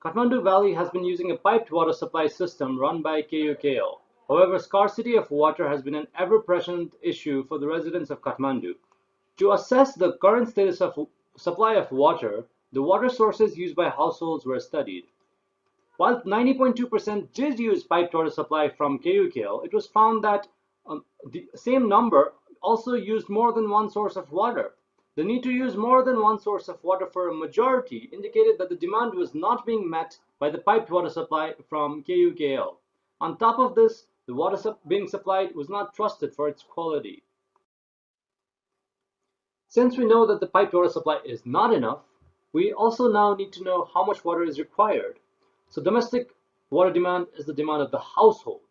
Kathmandu Valley has been using a piped water supply system run by KUKL. However, scarcity of water has been an ever-present issue for the residents of Kathmandu. To assess the current status of supply of water, the water sources used by households were studied. While 90.2% did use piped water supply from KUKL, it was found that the same number also used more than one source of water. The need to use more than one source of water for a majority indicated that the demand was not being met by the piped water supply from KUKL. On top of this, the water being supplied was not trusted for its quality. Since we know that the piped water supply is not enough, we also now need to know how much water is required. So domestic water demand is the demand of the household,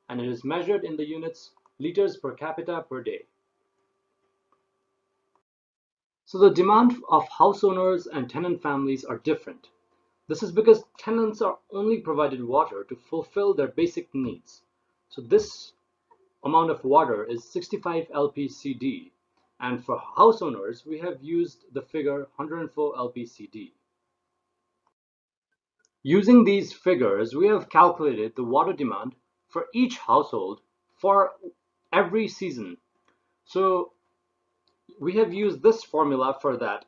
and it is measured in the units liters per capita per day. So the demand of house owners and tenant families are different. This is because tenants are only provided water to fulfill their basic needs. So this amount of water is 65 LPCD, and for house owners we have used the figure 104 LPCD. Using these figures, we have calculated the water demand for each household for every season. So we have used this formula for that,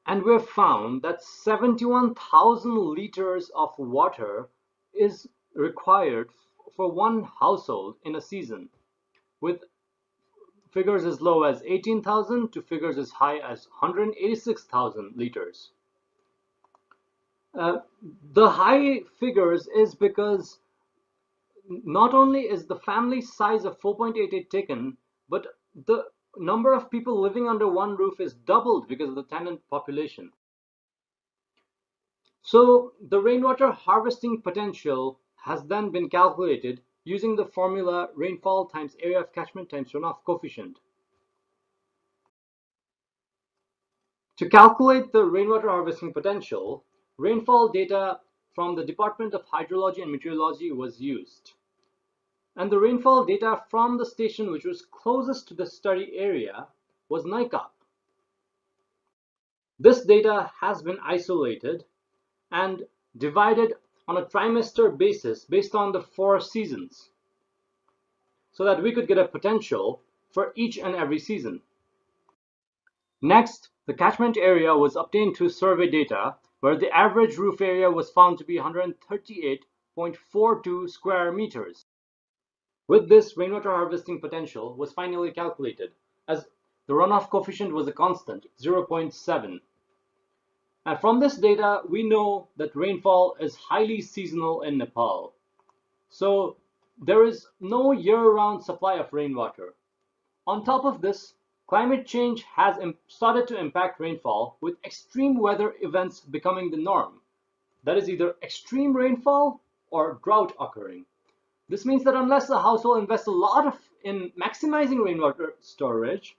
and we have found that 71,000 liters of water is required for one household in a season, with figures as low as 18,000 to figures as high as 186,000 liters. The high figures is because not only is the family size of 4.88 taken, but the number of people living under one roof is doubled because of the tenant population. So the rainwater harvesting potential has then been calculated using the formula rainfall times area of catchment times runoff coefficient. To calculate the rainwater harvesting potential, rainfall data from the Department of Hydrology and Meteorology was used. And the rainfall data from the station which was closest to the study area was NICOP. This data has been isolated and divided on a trimester basis based on the 4 seasons, so that we could get a potential for each and every season. Next, the catchment area was obtained through survey data, where the average roof area was found to be 138.42 square meters. With this, rainwater harvesting potential was finally calculated, as the runoff coefficient was a constant, 0.7. And from this data, we know that rainfall is highly seasonal in Nepal. So there is no year-round supply of rainwater. On top of this, climate change has started to impact rainfall, with extreme weather events becoming the norm. That is either extreme rainfall or drought occurring. This means that unless the household invests a lot in maximizing rainwater storage,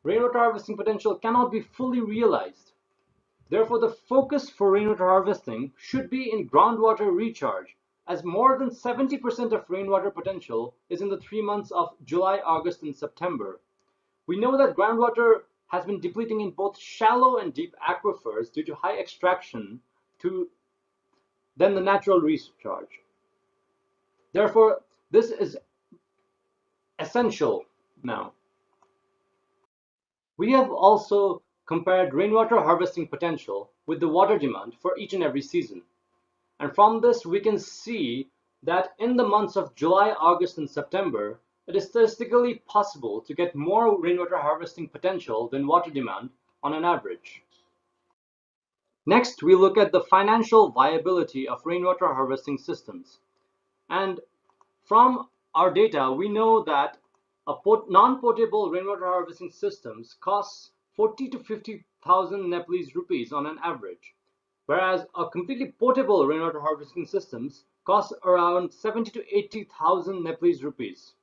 rainwater harvesting potential cannot be fully realized. Therefore, the focus for rainwater harvesting should be in groundwater recharge, as more than 70% of rainwater potential is in the 3 months of July, August, and September. We know that groundwater has been depleting in both shallow and deep aquifers due to high extraction than the natural recharge. Therefore, this is essential now. We have also compared rainwater harvesting potential with the water demand for each and every season. And from this, we can see that in the months of July, August, and September, it is statistically possible to get more rainwater harvesting potential than water demand on an average. Next, we look at the financial viability of rainwater harvesting systems. And from our data, we know that non-potable rainwater harvesting systems cost 40 to 50,000 Nepalese rupees on an average, whereas a completely potable rainwater harvesting systems cost around 70 to 80,000 Nepalese rupees.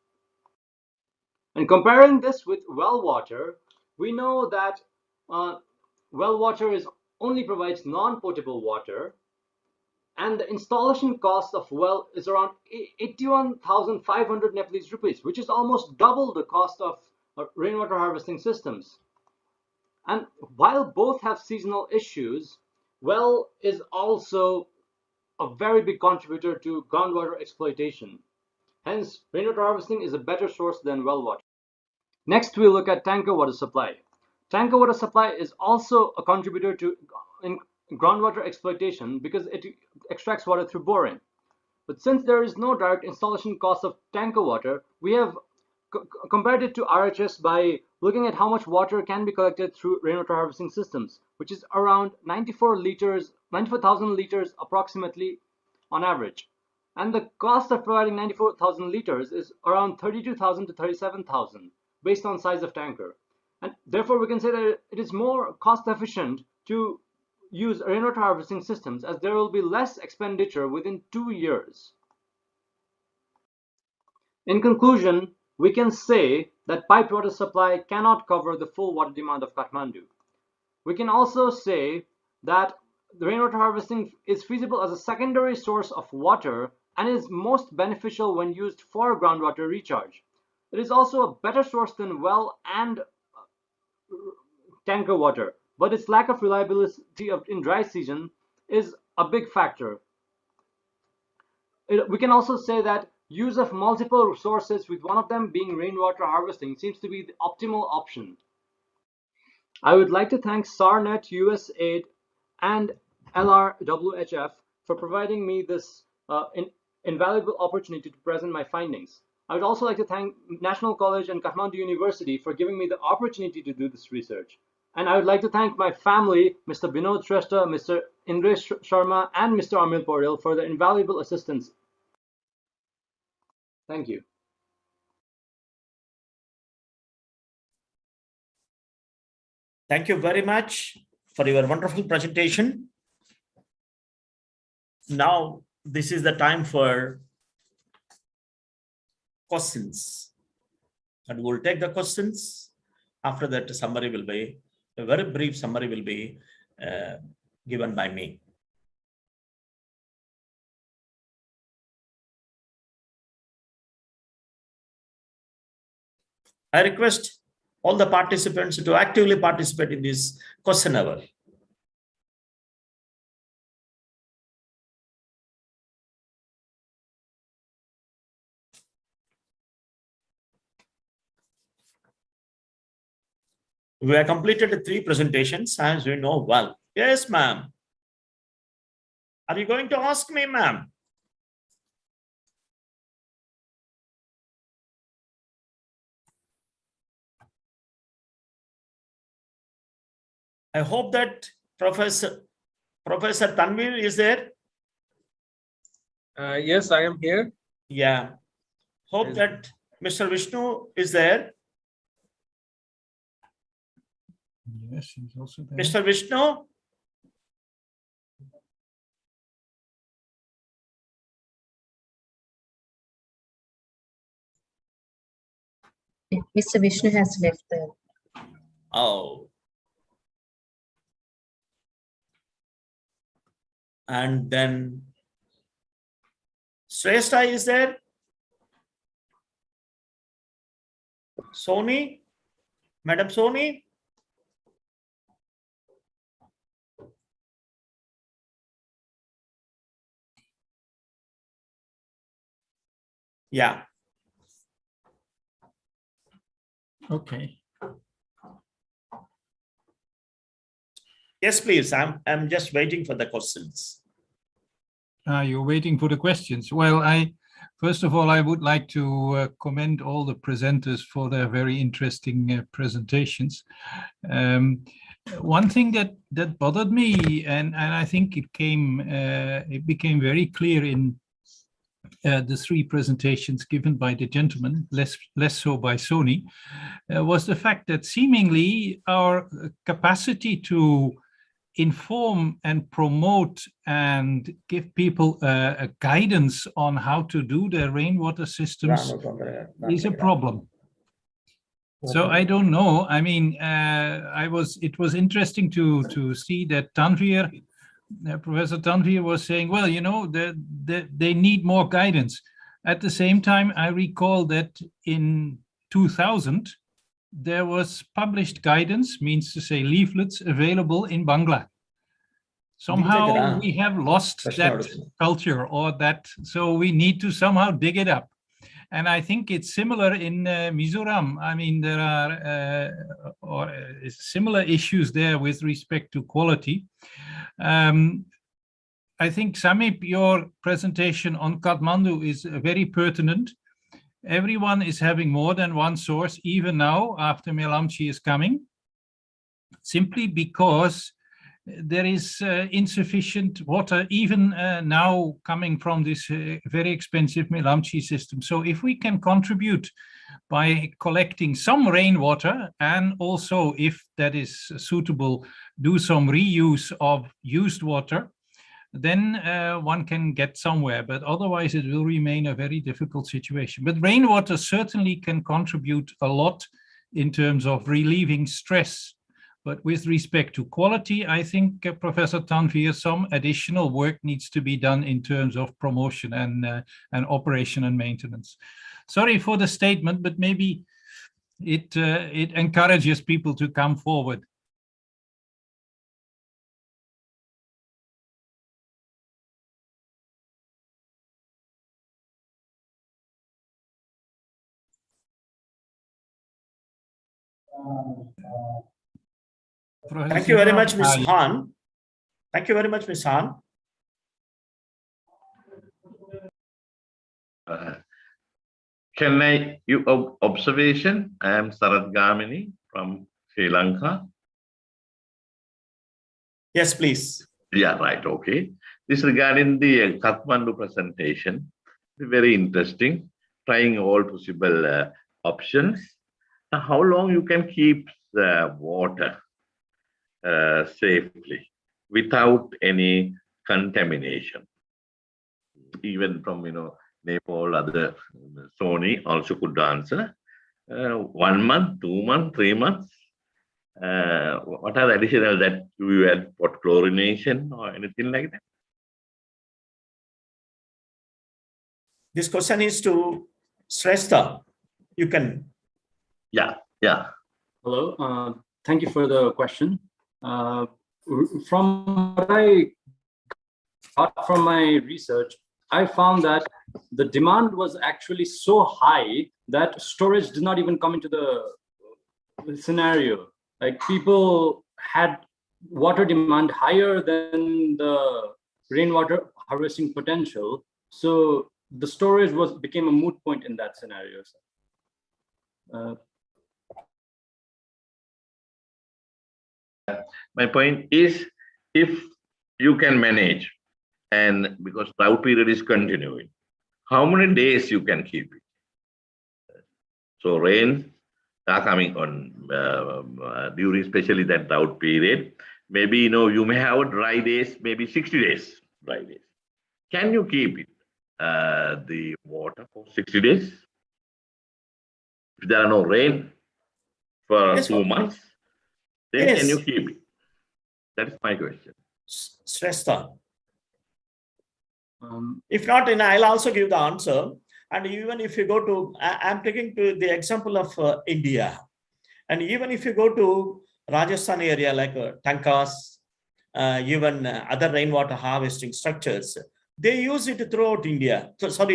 And comparing this with well water, we know that well water only provides non-potable water, and the installation cost of well is around 81,500 Nepalese rupees, which is almost double the cost of rainwater harvesting systems. And while both have seasonal issues, well is also a very big contributor to groundwater exploitation. Hence, rainwater harvesting is a better source than well water. Next, we look at tanker water supply. Tanker water supply is also a contributor to groundwater exploitation because it extracts water through boring. But since there is no direct installation cost of tanker water, we have compared it to RHS by looking at how much water can be collected through rainwater harvesting systems, which is around 94,000 liters approximately on average. And the cost of providing 94,000 liters is around 32,000 to 37,000 based on size of tanker. And therefore, we can say that it is more cost efficient to use rainwater harvesting systems, as there will be less expenditure within 2 years. In conclusion, we can say that piped water supply cannot cover the full water demand of Kathmandu. We can also say that the rainwater harvesting is feasible as a secondary source of water and is most beneficial when used for groundwater recharge. It is also a better source than well and tanker water, but its lack of reliability in dry season is a big factor. We can also say that use of multiple sources, with one of them being rainwater harvesting, seems to be the optimal option. I would like to thank SARNET, USAID, and LRWHF for providing me this invaluable opportunity to present my findings. I would also like to thank National College and Kathmandu University for giving me the opportunity to do this research. And I would like to thank my family, Mr. Binod Shrestha, Mr. Indresh Sharma, and Mr. Amil Poril for their invaluable assistance. Thank you. Thank you very much for your wonderful presentation. Now, this is the time for questions. And we'll take the questions. After that, a very brief summary will be given by me. I request all the participants to actively participate in this question hour. We have completed 3 presentations, as we know well. Yes, ma'am. Are you going to ask me, ma'am? I hope that Professor Tanvir is there. Yes, I am here. Yeah. Hope that Mr. Vishnu is there. Yes, he's also there. Mr. Vishnu? Mr. Vishnu has left the. Oh. And then Shrestha is there? Soni? Madam Soni? Yeah. Okay. Yes, please. I'm just waiting for the questions. You're waiting for the questions. Well, first of all, I would like to commend all the presenters for their very interesting presentations. One thing that bothered me, and I think it became very clear in the three presentations given by the gentleman, less so by Sony, was the fact that seemingly our capacity to inform and promote and give people a guidance on how to do their rainwater systems is a problem. So I don't know. I mean, it was interesting to see that Tanvir, Professor Tanvir was saying, well, you know, they need more guidance. At the same time, I recall that in 2000, there was published guidance, means to say leaflets, available in Bangla. Somehow we have lost that culture or that, so we need to somehow dig it up. And I think it's similar in Mizoram. I mean, there are similar issues there with respect to quality. I think, Samip, your presentation on Kathmandu is very pertinent. Everyone is having more than one source, even now, after Melamchi is coming, simply because there is insufficient water, even now coming from this very expensive Melamchi system. So if we can contribute by collecting some rainwater, and also, if that is suitable, do some reuse of used water, then one can get somewhere, but otherwise it will remain a very difficult situation. But rainwater certainly can contribute a lot in terms of relieving stress. But with respect to quality, I think, Professor Tanvir, some additional work needs to be done in terms of promotion and operation and maintenance. Sorry for the statement, but maybe it encourages people to come forward. Thank you very much, Ms. Han. Thank you very much, Ms. Han. Can I give observation? I am Sarath Gamini from Sri Lanka. Yes, please. Yeah, right. Okay. This regarding the Kathmandu presentation, very interesting. Trying all possible options. Now, how long you can keep the water safely without any contamination? Even from Nepal, other Sony also could answer. 1 month, 2 months, 3 months. What are the additional that you add for chlorination or anything like that? This question is to Shrestha. You can. Yeah. Hello. Thank you for the question. From what I got from my research, I found that the demand was actually so high that storage did not even come into the scenario. Like, people had water demand higher than the rainwater harvesting potential. So the storage became a moot point in that scenario. My point is, if you can manage, and because drought period is continuing, how many days you can keep it? So rains are coming on during especially that drought period. Maybe you may have dry days, maybe 60 days dry days. Can you keep it the water for 60 days? If there are no rain for Yes, 2 months, then can you yes. keep it? That is my question. Shrestha. If not, then I'll also give the answer. And even if you go to, I'm taking to the example of India. And even if you go to Rajasthan area like Tankas, even other rainwater harvesting structures, they use it throughout India. Throughout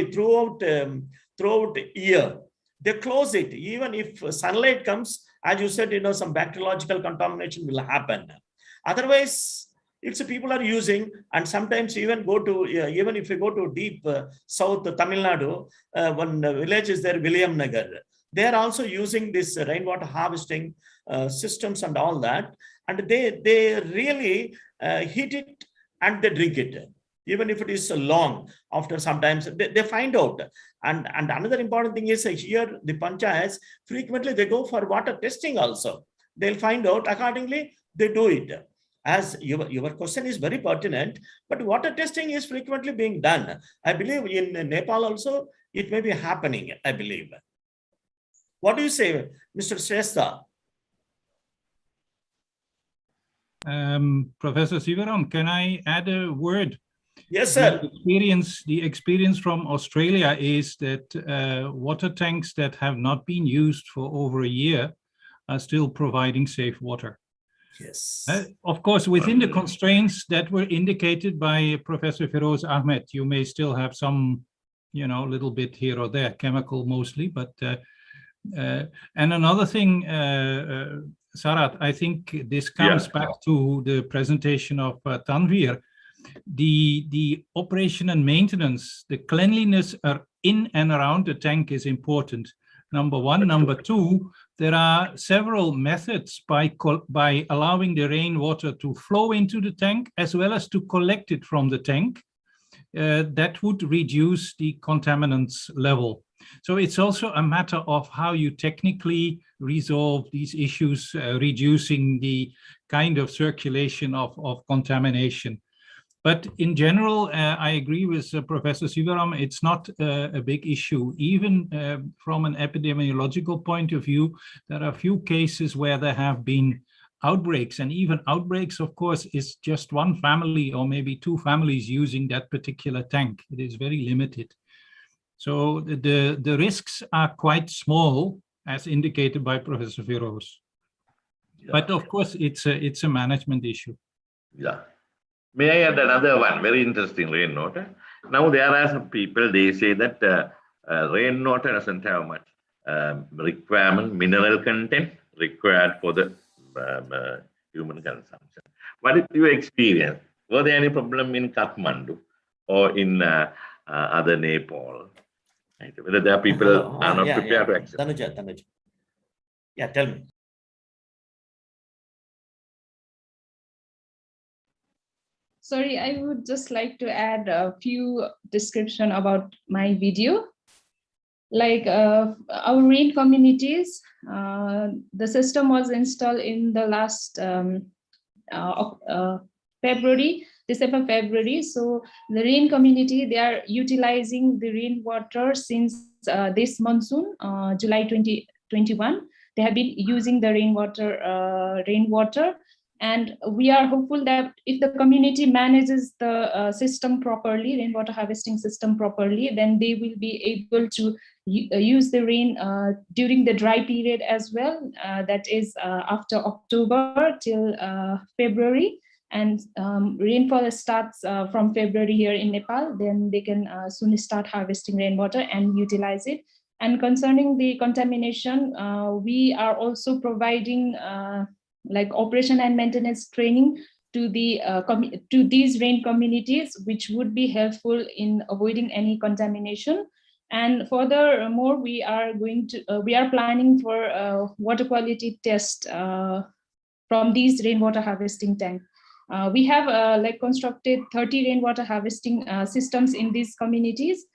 year. They close it. Even if sunlight comes, as you said, some bacteriological contamination will happen. Otherwise, it's people are using, and sometimes even go to, even if you go to deep south Tamil Nadu, one village is there, William Nagar. They are also using this rainwater harvesting systems and all that, and they really heat it and they drink it, even if it is long. After sometimes they find out. And another important thing is here the panchayats frequently they go for water testing also. They'll find out accordingly, they do it. As your question is very pertinent, but water testing is frequently being done. I believe in Nepal also, it may be happening, I believe. What do you say, Mr. Shrestha? Professor Sivaram, can I add a word? Yes, sir. The experience from Australia is that water tanks that have not been used for over a year are still providing safe water. Yes. Of course, within the constraints that were indicated by Professor Feroz Ahmed, you may still have some, little bit here or there, chemical mostly, but and another thing, Sarat, I think this comes back to the presentation of Tanvir. The operation and maintenance, the cleanliness in and around the tank is important. Number one. Number two, there are several methods by allowing the rainwater to flow into the tank as well as to collect it from the tank that would reduce the contaminants level. So it's also a matter of how you technically resolve these issues, reducing the kind of circulation of contamination. But in general, I agree with Professor Sivaram, it's not a big issue. Even from an epidemiological point of view, there are a few cases where there have been outbreaks, and even outbreaks, of course, is just one family or maybe two families using that particular tank. It is very limited. So the risks are quite small, as indicated by Professor Feroz. But of course, it's a management issue. Yeah. May I add another one, very interesting rainwater. Now there are some people, they say that rainwater doesn't have much requirement, mineral content required for the human consumption. What is your experience? Were there any problem in Kathmandu or in other Nepal? Right? Whether there are people are not prepared to accept? Tanuja. Yeah, tell me. Sorry, I would just like to add a few description about my video. Like our rain communities, the system was installed in the last December, February. So the rain community, they are utilizing the rainwater since this monsoon, July 2021. They have been using the rainwater. And we are hopeful that if the community manages the system properly, rainwater harvesting system properly, then they will be able to use the rain during the dry period as well. That is after October till February. And rainfall starts from February here in Nepal, then they can soon start harvesting rainwater and utilize it. And concerning the contamination, we are also providing like operation and maintenance training to these rain communities, which would be helpful in avoiding any contamination. And furthermore, we are planning for water quality test from these rainwater harvesting tanks. We have like constructed 30 rainwater harvesting systems in these communities.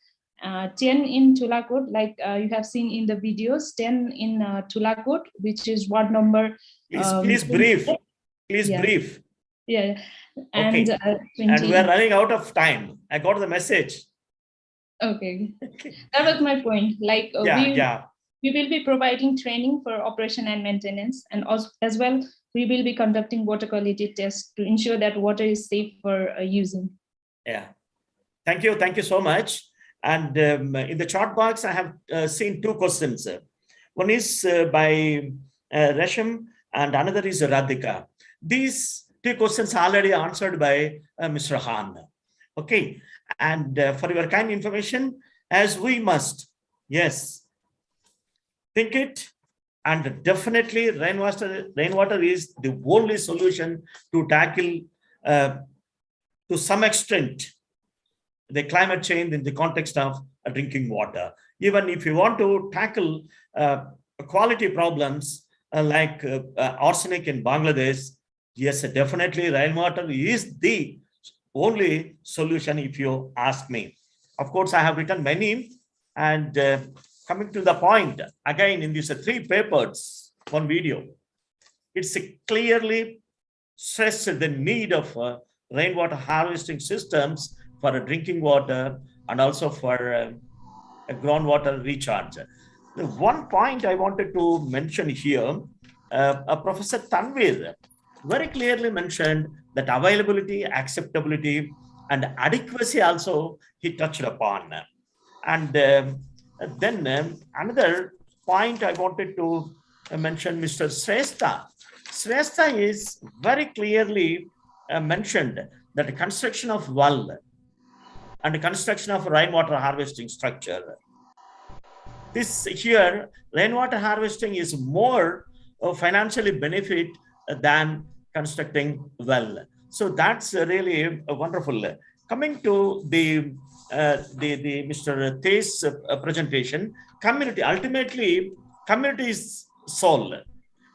10 in Tulakot, like you have seen in the videos, 10 in Tulakot, which is ward number. Please brief. Please brief. Yeah. And, and we are running out of time. I got the message. Okay. That was my point. Like We will be providing training for operation and maintenance, and also, as well, we will be conducting water quality tests to ensure that water is safe for using. Yeah, thank you so much. And in the chat box, I have seen two questions. One is by Resham and another is Radhika. These two questions are already answered by Mr. Han. Okay, and for your kind information, as we must, yes, think it, and definitely rainwater is the only solution to tackle to some extent the climate change in the context of drinking water. Even if you want to tackle quality problems like arsenic in Bangladesh, yes, definitely rainwater is the only solution if you ask me. Of course, I have written many, and coming to the point, again, in these three papers, one video, it's clearly stressed the need of rainwater harvesting systems for drinking water and also for groundwater recharge. The one point I wanted to mention here, Professor Tanvir very clearly mentioned that availability, acceptability, and adequacy also he touched upon. And then another point I wanted to mention, Mr. Shrestha. Shrestha is very clearly mentioned that the construction of well and the construction of rainwater harvesting structure. This here, rainwater harvesting is more financially benefit than constructing well. So that's really wonderful. Coming to the Mr. Thay's presentation, community, ultimately, community is soul.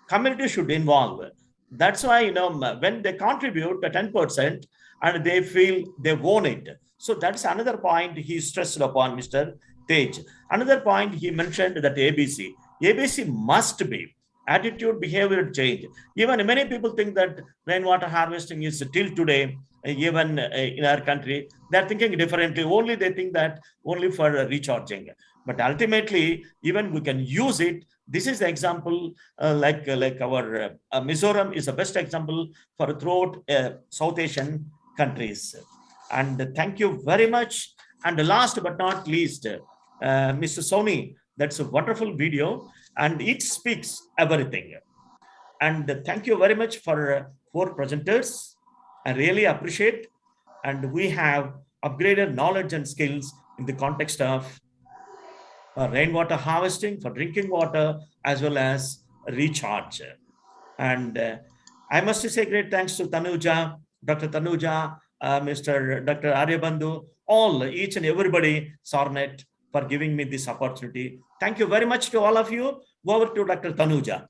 Community should involve. That's why, when they contribute 10% and they feel they own it. So that's another point he stressed upon, Mr. Tej. Another point he mentioned that ABC. ABC must be attitude, behavior change. Even many people think that rainwater harvesting is till today, even in our country, they're thinking differently. Only they think that only for recharging. But ultimately, even we can use it. This is the example, like our Mizoram is the best example for throughout South Asian countries. And thank you very much. And last but not least, Mr. Sony, that's a wonderful video and it speaks everything. And thank you very much for 4 presenters. I really appreciate. And we have upgraded knowledge and skills in the context of rainwater harvesting for drinking water as well as recharge. And I must say great thanks to Tanuja, Dr. Tanuja, Mr. Dr. Aryabandhu, each and everybody, SARNET, for giving me this opportunity. Thank you very much to all of you. Over to Dr. Tanuja.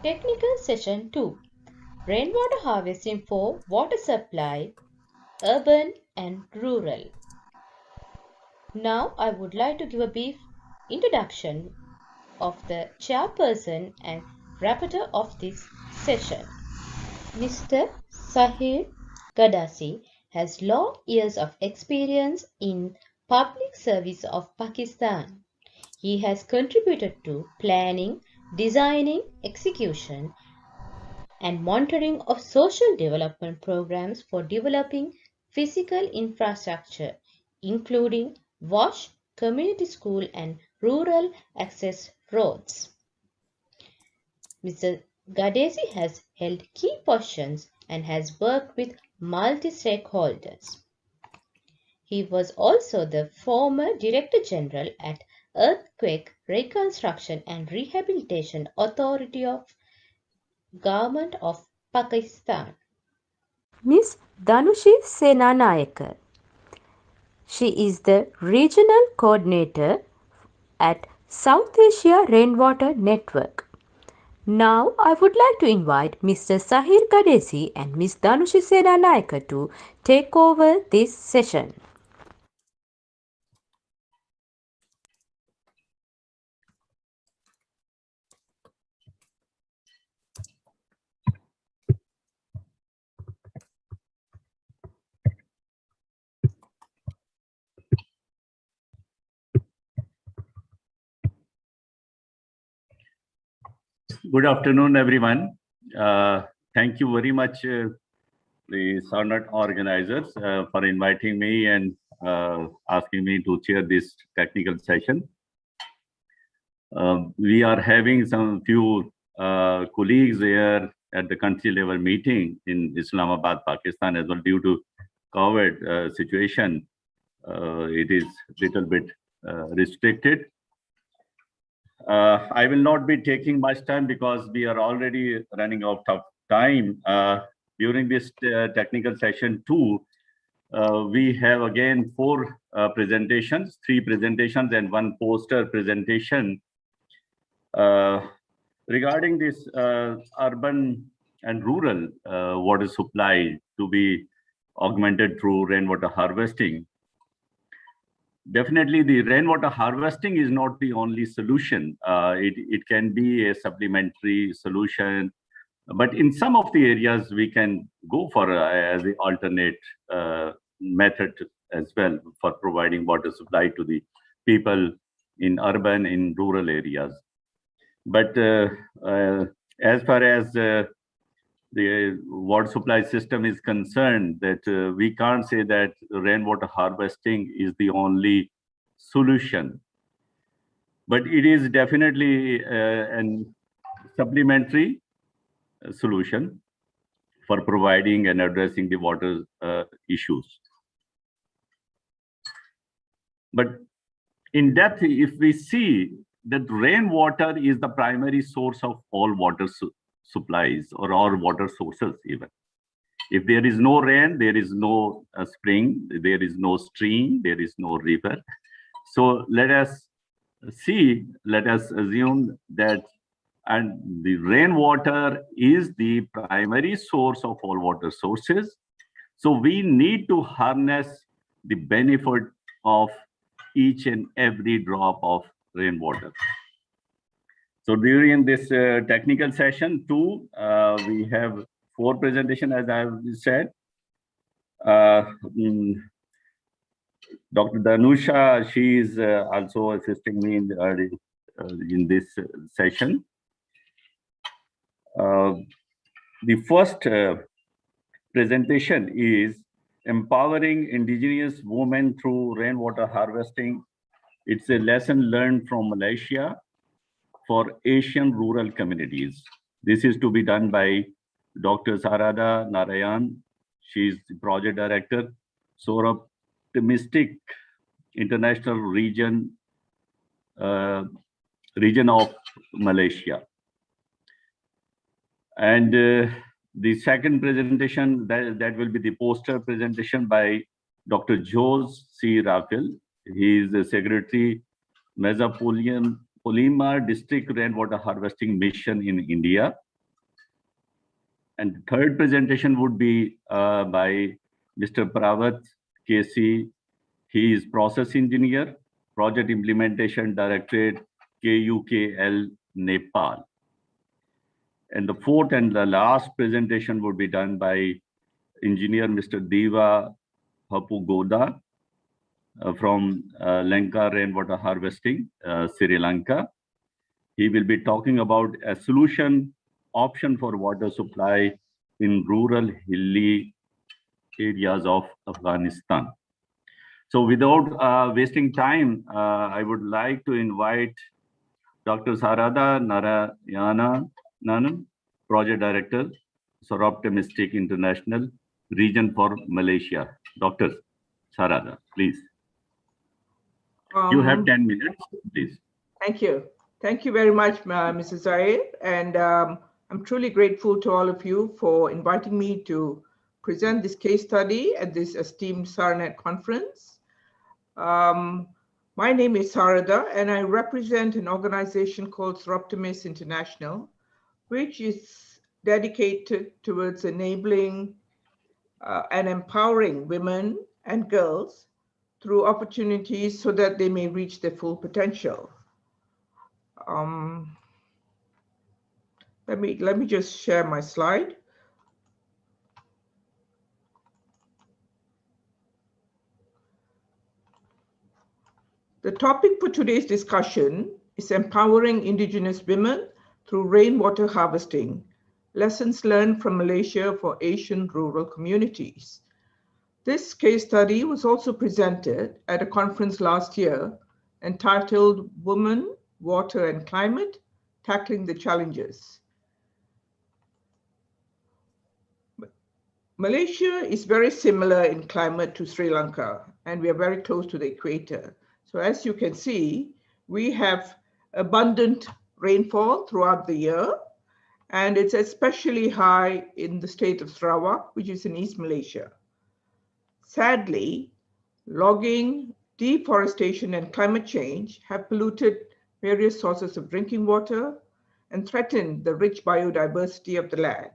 Technical Session 2. Rainwater Harvesting for Water Supply, Urban and Rural. Now I would like to give a brief introduction of the chairperson and rapporteur of this session. Mr. Sahir Gadasi has long years of experience in public service of Pakistan. He has contributed to planning, designing, execution, and monitoring of social development programs for developing physical infrastructure, including WASH, community school, and rural access roads. Mr. Gadesi has held key positions and has worked with multi-stakeholders. He was also the former Director General at Earthquake Reconstruction and Rehabilitation Authority of Government of Pakistan. Ms. Dhanushi Senanayakar. She is the Regional Coordinator at South Asia Rainwater Network. Now, I would like to invite Mr. Sahir Kadesi and Ms. Dhanushi Sena Naika to take over this session. Good afternoon, everyone. Thank you very much, the SARNET organizers, for inviting me and asking me to chair this technical session. We are having some few colleagues here at the country level meeting in Islamabad, Pakistan, as well. Due to COVID situation, it is little bit restricted. I will not be taking much time because we are already running out of time. During this technical session 2, we have again 4 presentations, 3 presentations and 1 poster presentation regarding this urban and rural water supply to be augmented through rainwater harvesting. Definitely, the rainwater harvesting is not the only solution. It can be a supplementary solution, but in some of the areas we can go for as the alternate method as well for providing water supply to the people in urban, in rural areas. But as far as the water supply system is concerned, that we can't say that rainwater harvesting is the only solution, but it is definitely an supplementary solution for providing and addressing the water issues. But in depth, if we see that rainwater is the primary source of all water supplies or all water sources even. If there is no rain, there is no spring, there is no stream, there is no river. So let us assume that and the rainwater is the primary source of all water sources. So we need to harness the benefit of each and every drop of rainwater. So during this technical session 2, we have 4 presentations, as I have said. Dr. Dhanusha, she is also assisting me in this session. The first presentation is empowering indigenous women through rainwater harvesting. It's a lesson learned from Malaysia for Asian rural communities. This is to be done by Dr. Sarada Narayan. She is the project director, Optimistic International Region of Malaysia. And the second presentation, that will be the poster presentation by Dr. Jose C. Rafael. He is the Secretary, Mesopolamia District Rainwater Harvesting Mission in India. And the third presentation would be by Mr. Pravat KC. He is Process Engineer, Project Implementation Directorate, KUKL, Nepal. And the fourth and the last presentation would be done by engineer Mr. Deva Hapugoda from Lanka Rainwater Harvesting, Sri Lanka. He will be talking about a solution option for water supply in rural hilly areas of Afghanistan. So without wasting time, I would like to invite Dr. Sarada Narayanan, Project Director, Optimistic International Region for Malaysia. Dr. Sarada, please. You have 10 minutes, please. Thank you. Thank you very much, Mrs. Zahir. And I'm truly grateful to all of you for inviting me to present this case study at this esteemed SARNET conference. My name is Sarada, and I represent an organization called Optimistic International, which is dedicated towards enabling and empowering women and girls through opportunities so that they may reach their full potential. Let me just share my slide. The topic for today's discussion is empowering Indigenous women through rainwater harvesting, lessons learned from Malaysia for Asian rural communities. This case study was also presented at a conference last year entitled Women, Water and Climate, Tackling the Challenges. Malaysia is very similar in climate to Sri Lanka, and we are very close to the equator. So as you can see, we have abundant rainfall throughout the year, and it's especially high in the state of Sarawak, which is in East Malaysia. Sadly, logging, deforestation, and climate change have polluted various sources of drinking water and threatened the rich biodiversity of the land.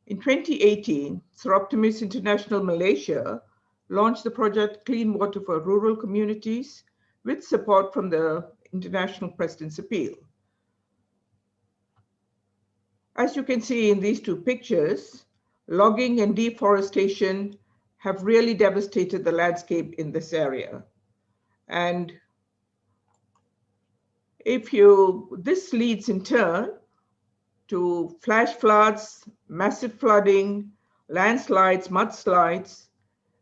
In 2018, Seroptimis International Malaysia launched the project Clean Water for Rural Communities with support from the International President's Appeal. As you can see in these two pictures, logging and deforestation have really devastated the landscape in this area. And this leads in turn to flash floods, massive flooding, landslides, mudslides,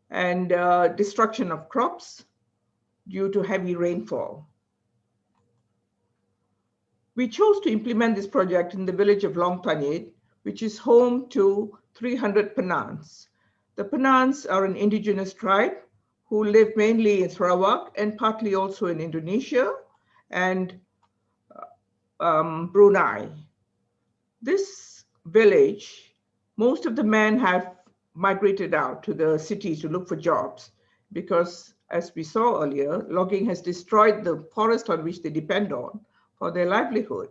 and destruction of crops due to heavy rainfall. We chose to implement this project in the village of Long Tanyit, which is home to 300 Penans. The Penans are an indigenous tribe who live mainly in Sarawak and partly also in Indonesia and Brunei. This village, most of the men have migrated out to the cities to look for jobs because, as we saw earlier, logging has destroyed the forest on which they depend on for their livelihood.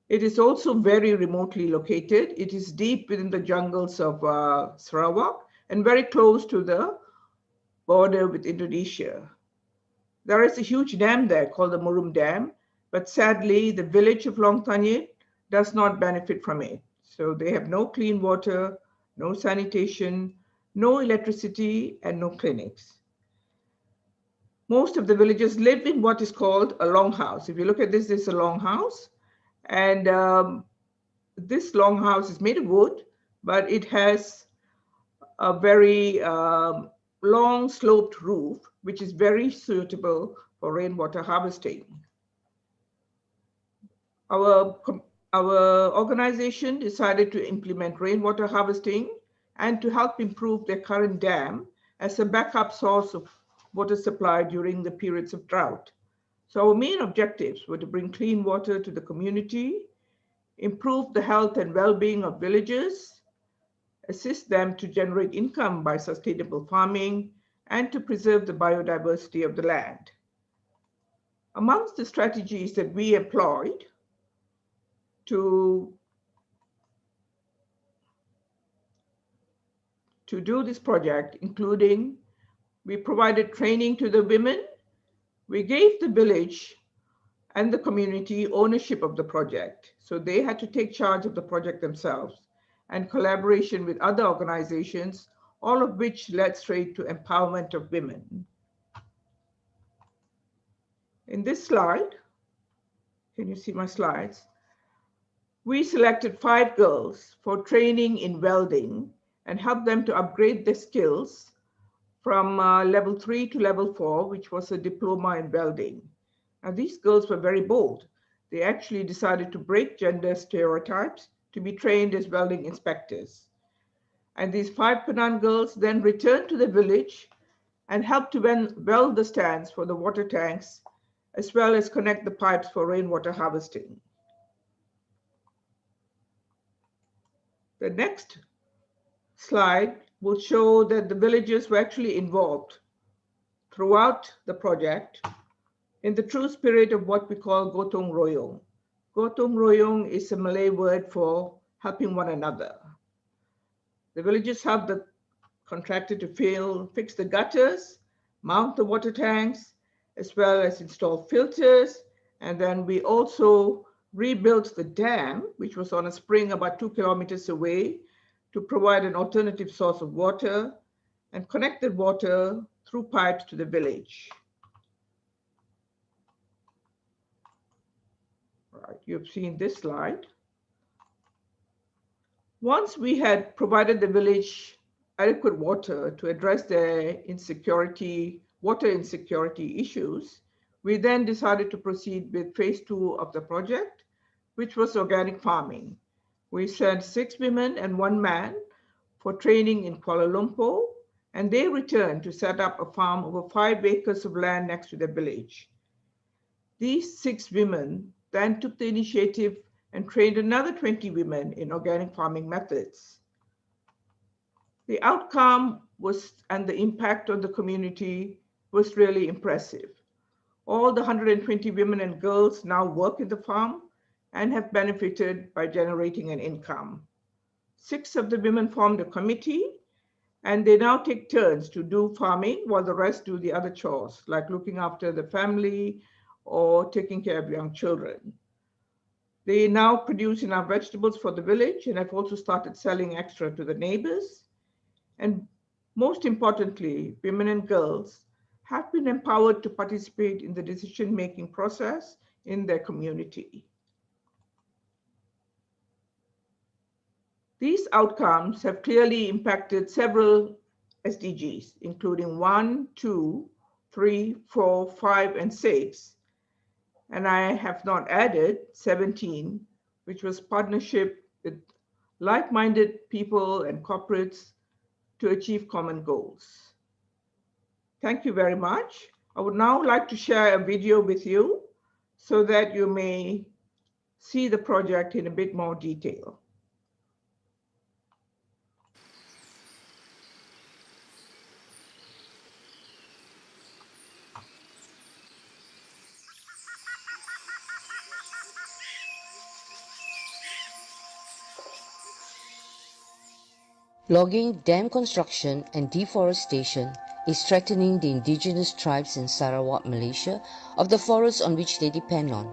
It is also very remotely located. It is deep within the jungles of Sarawak and very close to the border with Indonesia. There is a huge dam there called the Murum Dam, but sadly, the village of Long Tanyit does not benefit from it. So they have no clean water, no sanitation, no electricity, and no clinics. Most of the villagers live in what is called a longhouse. If you look at this, this is a longhouse. And this longhouse is made of wood, but it has a very long sloped roof, which is very suitable for rainwater harvesting. Our organization decided to implement rainwater harvesting and to help improve their current dam as a backup source of water supply during the periods of drought. So our main objectives were to bring clean water to the community, improve the health and well-being of villagers, assist them to generate income by sustainable farming, and to preserve the biodiversity of the land. Amongst the strategies that we employed to do this project, including we provided training to the women, we gave the village and the community ownership of the project. So they had to take charge of the project themselves, and collaboration with other organizations, all of which led straight to empowerment of women. In this slide, can you see my slides? We selected 5 girls for training in welding and helped them to upgrade their skills from level 3 to level 4, which was a diploma in welding. And these girls were very bold. They actually decided to break gender stereotypes to be trained as welding inspectors. And these 5 Penan girls then returned to the village and helped to weld the stands for the water tanks, as well as connect the pipes for rainwater harvesting. The next slide will show that the villagers were actually involved throughout the project in the true spirit of what we call Gotong Royong. Gotong royong is a Malay word for helping one another. The villagers helped the contractor to fix the gutters, mount the water tanks, as well as install filters. And then we also rebuilt the dam, which was on a spring about 2 kilometers away, to provide an alternative source of water and connected water through pipes to the village. Right, you've seen this slide. Once we had provided the village adequate water to address their water insecurity issues, we then decided to proceed with phase 2 of the project, which was organic farming. We sent 6 women and 1 man for training in Kuala Lumpur, and they returned to set up a farm over 5 acres of land next to the village. These 6 women then took the initiative and trained another 20 women in organic farming methods. The outcome and the impact on the community was really impressive. All the 120 women and girls now work in the farm and have benefited by generating an income. 6 of the women formed a committee, and they now take turns to do farming while the rest do the other chores, like looking after the family or taking care of young children. They now produce enough vegetables for the village and have also started selling extra to the neighbors. And most importantly, women and girls have been empowered to participate in the decision-making process in their community. These outcomes have clearly impacted several SDGs, including 1, 2, 3, 4, 5, and 6. And I have not added 17, which was partnership with like-minded people and corporates to achieve common goals. Thank you very much. I would now like to share a video with you so that you may see the project in a bit more detail. Logging, dam construction and deforestation is threatening the indigenous tribes in Sarawak, Malaysia, of the forests on which they depend on.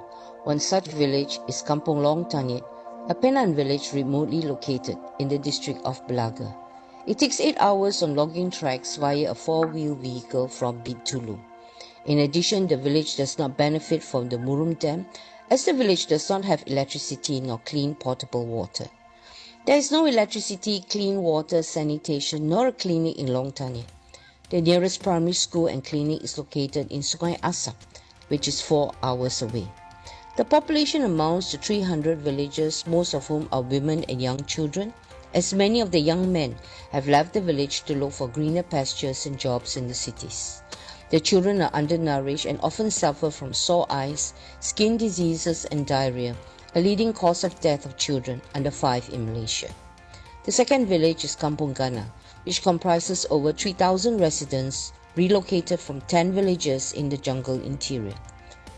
One such village is Kampung Long Tanyet, a Penan village remotely located in the district of Belaga. It takes 8 hours on logging tracks via a 4-wheel vehicle from Bintulu. In addition, the village does not benefit from the Murum Dam, as the village does not have electricity nor clean potable water. There is no electricity, clean water, sanitation, nor a clinic in Long Tanyet. The nearest primary school and clinic is located in Sungai Asap, which is 4 hours away. The population amounts to 300 villagers, most of whom are women and young children, as many of the young men have left the village to look for greener pastures and jobs in the cities. The children are undernourished and often suffer from sore eyes, skin diseases, and diarrhea, a leading cause of death of children under 5 in Malaysia. The second village is Kampung Gana, which comprises over 3,000 residents relocated from 10 villages in the jungle interior.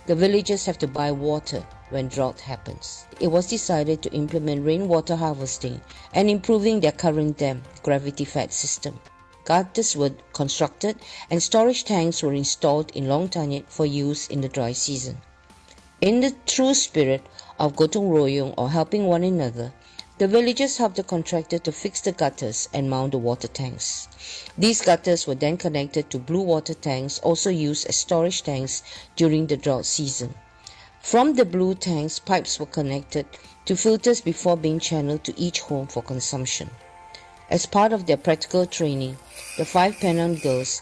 The villagers have to buy water when drought happens. It was decided to implement rainwater harvesting and improving their current dam gravity-fed system. Gutters were constructed and storage tanks were installed in Long Tanyet for use in the dry season. In the true spirit of Gotong royong, or helping one another, the villagers helped the contractor to fix the gutters and mount the water tanks. These gutters were then connected to blue water tanks, also used as storage tanks during the drought season. From the blue tanks, pipes were connected to filters before being channeled to each home for consumption. As part of their practical training, the 5 Penan girls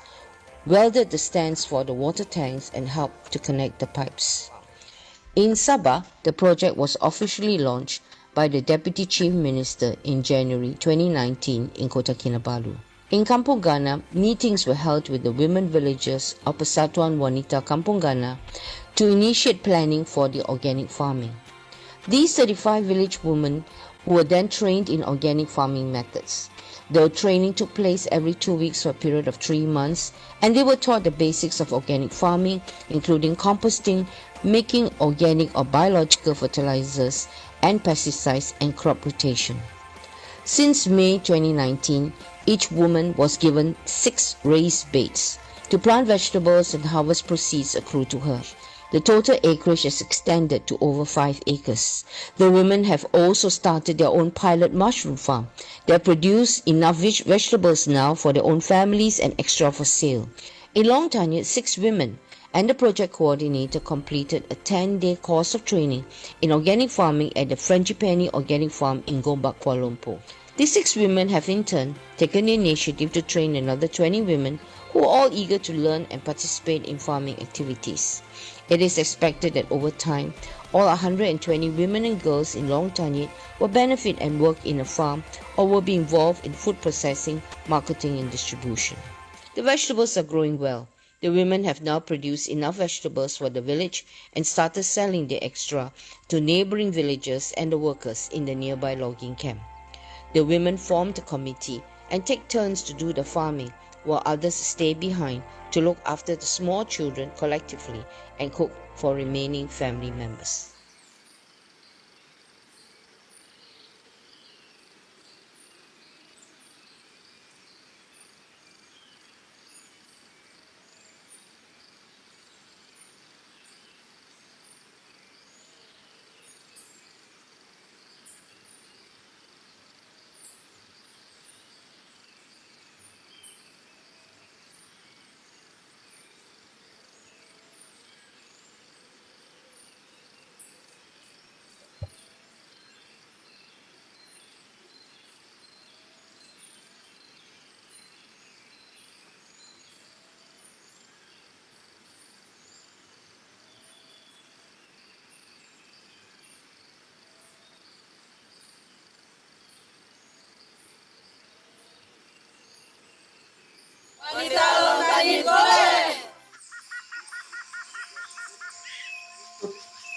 welded the stands for the water tanks and helped to connect the pipes. In Sabah, the project was officially launched by the Deputy Chief Minister in January 2019 in Kota Kinabalu. In Kampung Gana, meetings were held with the women villagers of Persatuan Wanita Kampung Gana to initiate planning for the organic farming. These 35 village women were then trained in organic farming methods. Their training took place every 2 weeks for a period of 3 months, and they were taught the basics of organic farming, including composting, making organic or biological fertilizers, and pesticides and crop rotation. Since May 2019, each woman was given 6 raised beds to plant vegetables, and harvest proceeds accrue to her. The total acreage is extended to over 5 acres. The women have also started their own pilot mushroom farm. They produce enough vegetables now for their own families and extra for sale. In Long Tanyut, 6 women and the project coordinator completed a 10-day course of training in organic farming at the Frangipani Organic Farm in Gombak, Kuala Lumpur. These 6 women have in turn taken the initiative to train another 20 women who are all eager to learn and participate in farming activities. It is expected that over time, all 120 women and girls in Long Tanyut will benefit and work in a farm or will be involved in food processing, marketing and distribution. The vegetables are growing well. The women have now produced enough vegetables for the village and started selling the extra to neighboring villages and the workers in the nearby logging camp. The women formed a committee and take turns to do the farming, while others stay behind to look after the small children collectively and cook for remaining family members.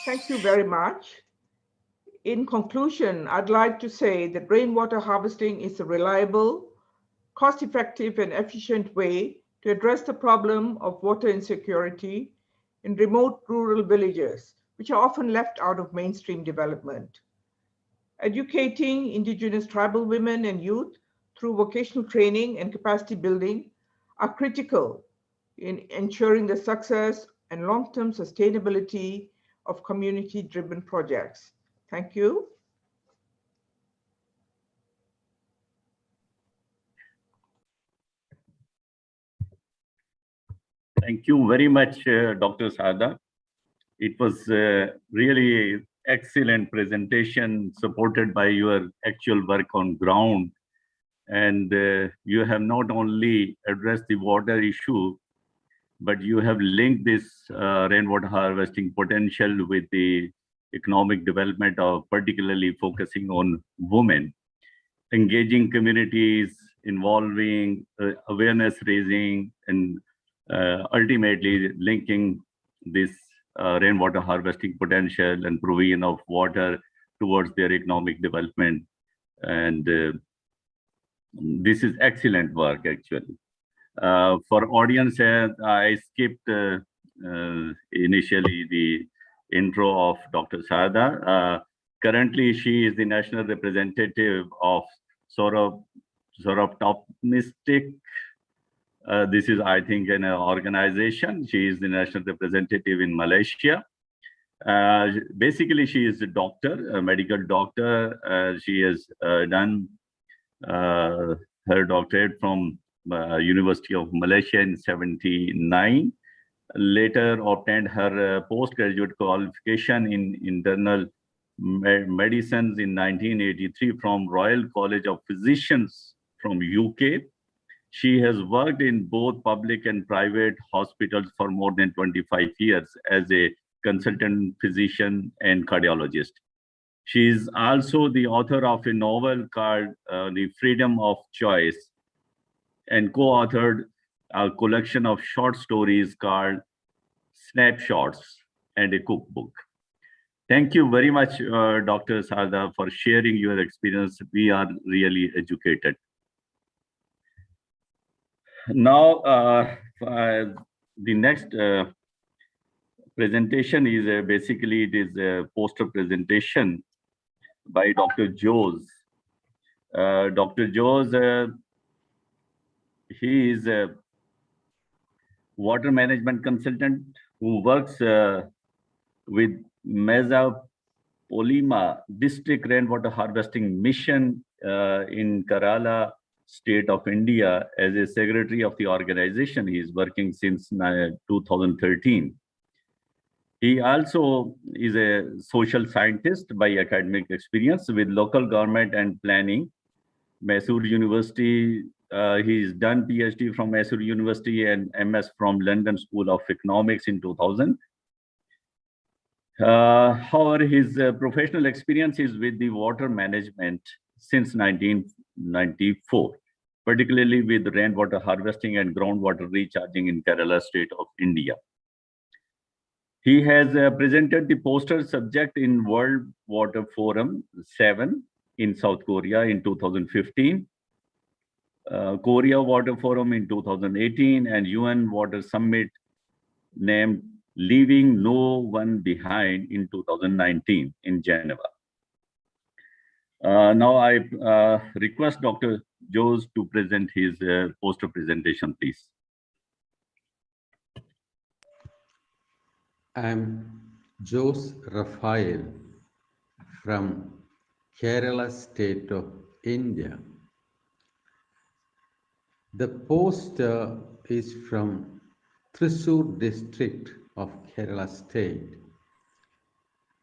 Thank you very much. In conclusion, I'd like to say that rainwater harvesting is a reliable, cost-effective and efficient way to address the problem of water insecurity in remote rural villages, which are often left out of mainstream development. Educating indigenous tribal women and youth through vocational training and capacity building are critical in ensuring the success and long-term sustainability of community-driven projects. Thank you. Thank you very much, Dr. Sada. It was really excellent presentation supported by your actual work on ground. And you have not only addressed the water issue, but you have linked this rainwater harvesting potential with the economic development of particularly focusing on women, engaging communities, involving awareness raising, and ultimately linking this rainwater harvesting potential and provision of water towards their economic development. And this is excellent work, actually. For audience, I skipped initially the intro of Dr. Sada. Currently, she is the national representative of Optimistic. This is, I think, an organization. She is the national representative in Malaysia. Basically, she is a doctor, a medical doctor. She has done her doctorate from University of Malaysia in '79. Later obtained her postgraduate qualification in internal medicine in 1983 from Royal College of Physicians from UK. She has worked in both public and private hospitals for more than 25 years as a consultant physician and cardiologist. She is also the author of a novel called The Freedom of Choice, and co-authored a collection of short stories called Snapshots and a cookbook. Thank you very much, Dr. Sada, for sharing your experience. We are really educated. Now, the next presentation is basically it is a poster presentation by Dr. Jose. Dr. Jose, he is a water management consultant who works with Polima District Rainwater Harvesting Mission in Kerala State of India as a secretary of the organization. He is working since 2013. He also is a social scientist by academic experience with local government and planning. Mysore University, he's done PhD from Mysore University and MS from London School of Economics in 2000. However, his professional experience is with the water management since 1994, particularly with rainwater harvesting and groundwater recharging in Kerala State of India. He has presented the poster subject in World Water Forum 7 in South Korea in 2015, Korea Water Forum in 2018, and UN Water Summit named Leaving No One Behind in 2019 in Geneva. Now I request Dr. Jose to present his poster presentation, please. I'm Jose Raphael from Kerala State of India. The poster is from Thrissur district of Kerala State.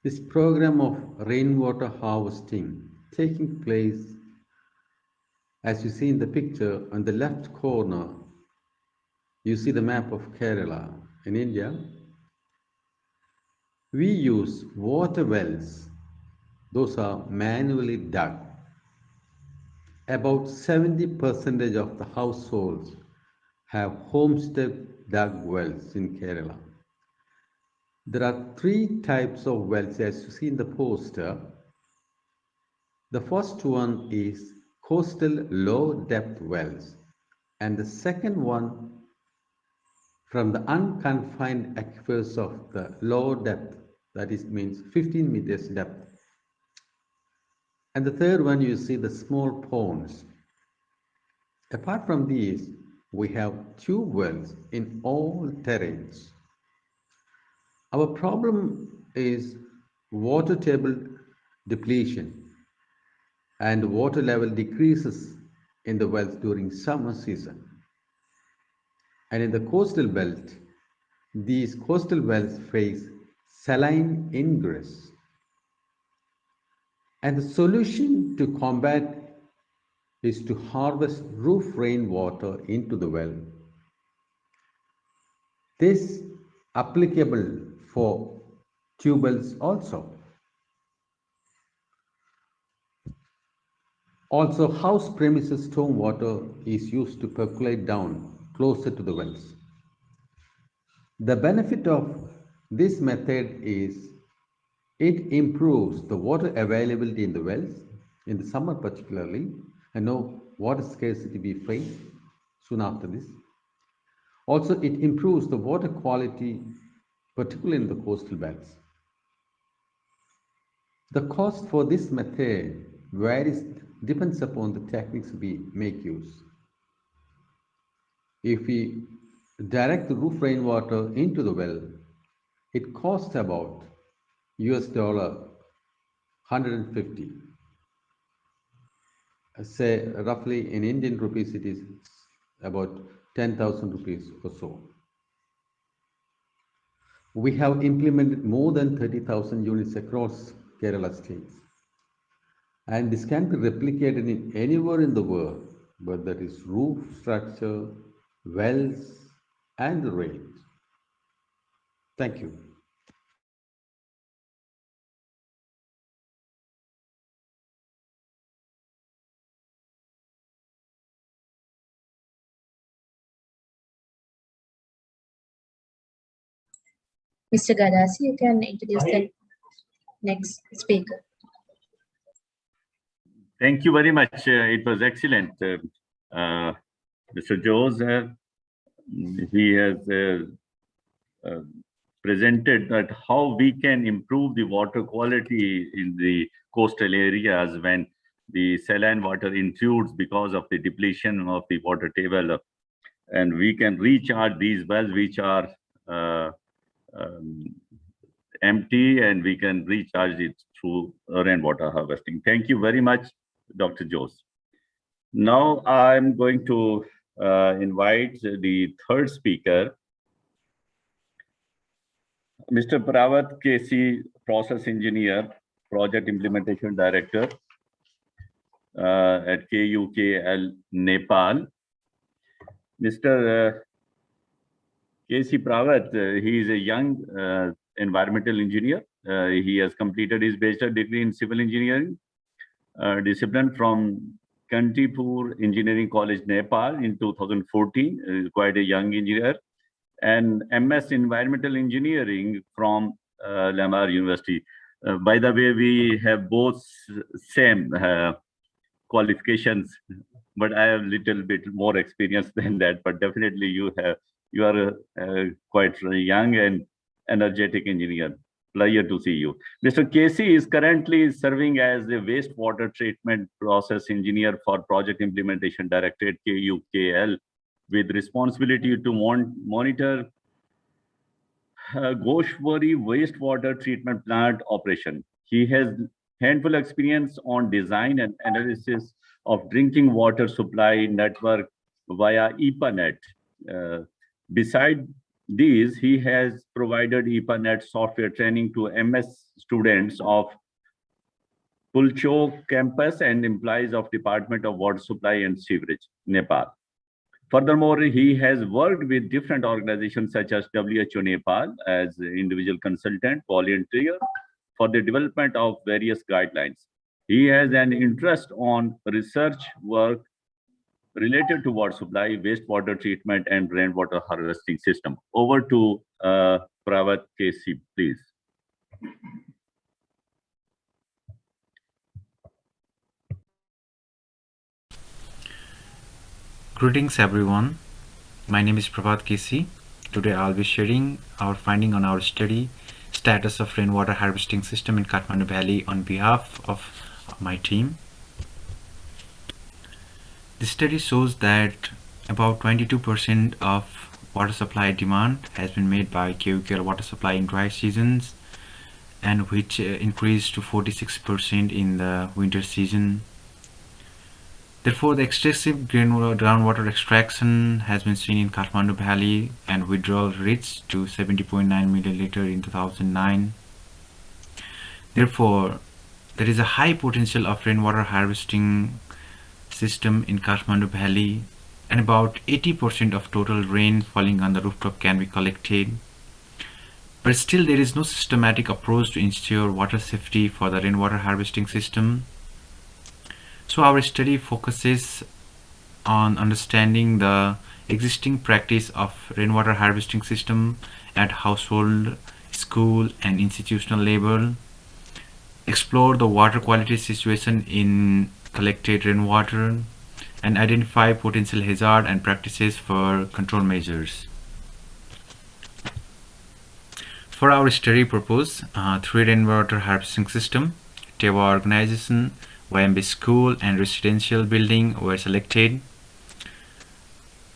This program of rainwater harvesting taking place, as you see in the picture on the left corner, you see the map of Kerala in India. We use water wells. Those are manually dug. About 70% of the households have homestead dug wells in Kerala. There are 3 types of wells as you see in the poster. The first one is coastal low depth wells, and the second one from the unconfined aquifers of the low depth, that is means 15 meters depth. And the third one you see the small ponds. Apart from these, we have tube wells in all terrains. Our problem is water table depletion, and water level decreases in the wells during summer season. And in the coastal belt, these coastal wells face saline ingress. And the solution to combat is to harvest roof rainwater into the well. This applicable for tube wells also. Also, house premises stormwater is used to percolate down closer to the wells. The benefit of this method is it improves the water availability in the wells, in the summer particularly. I know water scarcity we face soon after this. Also, it improves the water quality, particularly in the coastal belts. The cost for this method varies, depends upon the techniques we make use. If we direct the roof rainwater into the well, it costs about $150. Say roughly in Indian rupees, it is about 10,000 rupees or so. We have implemented more than 30,000 units across Kerala states. And this can be replicated in anywhere in the world, but that is roof structure, wells, and the rains. Thank you. Mr. Gadasi, you can introduce the next speaker. Thank you very much. It was excellent. Mr. Joseph, he has presented that how we can improve the water quality in the coastal areas when the saline water intrudes because of the depletion of the water table, and we can recharge these wells which are um, empty, and we can recharge it through rainwater harvesting. Thank you very much, Dr. Jose. Now I'm going to invite the third speaker, Mr. Pravat KC, Process Engineer, Project Implementation Director at KUKL, Nepal. Mr. KC Pravat, he is a young environmental engineer. He has completed his bachelor degree in civil engineering discipline from Kantipur Engineering College, Nepal in 2014, quite a young engineer, and MS Environmental Engineering from Lamar University. By the way, we have both same qualifications, but I have a little bit more experience than that. But definitely, you are quite young and energetic engineer. Pleasure to see you. Mr. Casey is currently serving as the wastewater treatment process engineer for Project Implementation Directorate KUKL, with responsibility to monitor Goshwari wastewater treatment plant operation. He has handful experience on design and analysis of drinking water supply network via EPANET. Beside these, he has provided EPANET software training to MS students of Pulcho campus and employees of Department of Water Supply and Sewerage, Nepal. Furthermore, he has worked with different organizations such as WHO Nepal as individual consultant, volunteer for the development of various guidelines. He has an interest on research work related to water supply, wastewater treatment, and rainwater harvesting system. Over to Pravat KC, please. Greetings everyone. My name is Pravat KC. Today I'll be sharing our finding on our study, status of rainwater harvesting system in Kathmandu Valley on behalf of my team. The study shows that about 22% of water supply demand has been made by KUKL water supply in dry seasons, and which increased to 46% in the winter season. Therefore, the excessive groundwater extraction has been seen in Kathmandu Valley, and withdrawal reached to 70.9 milliliter in 2009. Therefore, there is a high potential of rainwater harvesting system in Kathmandu Valley, and about 80% of total rain falling on the rooftop can be collected. But still, there is no systematic approach to ensure water safety for the rainwater harvesting system. So our study focuses on understanding the existing practice of rainwater harvesting system at household, school, and institutional level, explore the water quality situation in collected rainwater, and identify potential hazard and practices for control measures. For our study purpose, 3 rainwater harvesting system, Tewa organization, YMB school, and residential building were selected.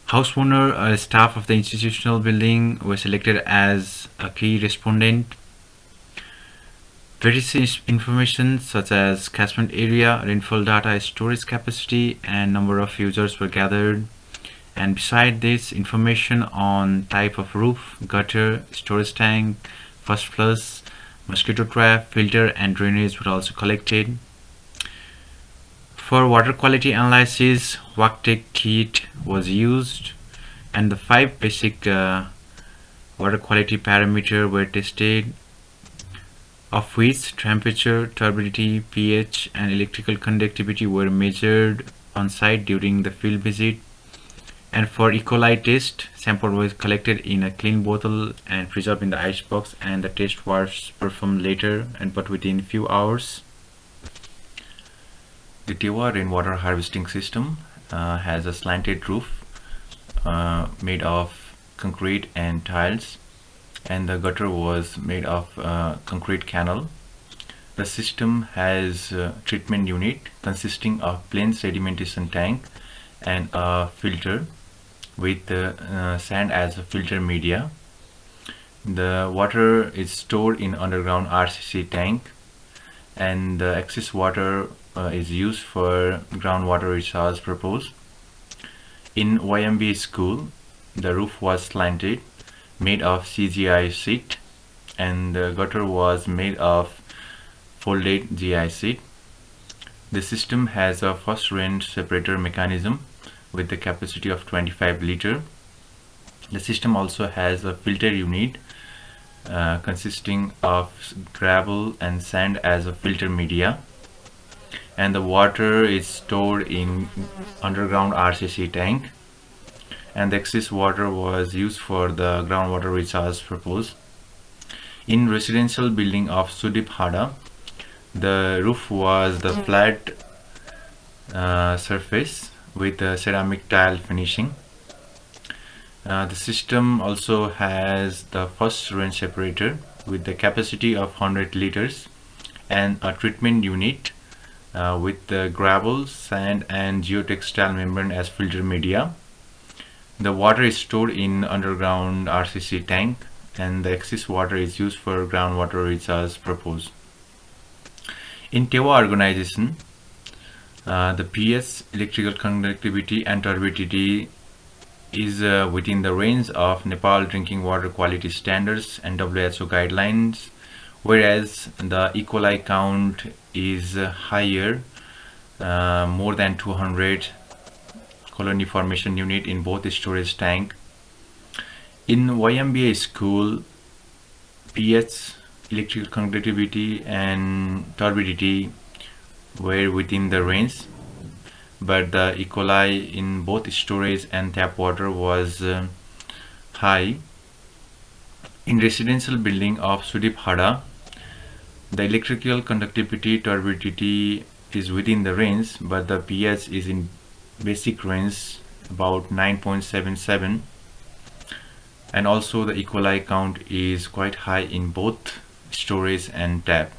House owner, staff of the institutional building were selected as a key respondent. Various information such as catchment area, rainfall data, storage capacity, and number of users were gathered. And beside this, information on type of roof, gutter, storage tank, first flush, mosquito trap, filter, and drainage were also collected. For water quality analysis, WACTEC kit was used, and the 5 basic water quality parameters were tested, of which temperature, turbidity, pH, and electrical conductivity were measured on site during the field visit. And for E. coli test, sample was collected in a clean bottle and preserved in the ice box, and the test was performed later, but within few hours. The Tewa rainwater harvesting system has a slanted roof made of concrete and tiles, and the gutter was made of concrete canal. The system has a treatment unit consisting of plain sedimentation tank and a filter with sand as a filter media. The water is stored in underground RCC tank, and the excess water is used for groundwater recharge purpose. In YMBA school, the roof was slanted, made of CGI sheet, and the gutter was made of folded GI sheet. The system has a first rain separator mechanism with the capacity of 25 liter. The system also has a filter unit consisting of gravel and sand as a filter media, and the water is stored in underground RCC tank, and the excess water was used for the groundwater recharge purpose. In residential building of Sudip Hada, the roof was the flat surface with a ceramic tile finishing. The system also has the first rain separator with the capacity of 100 liters and a treatment unit with the gravel, sand and geotextile membrane as filter media. The water is stored in underground RCC tank, and the excess water is used for groundwater recharge purpose. In Tewa organization, the pH, electrical conductivity and turbidity is within the range of Nepal drinking water quality standards and WHO guidelines, whereas the E. coli count is higher, more than 200 colony formation unit in both storage tank. In YMBA school, pH, electrical conductivity and turbidity were within the range, but the E. coli in both storage and tap water was high. In residential building of Sudip Hada, the electrical conductivity turbidity is within the range, but the pH is in basic range, about 9.77, and also the E. coli count is quite high in both storage and tap.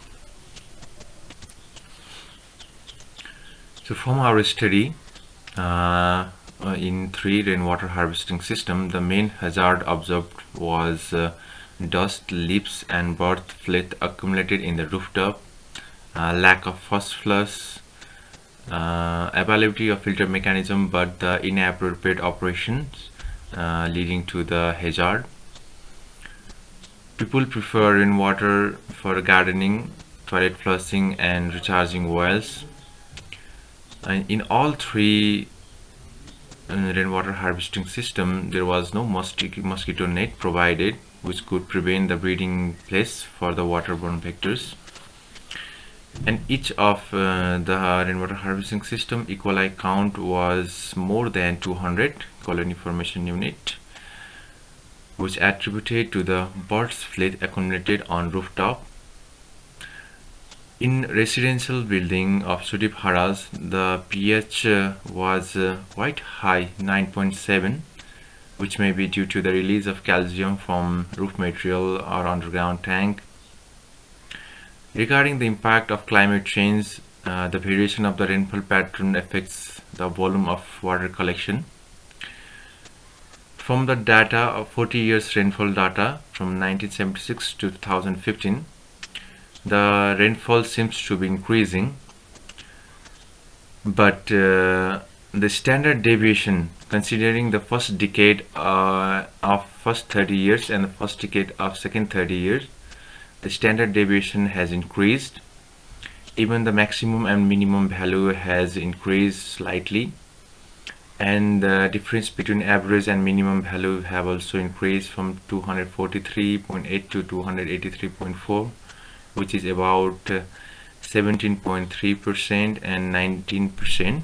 So from our study in 3 rainwater harvesting system, the main hazard observed was dust, leaves and bird fleet accumulated in the rooftop, lack of first flush, availability of filter mechanism but the inappropriate operations leading to the hazard. People prefer rainwater for gardening, toilet flushing and recharging wells. And in all 3 rainwater harvesting system, there was no mosquito net provided, which could prevent the breeding place for the waterborne vectors. And each of the rainwater harvesting system E. coli count was more than 200 colony formation unit, which attributed to the birds fleet accumulated on rooftop. In residential building of Sudip Hadas, the pH was quite high, 9.7, which may be due to the release of calcium from roof material or underground tank. Regarding the impact of climate change, the variation of the rainfall pattern affects the volume of water collection. From the data of 40 years rainfall data from 1976 to 2015, the rainfall seems to be increasing, but the standard deviation, considering the first decade of first 30 years and the first decade of second 30 years, the standard deviation has increased. Even the maximum and minimum value has increased slightly, and the difference between average and minimum value have also increased from 243.8 to 283.4, which is about 17.3% and 19%.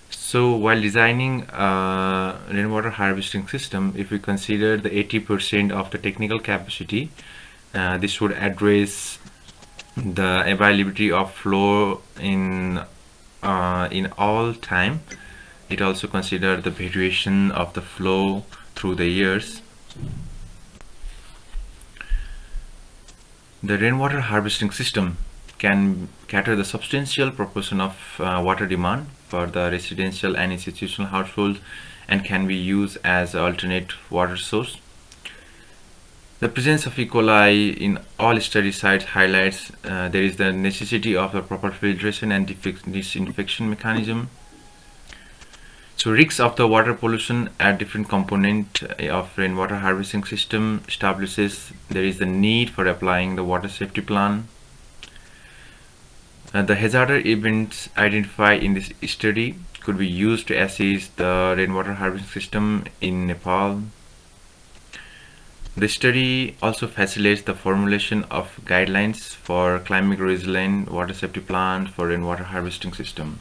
So while designing a rainwater harvesting system, if we consider the 80% of the technical capacity, this would address the availability of flow in all time, It also considers the variation of the flow through the years. The rainwater harvesting system can cater the substantial proportion of water demand for the residential and institutional households and can be used as an alternate water source. The presence of E. coli in all study sites highlights there is the necessity of a proper filtration and disinfection mechanism. So risks of the water pollution at different component of rainwater harvesting system establishes there is the need for applying the water safety plan. The hazardous events identified in this study could be used to assess the rainwater harvesting system in Nepal. The study also facilitates the formulation of guidelines for climate resilient water safety plan for rainwater harvesting system.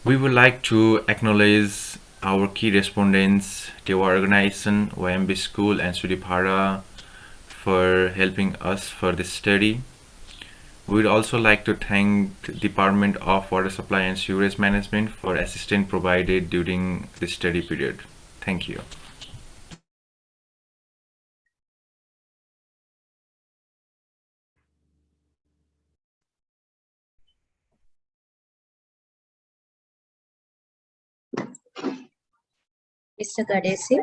We would like to acknowledge our key respondents, Tewa Organization, YMB School, and Sudipara for helping us for this study. We would also like to thank the Department of Water Supply and Sewerage Management for assistance provided during the study period. Thank you. Mr. Gadesi.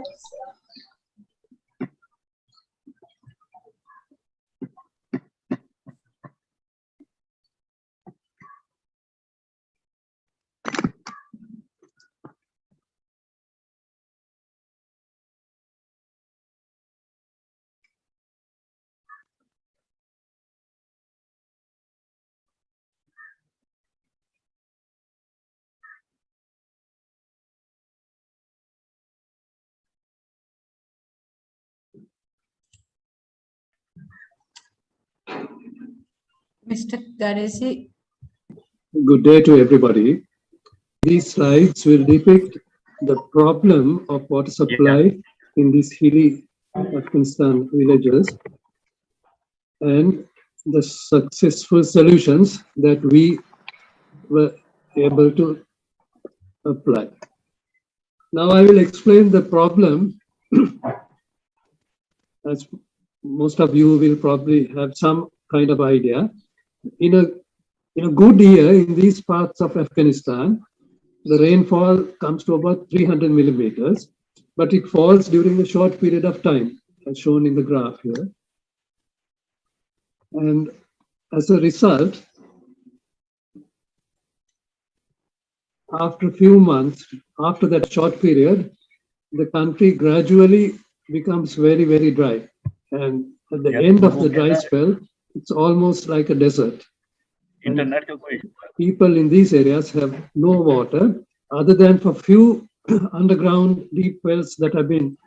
Mr. Gadesi. Good day to everybody. These slides will depict the problem of water supply in these hilly Afghanistan villages and the successful solutions that we were able to apply. Now I will explain the problem. As most of you will probably have some kind of idea. In a good year in these parts of Afghanistan, the rainfall comes to about 300 millimeters, but it falls during a short period of time, as shown in the graph here. And as a result, after a few months, after that short period, the country gradually becomes very, very dry. And at the end of the dry spell, it's almost like a desert. People in these areas have no water other than for few underground deep wells that have been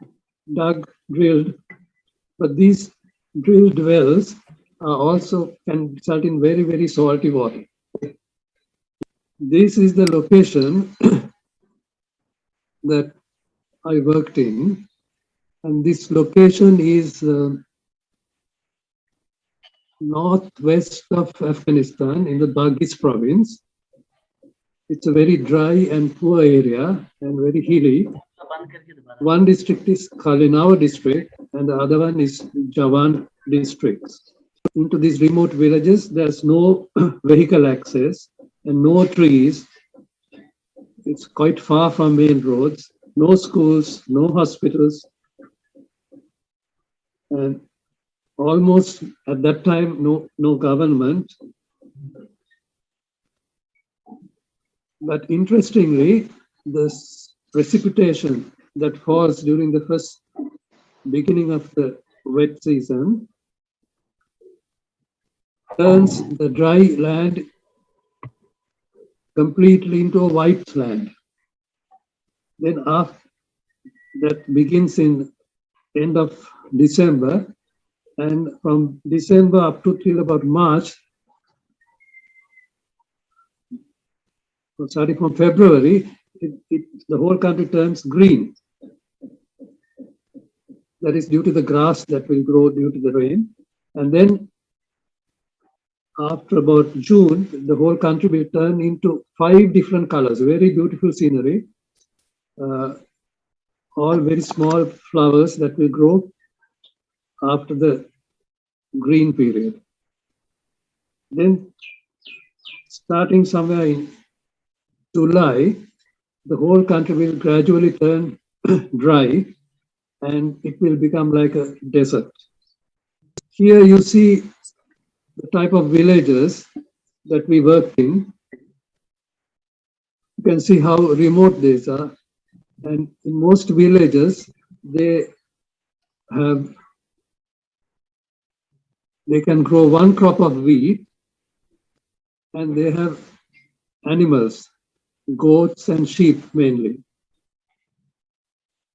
dug, drilled. But these drilled wells also can result in very, very salty water. This is the location that I worked in. And this location is northwest of Afghanistan in the Bagis province. It's a very dry and poor area and very hilly. One district is Kalinawa district and the other one is Jawan district. Into these remote villages, there's no vehicle access and no trees. It's quite far from main roads, no schools, no hospitals. And almost at that time, no government. But interestingly, the precipitation that falls during the first beginning of the wet season turns the dry land completely into a white land. Then after that begins in end of December, and from December up to till about March, starting from February, the whole country turns green. That is due to the grass that will grow due to the rain. And then after about June, the whole country will turn into 5 different colors. Very beautiful scenery. All very small flowers that will grow after the green period. Then starting somewhere in July, the whole country will gradually turn dry and it will become like a desert. Here you see the type of villages that we work in. You can see how remote these are. And in most villages, they can grow one crop of wheat and they have animals, goats and sheep mainly.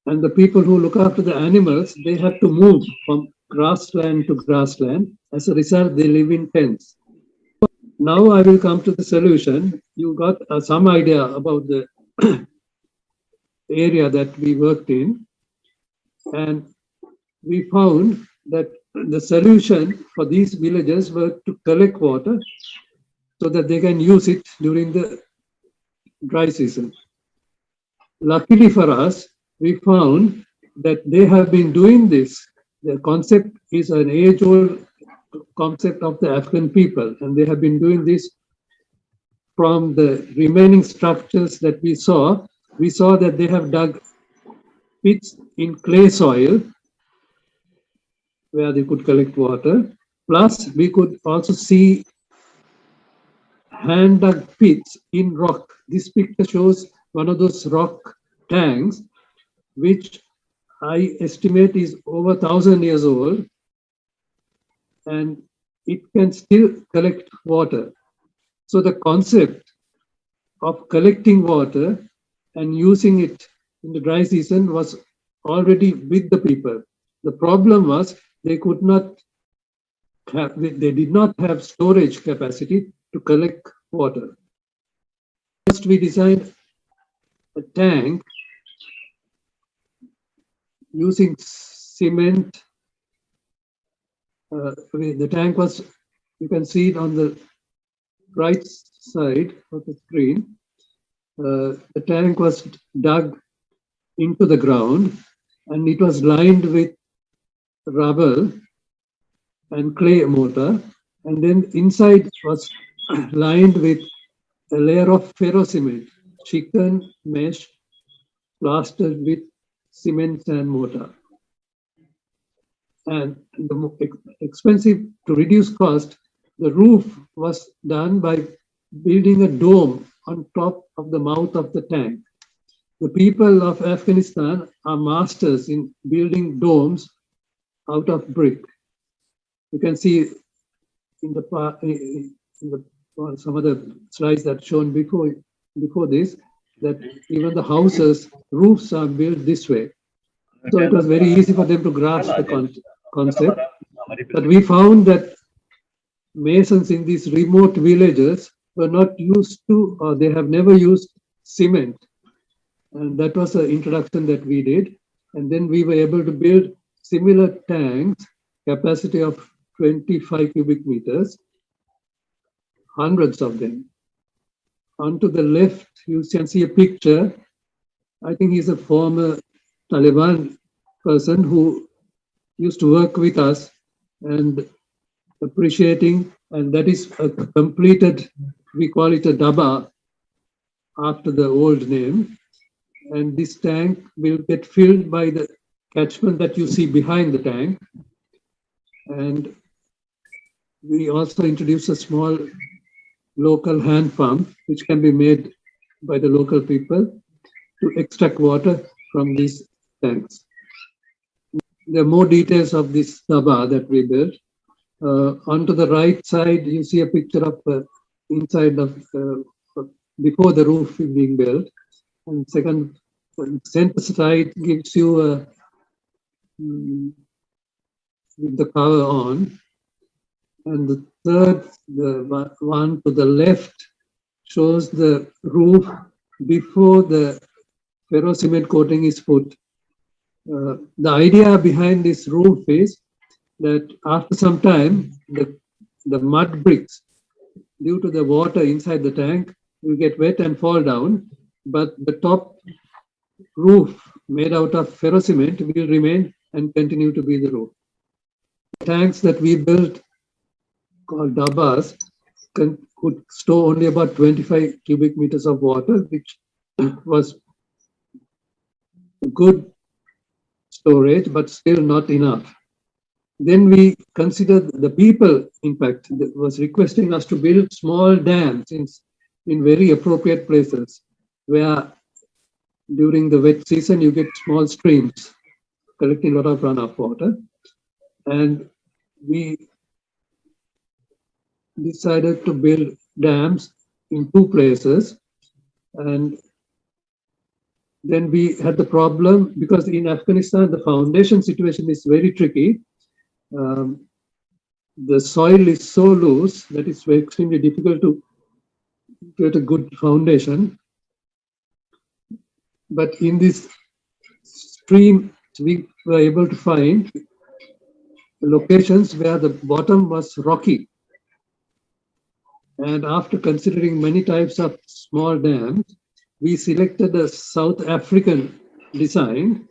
And the people who look after the animals, they have to move from grassland to grassland. As a result, they live in tents. Now I will come to the solution. You got some idea about the area that we worked in. And we found that the solution for these villages were to collect water so that they can use it during the dry season. Luckily for us, we found that they have been doing this. The concept is an age-old concept of the Afghan people, and they have been doing this from the remaining structures that we saw. We saw that they have dug pits in clay soil where they could collect water. Plus, we could also see hand-dug pits in rock. This picture shows one of those rock tanks, which I estimate is over 1,000 years old, and it can still collect water. So the concept of collecting water and using it in the dry season was already with the people. The problem was they did not have storage capacity to collect water. First, we designed a tank using cement. The tank was, you can see it on the right side of the screen. The tank was dug into the ground and it was lined with rubble and clay mortar, and then inside was lined with a layer of ferrocement, chicken mesh plastered with cement and mortar. And the expensive, to reduce cost, the roof was done by building a dome on top of the mouth of the tank. The people of Afghanistan are masters in building domes out of brick. You can see in some of the slides that shown before this, that even the houses, roofs are built this way. So it was very easy for them to grasp the concept. But we found that masons in these remote villages were not used to, or they have never used cement. And that was the introduction that we did. And then we were able to build similar tanks, capacity of 25 cubic meters, hundreds of them. On to the left, you can see a picture. I think he's a former Taliban person who used to work with us and appreciating, and that is a completed, we call it a daba after the old name. And this tank will get filled by the catchment that you see behind the tank. And we also introduce a small local hand pump, which can be made by the local people to extract water from these tanks. There are more details of this daba that we built. Onto the right side, you see a picture of inside of before the roof is being built. And second, center side gives you the power on. And the third, the one to the left, shows the roof before the ferrocement coating is put. The idea behind this roof is that after some time, the mud bricks due to the water inside the tank, will get wet and fall down, but the top roof made out of ferrocement will remain and continue to be the roof. The tanks that we built, called dabas, could store only about 25 cubic meters of water, which was good storage, but still not enough. Then we considered the people, in fact, that was requesting us to build small dams in very appropriate places, where during the wet season you get small streams collecting a lot of runoff water. And we decided to build dams in 2 places. And then we had the problem, because in Afghanistan, the foundation situation is very tricky. The soil is so loose that it's extremely difficult to get a good foundation. But in this stream, we were able to find locations where the bottom was rocky. And after considering many types of small dams, we selected a South African design,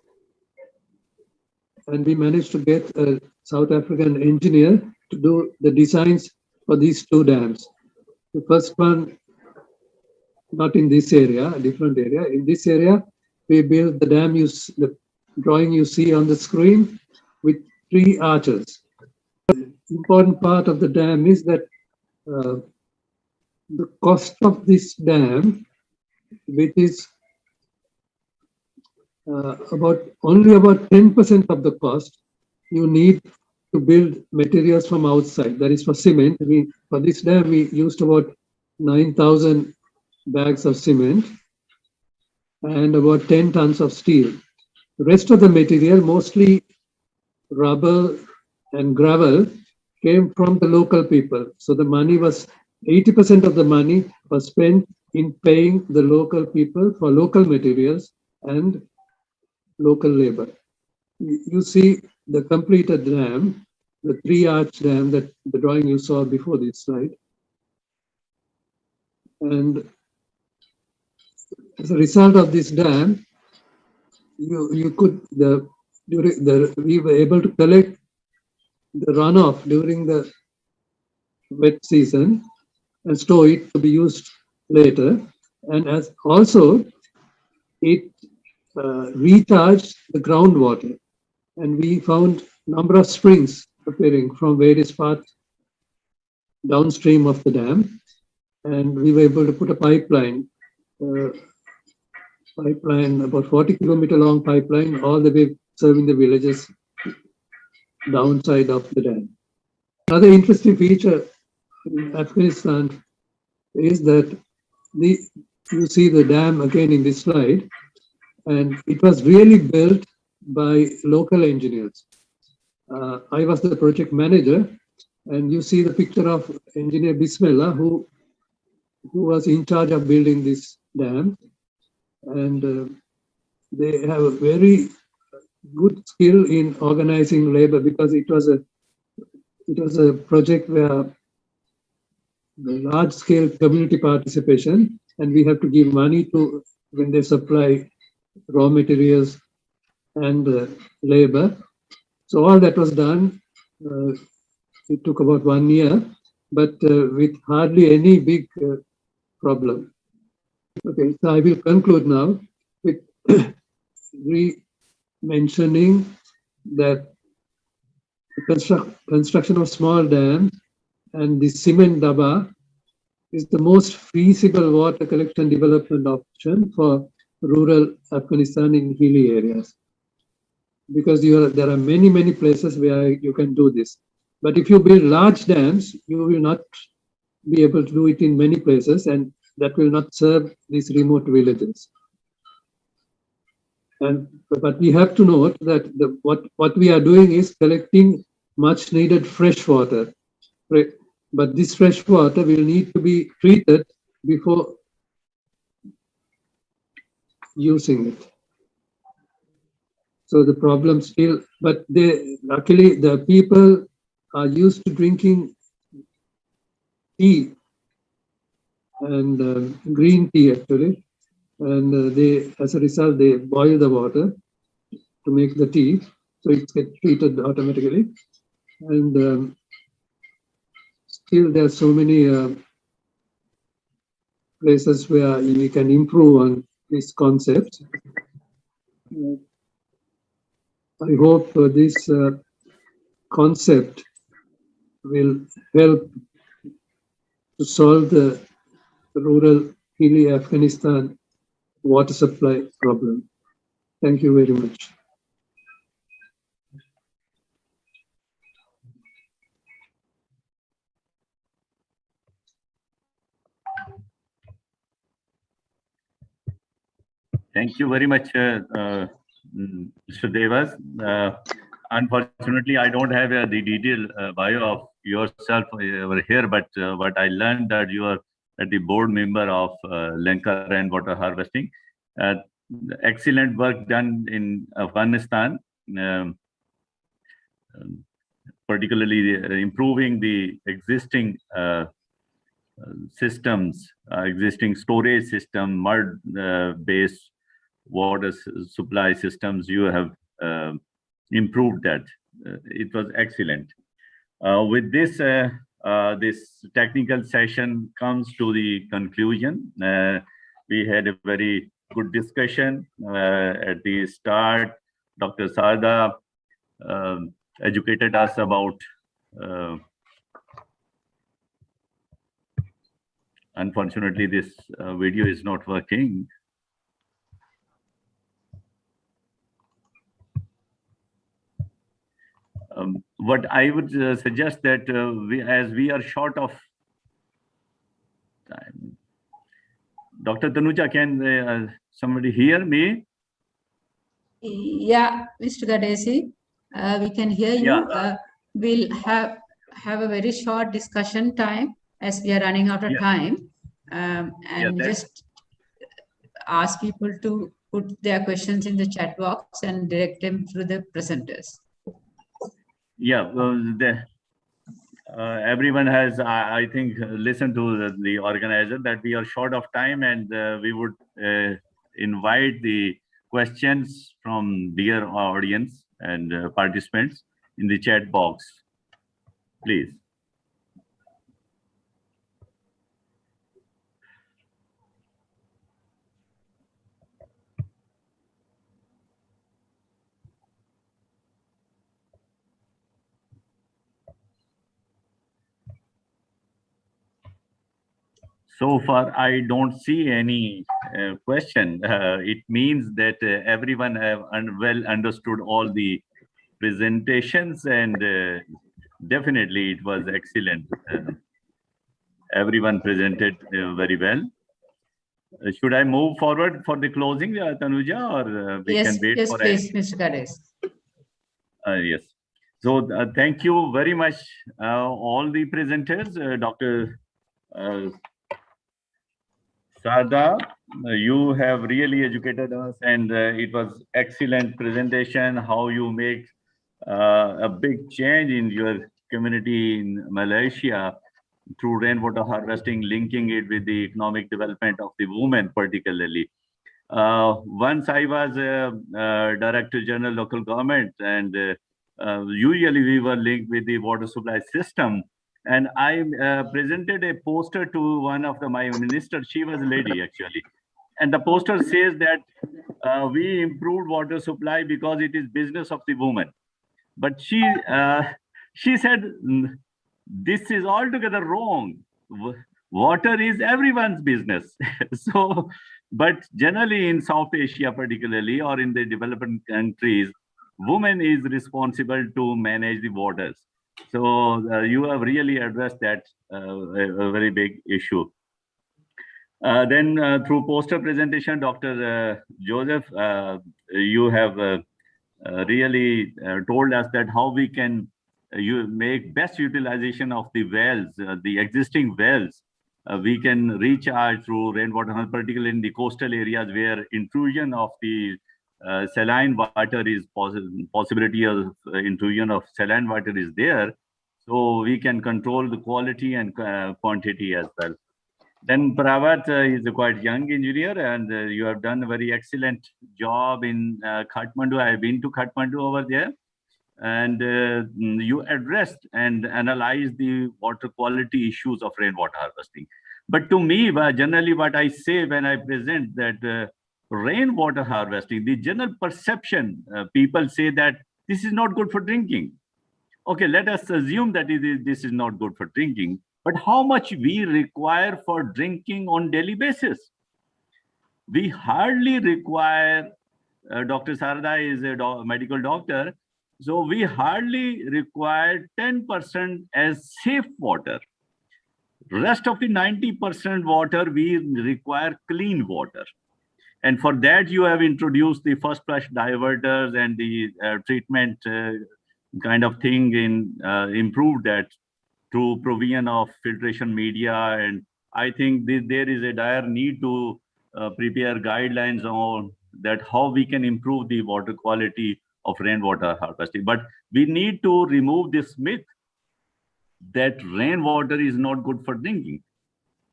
and we managed to get a South African engineer to do the designs for these 2 dams. The first one, not in this area, a different area. In this area, we built the dam, the drawing you see on the screen, with 3 arches. The important part of the dam is that the cost of this dam, which is only about 10% of the cost, you need to build materials from outside. That is for cement. For this dam, we used about 9,000 bags of cement and about 10 tons of steel. The rest of the material, mostly rubber and gravel, came from the local people. So the money was, 80% of the money was spent in paying the local people for local materials and local labor. You see the completed dam, the 3-arch dam, that the drawing you saw before this slide. And as a result of this dam, we were able to collect the runoff during the wet season and store it to be used later. And as also it recharged the groundwater, and we found a number of springs appearing from various parts downstream of the dam, and we were able to put a pipeline, about 40-kilometer long pipeline, all the way serving the villages downside of the dam. Another interesting feature in Afghanistan is that you see the dam again in this slide, and it was really built by local engineers. I was the project manager, and you see the picture of engineer Bismillah, who was in charge of building this dam. And they have a very good skill in organizing labor, because it was a project where the large scale community participation, and we have to give money to when they supply raw materials and labor. So all that was done. It took about 1 year, but with hardly any big problem. Okay, so I will conclude now with mentioning that the construction of small dams and the cement daba is the most feasible water collection development option for rural Afghanistan in hilly areas. Because there are many places where you can do this. But if you build large dams, you will not be able to do it in many places, and that will not serve these remote villages. But we have to note that what we are doing is collecting much needed fresh water. But this fresh water will need to be treated before using it. So the problem still, but luckily the people are used to drinking tea and green tea actually. And they, as a result, they boil the water to make the tea, so it gets treated automatically. And still, there are so many places where we can improve on this concept. I hope this concept will help to solve the rural hilly Afghanistan water supply problem. Thank you very much. Thank you very much, Mr. Devas. Unfortunately, I don't have the detailed bio of yourself over here, but what I learned that you are the board member of Lanka rainwater harvesting. Excellent work done in Afghanistan, particularly improving the existing systems, existing storage system, mud-based water supply systems. You have improved that. It was excellent. With this, this technical session comes to the conclusion. We had a very good discussion at the start. Dr. Sada educated us about unfortunately, this video is not working. What I would suggest that as we are short of time. Dr. Tanuja, can somebody hear me? Yeah, Mr. Gadesi, we can hear you. Yeah. We'll have a very short discussion time as we are running out of time. And just ask people to put their questions in the chat box and direct them through the presenters. Yeah, everyone has, I think, listened to the organizer that we are short of time, and we would invite the questions from dear audience and participants in the chat box, please. So far, I don't see any question. It means that everyone have well understood all the presentations, and definitely it was excellent. Everyone presented very well. Should I move forward for the closing, Tanuja, or we can wait for please, Mr. Gades. Yes. So thank you very much, all the presenters, Dr. Sada, you have really educated us, and it was excellent presentation, how you make a big change in your community in Malaysia through rainwater harvesting, linking it with the economic development of the women particularly. Once I was Director General Local Government, and usually we were linked with the water supply system. And I presented a poster to one of my ministers. She was a lady, actually. And the poster says that we improved water supply because it is business of the woman. But she said, this is altogether wrong. Water is everyone's business. So, but generally in South Asia particularly, or in the developing countries, women is responsible to manage the waters. So you have really addressed that a very big issue. Then through poster presentation, Dr. Joseph, you have really told us that how we can make best utilization of the wells, the existing wells. We can recharge through rainwater, particularly in the coastal areas where intrusion of the saline water is possibility of intrusion of saline water is there. So we can control the quality and quantity as well. Then Pravat is a quite young engineer, and you have done a very excellent job in Kathmandu. I have been to Kathmandu over there, and you addressed and analyzed the water quality issues of rainwater harvesting. But to me, generally what I say when I present that rainwater harvesting, the general perception, people say that this is not good for drinking. Okay, let us assume that this is not good for drinking, but how much we require for drinking on daily basis? We hardly require, Dr. Sarada is a medical doctor, so we hardly require 10% as safe water. Rest of the 90% water, we require clean water. And for that, you have introduced the first flush diverters and the treatment kind of thing in improved that through provision of filtration media. And I think there is a dire need to prepare guidelines on that how we can improve the water quality of rainwater harvesting. But we need to remove this myth that rainwater is not good for drinking.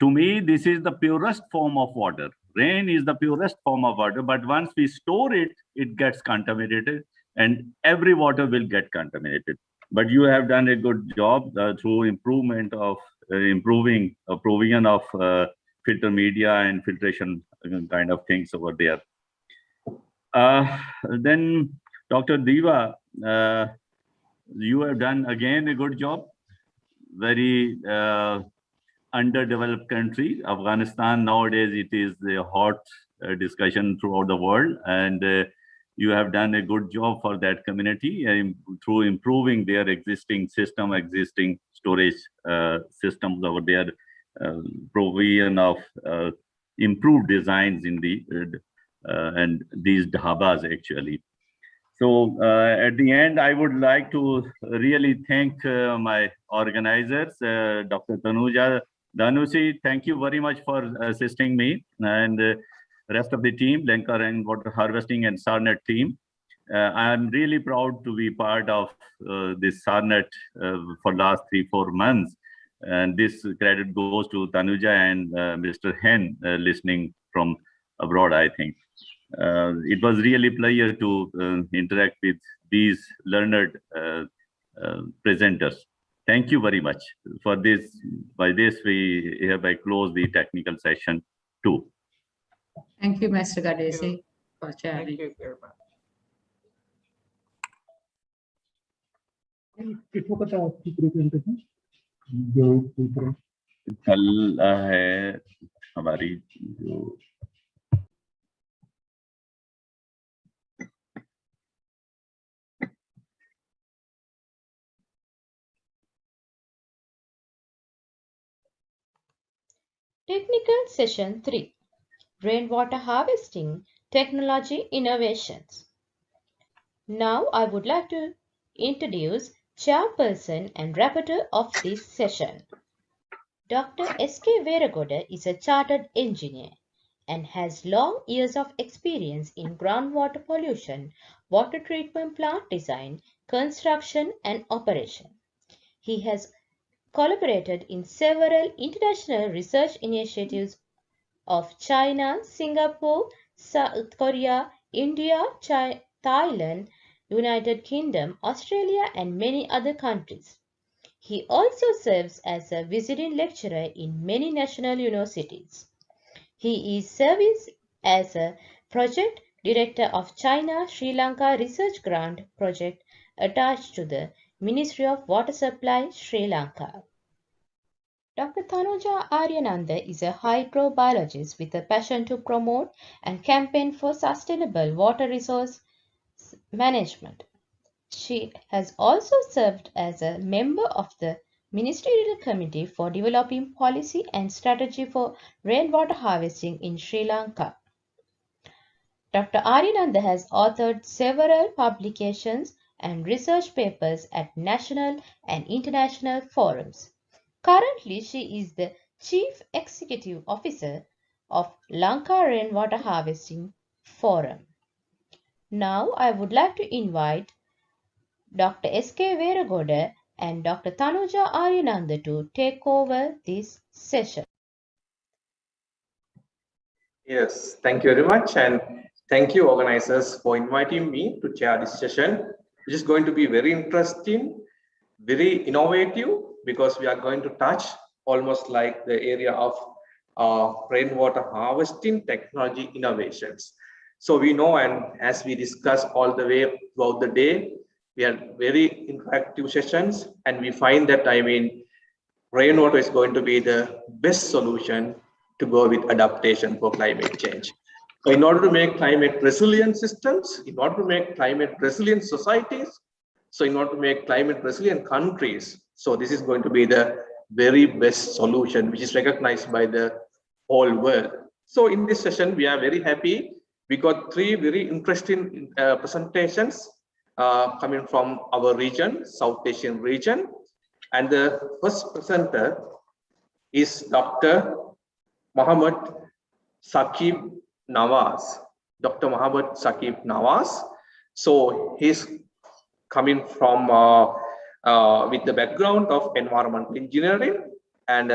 To me, this is the purest form of water. Rain is the purest form of water, but once we store it, it gets contaminated, and every water will get contaminated. But you have done a good job through improvement of improving provision of filter media and filtration kind of things over there. Then Dr. Diva, you have done again a good job. Very underdeveloped country. Afghanistan nowadays, it is a hot discussion throughout the world, and you have done a good job for that community through improving their existing system, existing storage systems over there, provision of improved designs in the and these dhabas actually. So at the end, I would like to really thank my organizers, Dr. Tanuja Danusi. Thank you very much for assisting me and rest of the team, Lanka Rainwater Harvesting and SARNET team. I'm really proud to be part of this SARNET for last 3-4 months. And this credit goes to Tanuja and Mr. Hen listening from abroad, I think. It was really a pleasure to interact with these learned presenters. Thank you very much for this. By this, we hereby close the technical session too. Thank you, Mr. Gadesi, for sharing. Thank you very much. कल है हमारी जो Technical Session 3 Rainwater Harvesting Technology Innovations. Now I would like to introduce Chairperson and Rapporteur of this session. Dr. S.K. Veragoda is a chartered engineer and has long years of experience in groundwater pollution, water treatment plant design, construction and operation. He has collaborated in several international research initiatives of China, Singapore, South Korea, India, Thailand, United Kingdom, Australia and many other countries. He also serves as a visiting lecturer in many national universities. He is serving as a project director of China Sri Lanka Research Grant project attached to the Ministry of Water Supply, Sri Lanka. Dr. Tanuja Aryananda is a hydrobiologist with a passion to promote and campaign for sustainable water resource management. She has also served as a member of the Ministerial Committee for Developing Policy and Strategy for Rainwater Harvesting in Sri Lanka. Dr. Aryananda has authored several publications and research papers at national and international forums. Currently, she is the Chief Executive Officer of Lanka Rainwater Harvesting Forum. Now, I would like to invite Dr. S.K. Veragoda and Dr. Tanuja Aryananda to take over this session. Yes, thank you very much. And thank you, organizers, for inviting me to chair this session, which is going to be very interesting, very innovative, because we are going to touch almost like the area of rainwater harvesting technology innovations. So we know, and as we discuss all the way throughout the day, we are very interactive sessions, and we find that, I mean, rainwater is going to be the best solution to go with adaptation for climate change. So in order to make climate resilient systems, in order to make climate resilient societies, so in order to make climate resilient countries, so this is going to be the very best solution, which is recognized by the whole world. So in this session, we are very happy. We got three very interesting presentations coming from our region, South Asian region. And the first presenter is Dr. Muhammad Saqib Nawaz. Dr. Muhammad Saqib Nawaz. So he's coming from with the background of environmental engineering, and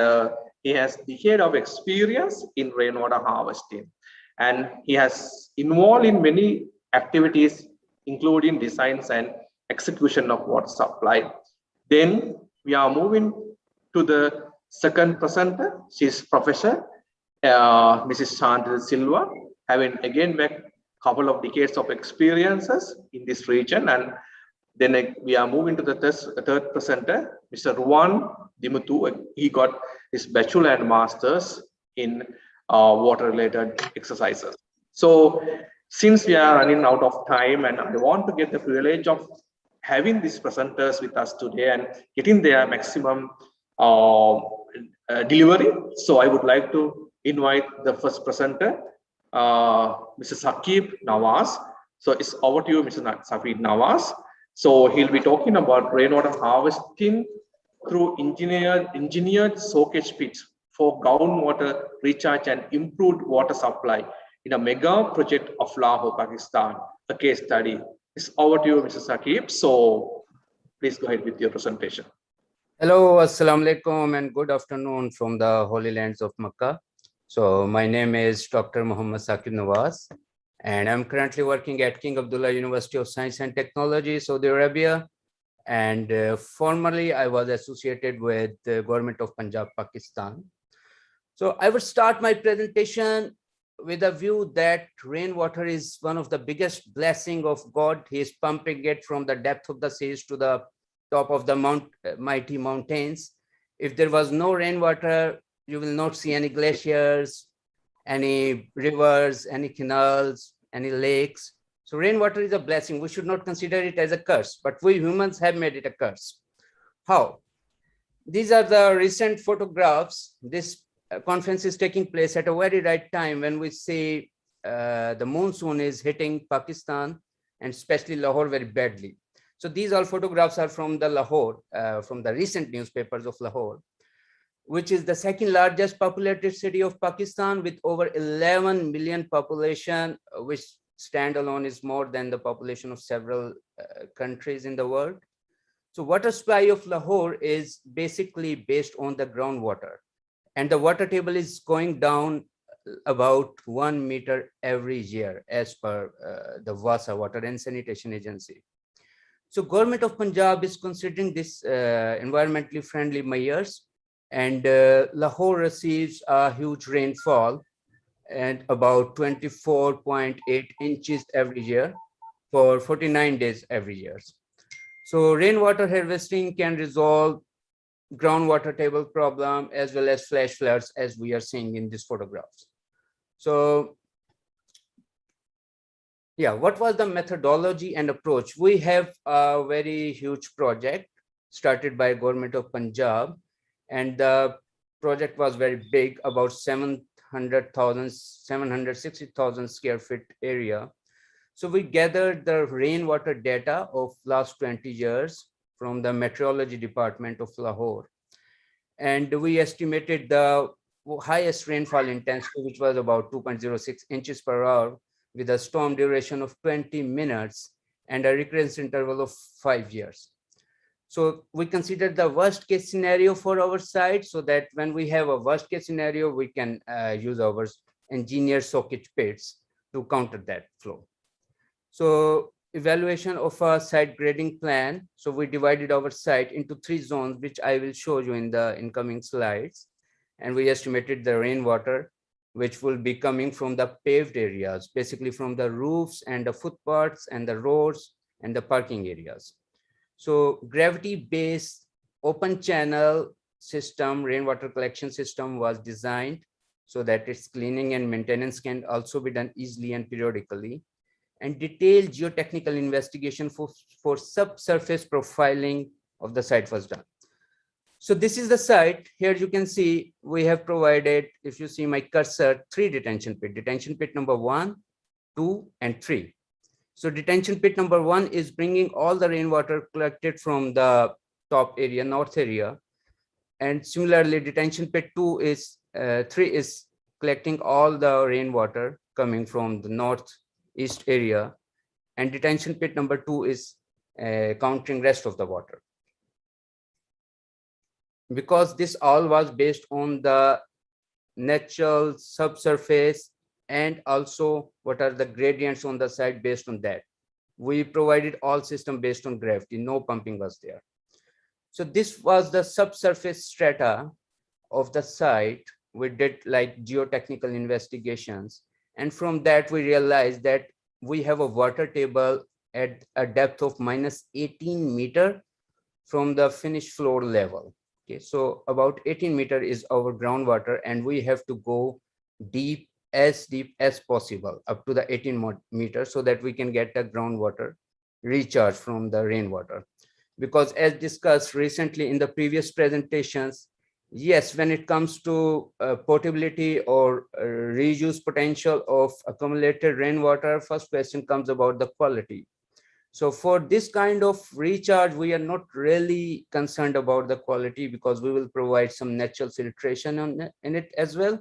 he has decade of experience in rainwater harvesting, and he has involved in many activities, including designs and execution of water supply. Then we are moving to the second presenter. She's Professor Mrs. Chandra Silva, having again back couple of decades of experiences in this region. And then we are moving to the third presenter, Mr. Ruwan Dimutu. He got his bachelor and masters in water-related exercises. So since we are running out of time, and I want to get the privilege of having these presenters with us today and getting their maximum delivery. So I would like to invite the first presenter, Mr. Saqib Nawaz. So it's over to you, Mr. Saqib Nawaz. So he'll be talking about rainwater harvesting through engineered soakage pits for groundwater recharge and improved water supply in a mega project of Lahore, Pakistan, a case study. It's over to you, Mr. Saqib. So please go ahead with your presentation. Hello, assalamu alaikum, and good afternoon from the holy lands of Makkah. So my name is Dr. Muhammad Saqib Nawaz, and I'm currently working at King Abdullah University of Science and Technology, Saudi Arabia. And formerly, I was associated with the government of Punjab, Pakistan. So I will start my presentation with a view that rainwater is one of the biggest blessing of God. He is pumping it from the depth of the seas to the top of the mighty mountains. If there was no rainwater, you will not see any glaciers, any rivers, any canals, any lakes. So rainwater is a blessing. We should not consider it as a curse, but we humans have made it a curse. How? These are the recent photographs. This conference is taking place at a very right time when we see the monsoon is hitting Pakistan and especially Lahore very badly. So these all photographs are from the Lahore, from the recent newspapers of Lahore, which is the second largest populated city of Pakistan with over 11 million population, which standalone is more than the population of several countries in the world. So water supply of Lahore is basically based on the groundwater, and the water table is going down about 1 meter every year as per the WASA, Water and Sanitation Agency. So government of Punjab is considering this environmentally friendly measures, and Lahore receives a huge rainfall and about 24.8 inches every year for 49 days every year. So rainwater harvesting can resolve groundwater table problem as well as flash floods, as we are seeing in these photographs. So yeah, what was the methodology and approach? We have a very huge project started by government of Punjab, and the project was very big, about 760,000 square feet area. So we gathered the rainwater data of last 20 years from the meteorology department of Lahore, and we estimated the highest rainfall intensity, which was about 2.06 inches per hour, with a storm duration of 20 minutes and a recurrence interval of 5 years. So we considered the worst case scenario for our site, so that when we have a worst case scenario, we can use our engineered socket pits to counter that flow. So evaluation of a site grading plan. So we divided our site into 3 zones, which I will show you in the incoming slides. And we estimated the rainwater, which will be coming from the paved areas, basically from the roofs and the footpaths and the roads and the parking areas. So gravity-based open channel system, rainwater collection system was designed so that its cleaning and maintenance can also be done easily and periodically. And detailed geotechnical investigation for subsurface profiling of the site was done. So this is the site. Here you can see we have provided, if you see my cursor, 3 detention pit. Detention pit number 1, 2, and 3. So detention pit number 1 is bringing all the rainwater collected from the top area, north area. And similarly, detention pit 3 is collecting all the rainwater coming from the northeast area. And detention pit number 2 is countering rest of the water. Because this all was based on the natural subsurface and also what are the gradients on the site based on that. We provided all system based on gravity, no pumping was there. So this was the subsurface strata of the site. We did like geotechnical investigations. And from that, we realized that we have a water table at a depth of -18 meter from the finished floor level. Okay, so about 18 meter is our groundwater, and we have to go deep as possible up to the 18 meters so that we can get the groundwater recharge from the rainwater. Because as discussed recently in the previous presentations, yes, when it comes to potability or reuse potential of accumulated rainwater, first question comes about the quality. So for this kind of recharge, we are not really concerned about the quality because we will provide some natural filtration in it as well,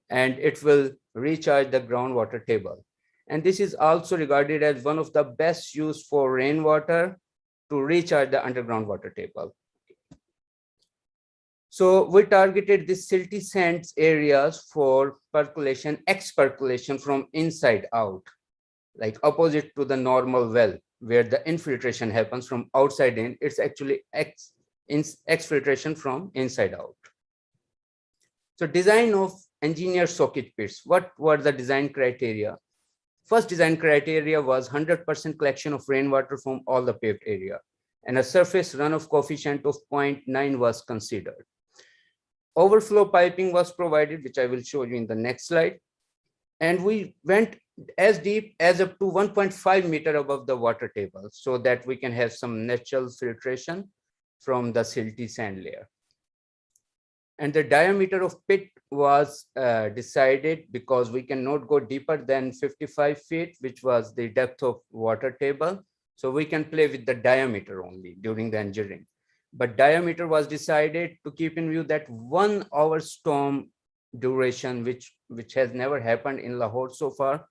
and it will recharge the groundwater table. And this is also regarded as one of the best use for rainwater to recharge the underground water table. So we targeted the silty sands areas for percolation, X-percolation from inside out, like opposite to the normal well, where the infiltration happens from outside in. It's actually exfiltration from inside out. So design of engineered socket pits. What were the design criteria? First design criteria was 100% collection of rainwater from all the paved area, and a surface runoff coefficient of 0.9 was considered. Overflow piping was provided, which I will show you in the next slide. And we went as deep as up to 1.5 meter above the water table so that we can have some natural filtration from the silty sand layer. And the diameter of pit was decided because we cannot go deeper than 55 feet, which was the depth of water table. So we can play with the diameter only during the engineering. But diameter was decided to keep in view that 1 hour storm duration, which has never happened in Lahore so far,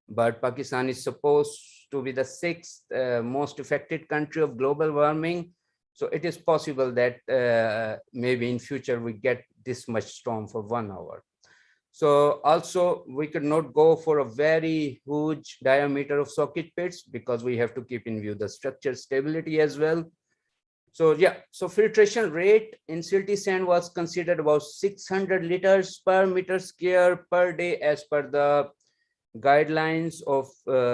but Pakistan is supposed to be the 6th most affected country of global warming. So it is possible that maybe in future we get this much storm for 1 hour. So also we could not go for a very huge diameter of socket pits because we have to keep in view the structure stability as well. So yeah, so filtration rate in silty sand was considered about 600 liters per meter square per day as per the guidelines of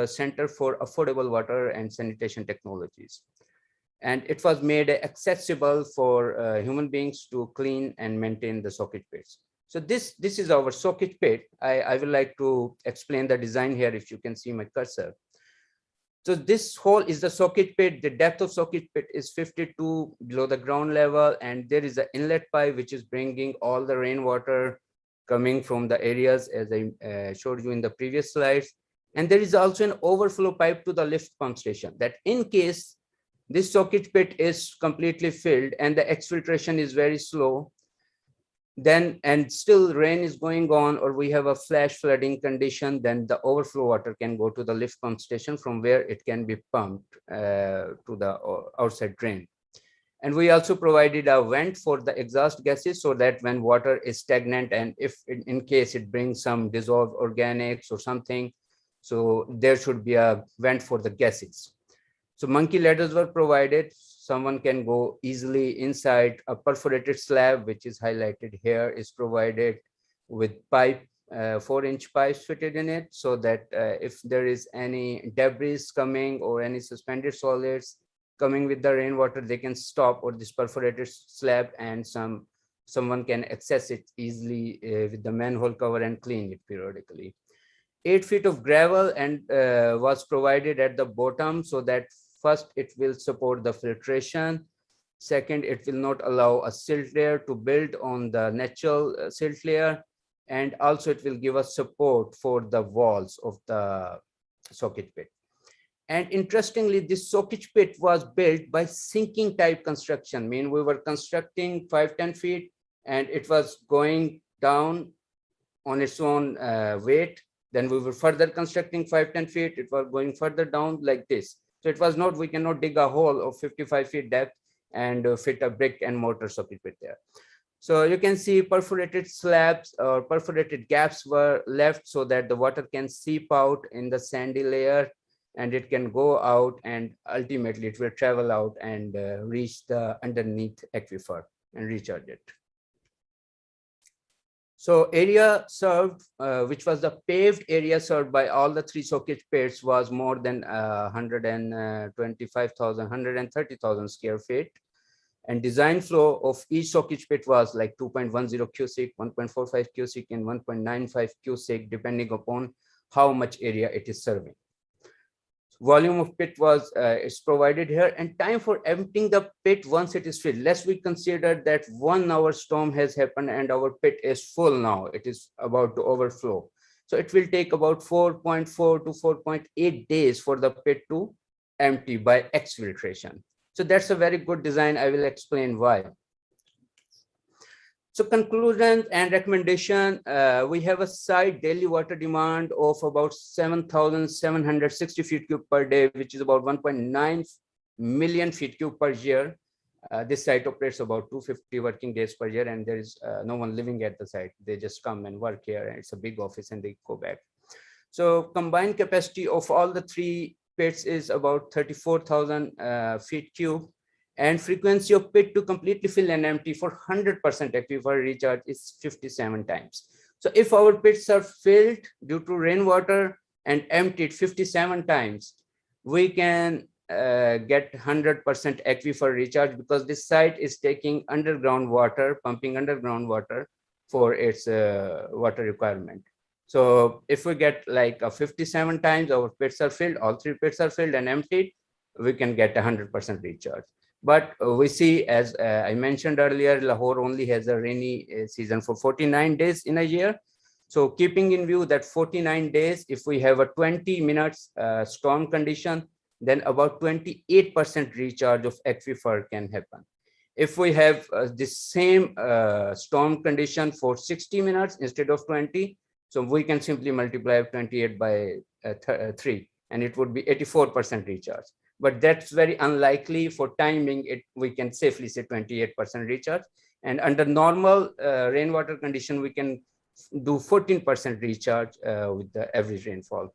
Center for Affordable Water and Sanitation Technologies. And it was made accessible for human beings to clean and maintain the socket pits. So this is our socket pit. I would like to explain the design here if you can see my cursor. So this hole is the socket pit. The depth of socket pit is 52 below the ground level, and there is an inlet pipe which is bringing all the rainwater coming from the areas as I showed you in the previous slides. And there is also an overflow pipe to the lift pump station, that in case this socket pit is completely filled and the exfiltration is very slow, then and still rain is going on or we have a flash flooding condition, then the overflow water can go to the lift pump station from where it can be pumped to the outside drain. And we also provided a vent for the exhaust gases so that when water is stagnant and if in case it brings some dissolved organics or something, so there should be a vent for the gases. So monkey ladders were provided. Someone can go easily inside. A perforated slab, which is highlighted here, is provided with pipe, 4-inch pipes fitted in it, so that if there is any debris coming or any suspended solids coming with the rainwater, they can stop or this perforated slab, and someone can access it easily with the manhole cover and clean it periodically. 8 feet of gravel and was provided at the bottom, so that first it will support the filtration. Second, it will not allow a silt layer to build on the natural silt layer. And also it will give us support for the walls of the soakage pit. And interestingly, this soakage pit was built by sinking type construction. I mean, we were constructing 5-10 feet and it was going down on its own weight. Then we were further constructing 5-10 feet. It was going further down like this. So it was not, we cannot dig a hole of 55 feet depth and fit a brick and mortar soakage pit there. So you can see perforated slabs or perforated gaps were left so that the water can seep out in the sandy layer and it can go out, and ultimately it will travel out and reach the underneath aquifer and recharge it. So area served, which was the paved area served by all the 3 soakage pits, was more than 125,000, 130,000 square feet. And design flow of each soakage pit was like 2.10 cusic, 1.45 cusic, and 1.95 cusic, depending upon how much area it is serving. Volume of pit was is provided here, and time for emptying the pit once it is filled. Let's we consider that 1 hour storm has happened and our pit is full now. It is about to overflow. So it will take about 4.4 to 4.8 days for the pit to empty by exfiltration. So that's a very good design. I will explain why. So conclusions and recommendation, we have a site daily water demand of about 7,760 feet cube per day, which is about 1.9 million feet cube per year. This site operates about 250 working days per year, and there is no one living at the site. They just come and work here, and it's a big office and they go back. So combined capacity of all the 3 pits is about 34,000 feet cube. And frequency of pit to completely fill and empty for 100% aquifer recharge is 57 times. So if our pits are filled due to rainwater and emptied 57 times, we can get 100% aquifer recharge, because this site is taking underground water, pumping underground water for its water requirement. So if we get like 57 times our pits are filled, all 3 pits are filled and emptied, we can get 100% recharge. But we see, as I mentioned earlier, Lahore only has a rainy season for 49 days in a year. So keeping in view that 49 days, if we have a 20 minutes storm condition, then about 28% recharge of aquifer can happen. If we have the same storm condition for 60 minutes instead of 20, so we can simply multiply 28 by 3, and it would be 84% recharge. But that's very unlikely. For timing, we can safely say 28% recharge. And under normal rainwater condition, we can do 14% recharge with the average rainfall.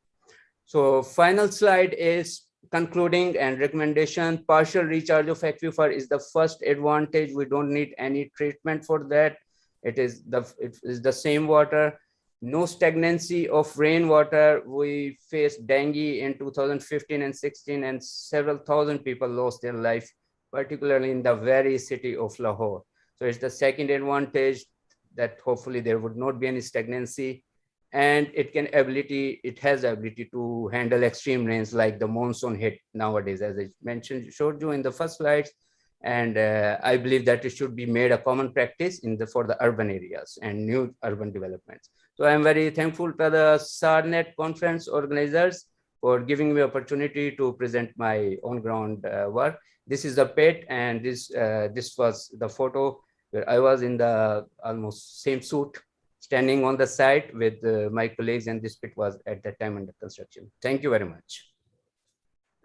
So final slide is concluding and recommendation. Partial recharge of aquifer is the first advantage. We don't need any treatment for that. It is the same water. No stagnancy of rainwater. We faced dengue in 2015 and 16, and several thousand people lost their life, particularly in the very city of Lahore. So it's the second advantage, that hopefully there would not be any stagnancy, and it has the ability to handle extreme rains like the monsoon hit nowadays, as I showed you in the first slides. And I believe that it should be made a common practice for the urban areas and new urban developments. So I'm very thankful to the SARNET conference organizers for giving me opportunity to present my on-ground work. This is the pit, and this was the photo where I was in the almost same suit, standing on the site with my colleagues, and this pit was at that time under construction. Thank you very much.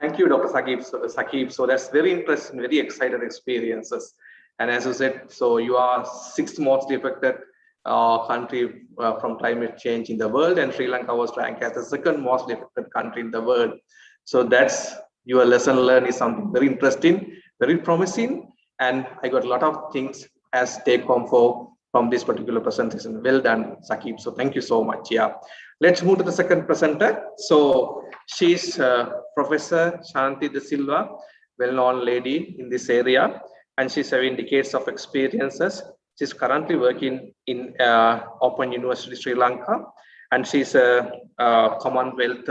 Thank you, Dr. Sakib. So that's very interesting, very excited experiences. And as you said, so you are sixth most affected country from climate change in the world, and Sri Lanka was ranked as the second most affected country in the world. So that's your lesson learned is something very interesting, very promising, and I got a lot of things as take home from this particular presentation. Well done, Sakib. So thank you so much. Yeah, let's move to the second presenter. So she's Professor Shanti De Silva, well-known lady in this area, and she's having decades of experiences. She's currently working in Open University Sri Lanka, and she's a Commonwealth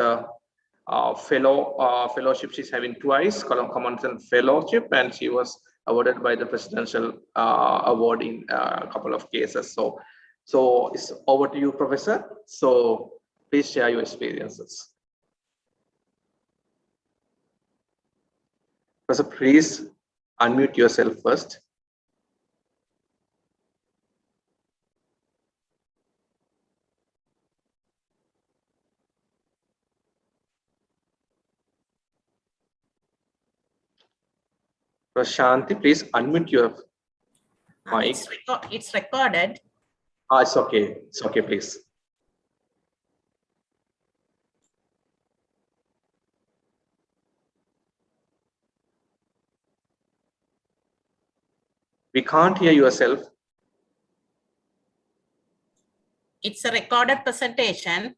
fellowship. She's having twice Commonwealth Fellowship, and she was awarded by the Presidential Award in a couple of cases. So it's over to you, Professor. So please share your experiences. Professor, please unmute yourself first. Shanti, please unmute your mic. It's recorded. It's okay. It's okay, please. We can't hear yourself. It's a recorded presentation.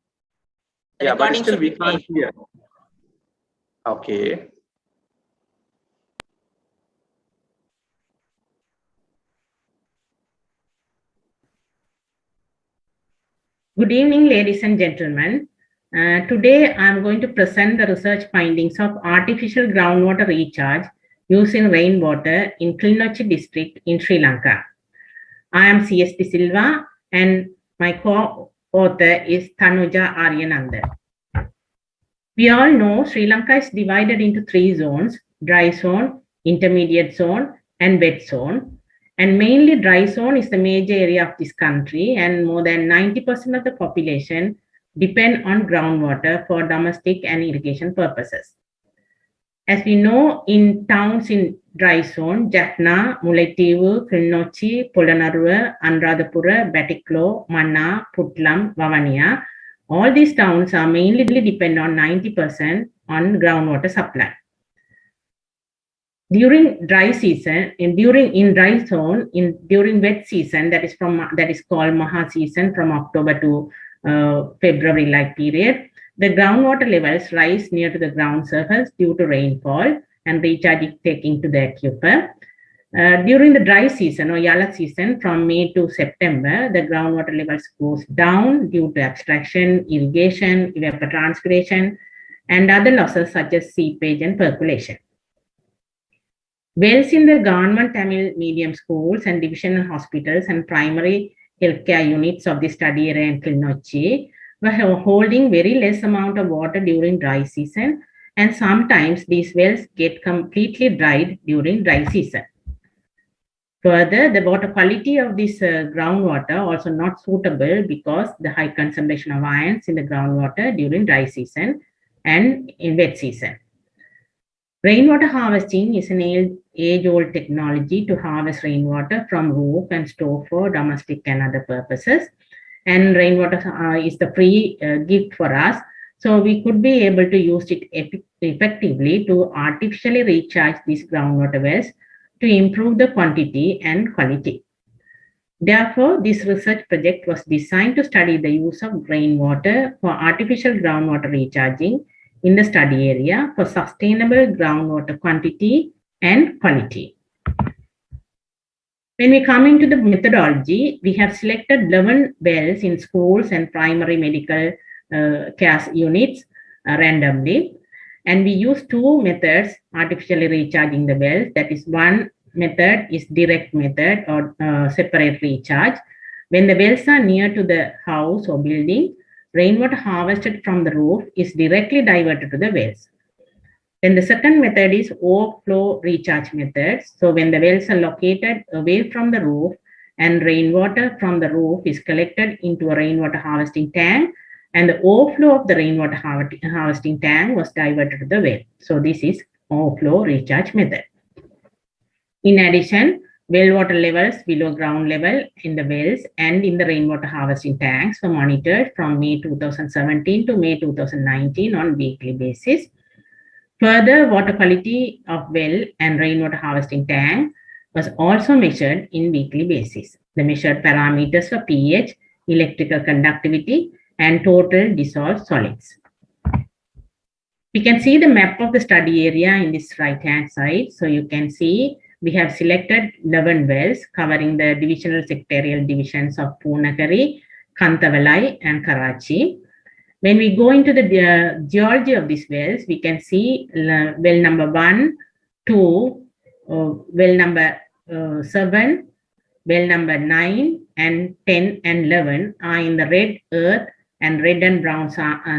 Yeah, but still we can't hear. Okay. Good evening, ladies and gentlemen. Today, I'm going to present the research findings of artificial groundwater recharge using rainwater in Kilnochi district in Sri Lanka. I am C.S. De Silva, and my co-author is Tanuja Aryananda. We all know Sri Lanka is divided into 3 zones: dry zone, intermediate zone, and wet zone. And mainly dry zone is the major area of this country, and more than 90% of the population depend on groundwater for domestic and irrigation purposes. As we know, in towns in dry zone, Jaffna, Mullaitivu, Kilnochi, Polonnaruwa, Anuradhapura, Batticaloa, Manna, Putlam, Vavaniya, all these towns are mainly depend on 90% on groundwater supply. During dry season, during wet season, that is called Maha season, from October to February like period, the groundwater levels rise near to the ground surface due to rainfall and recharging taking to the aquifer. During the dry season or Yala season, from May to September, the groundwater levels goes down due to abstraction, irrigation, evapotranspiration, and other losses such as seepage and percolation. Wells in the government Tamil medium schools and divisional hospitals and primary healthcare units of the study area in Kilnochi were holding very less amount of water during dry season, and sometimes these wells get completely dried during dry season. Further, the water quality of this groundwater also not suitable because the high concentration of ions in the groundwater during dry season and in wet season. Rainwater harvesting is an age-old technology to harvest rainwater from roof and store for domestic and other purposes. And rainwater is the free gift for us. So we could be able to use it effectively to artificially recharge these groundwater wells to improve the quantity and quality. Therefore, this research project was designed to study the use of rainwater for artificial groundwater recharging in the study area for sustainable groundwater quantity and quality. When we come into the methodology, we have selected 11 wells in schools and primary medical care units randomly. And we use 2 methods artificially recharging the wells. That is, one method is direct method or separate recharge. When the wells are near to the house or building, rainwater harvested from the roof is directly diverted to the wells. Then the second method is overflow recharge method. So when the wells are located away from the roof and rainwater from the roof is collected into a rainwater harvesting tank, and the overflow of the rainwater harvesting tank was diverted to the well. So this is overflow recharge method. In addition, well water levels below ground level in the wells and in the rainwater harvesting tanks were monitored from May 2017 to May 2019 on weekly basis. Further, water quality of well and rainwater harvesting tank was also measured in weekly basis. The measured parameters were pH, electrical conductivity, and total dissolved solids. We can see the map of the study area in this right-hand side. So you can see we have selected 11 wells covering the divisional sectorial divisions of Poonagari, Kantavalai, and Karachi. When we go into the geology of these wells, we can see well number 1, 2, well number 7, well number 9, and 10 and 11 are in the red earth and red and brown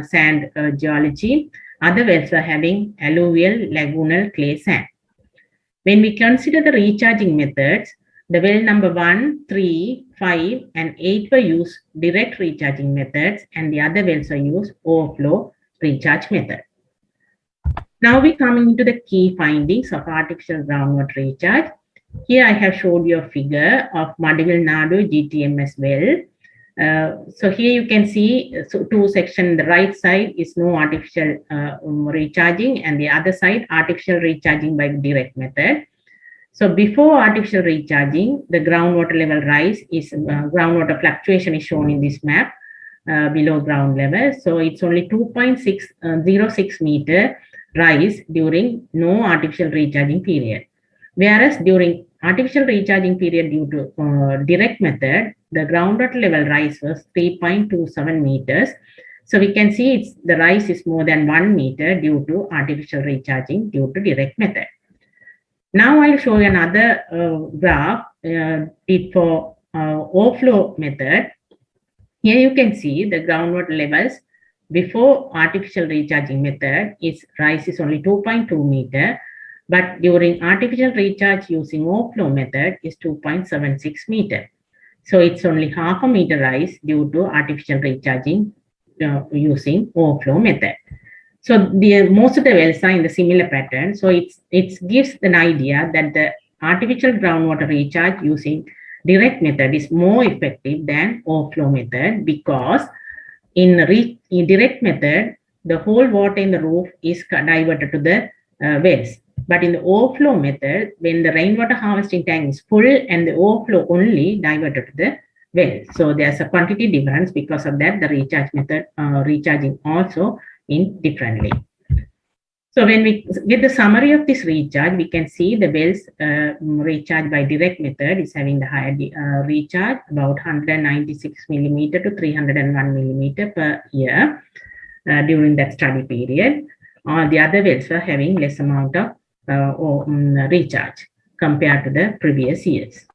sand geology. Other wells are having alluvial lagoonal clay sand. When we consider the recharging methods, the well number 1, 3, 5, and 8 were used direct recharging methods, and the other wells are used overflow recharge method. Now we come into the key findings of artificial groundwater recharge. Here I have showed you a figure of Madivil Nadu GTMS well. So here you can see two sections. The right side is no artificial recharging, and the other side artificial recharging by direct method. So before artificial recharging, the groundwater level rise is groundwater fluctuation is shown in this map below ground level. So it's only 2.606 meter rise during no artificial recharging period. Whereas during artificial recharging period due to direct method, the groundwater level rise was 3.27 meters. So we can see the rise is more than 1 meter due to artificial recharging due to direct method. Now I'll show you another graph for overflow method. Here you can see the groundwater levels before artificial recharging method rise is only 2.2 meter, but during artificial recharge using overflow method is 2.76 meter. So it's only half a meter rise due to artificial recharging using overflow method. So most of the wells are in the similar pattern. So it gives an idea that the artificial groundwater recharge using direct method is more effective than overflow method, because in direct method, the whole water in the roof is diverted to the wells. But in the overflow method, when the rainwater harvesting tank is full and the overflow only diverted to the well. So there's a quantity difference. Because of that, the recharge method recharging also in differently. So when we get the summary of this recharge, we can see the wells recharge by direct method is having the higher recharge, about 196 millimeter to 301 millimeter per year during that study period. The other wells are having less amount of recharge compared to the previous years.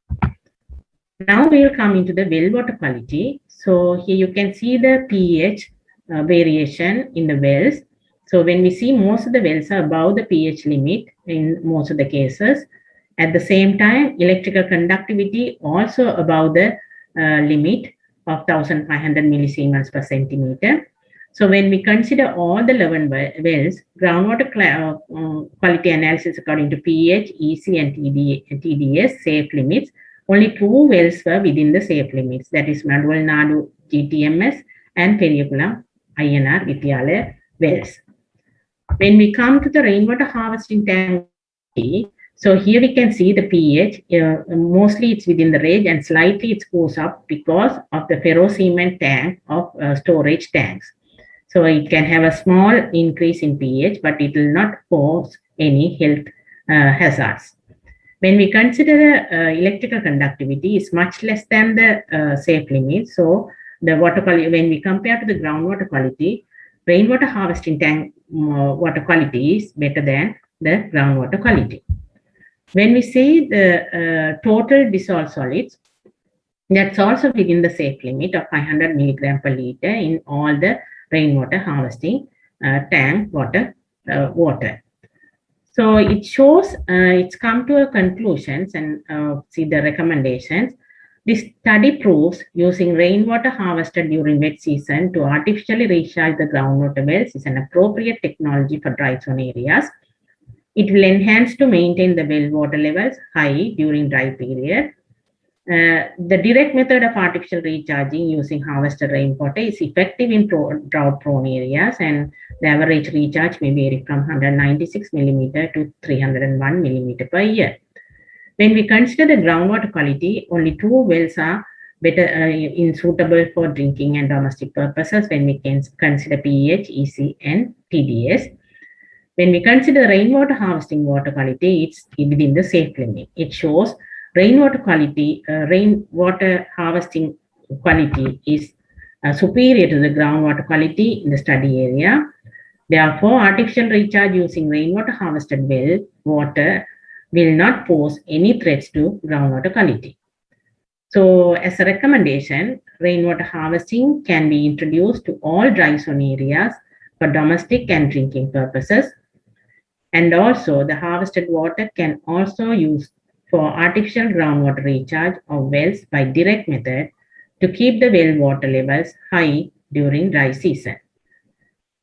Now we will come into the well water quality. So here you can see the pH variation in the wells. So when we see most of the wells are above the pH limit in most of the cases. At the same time, electrical conductivity also above the limit of 1500 millisiemens per centimeter. So when we consider all the 11 wells, groundwater quality analysis according to pH, EC, and TDS safe limits, only 2 wells were within the safe limits. That is Madivil Nadu GTMS and Periyakulam INR Vidyalaya wells. When we come to the rainwater harvesting tank, so here we can see the pH, mostly it's within the range and slightly it goes up because of the ferrocement tank of storage tanks. So it can have a small increase in pH, but it will not cause any health hazards. When we consider electrical conductivity is much less than the safe limit. So the water quality, when we compare to the groundwater quality, rainwater harvesting tank water quality is better than the groundwater quality. When we say the total dissolved solids, that's also within the safe limit of 500 milligram per liter in all the rainwater harvesting tank water. So it shows it's come to a conclusions and see the recommendations. This study proves using rainwater harvested during wet season to artificially recharge the groundwater wells is an appropriate technology for dry zone areas. It will enhance to maintain the well water levels high during dry period. The direct method of artificial recharging using harvested rainwater is effective in drought-prone areas, and the average recharge may vary from 196 millimeter to 301 millimeter per year. When we consider the groundwater quality, only 2 wells are better suitable for drinking and domestic purposes when we can consider pH, EC, and TDS. When we consider rainwater harvesting water quality, it's within the safe limit. It shows rainwater quality, rainwater harvesting quality is superior to the groundwater quality in the study area. Therefore, artificial recharge using rainwater harvested well water will not pose any threats to groundwater quality. So, as a recommendation, rainwater harvesting can be introduced to all dry zone areas for domestic and drinking purposes. And also, the harvested water can also use for artificial groundwater recharge of wells by direct method to keep the well water levels high during dry season.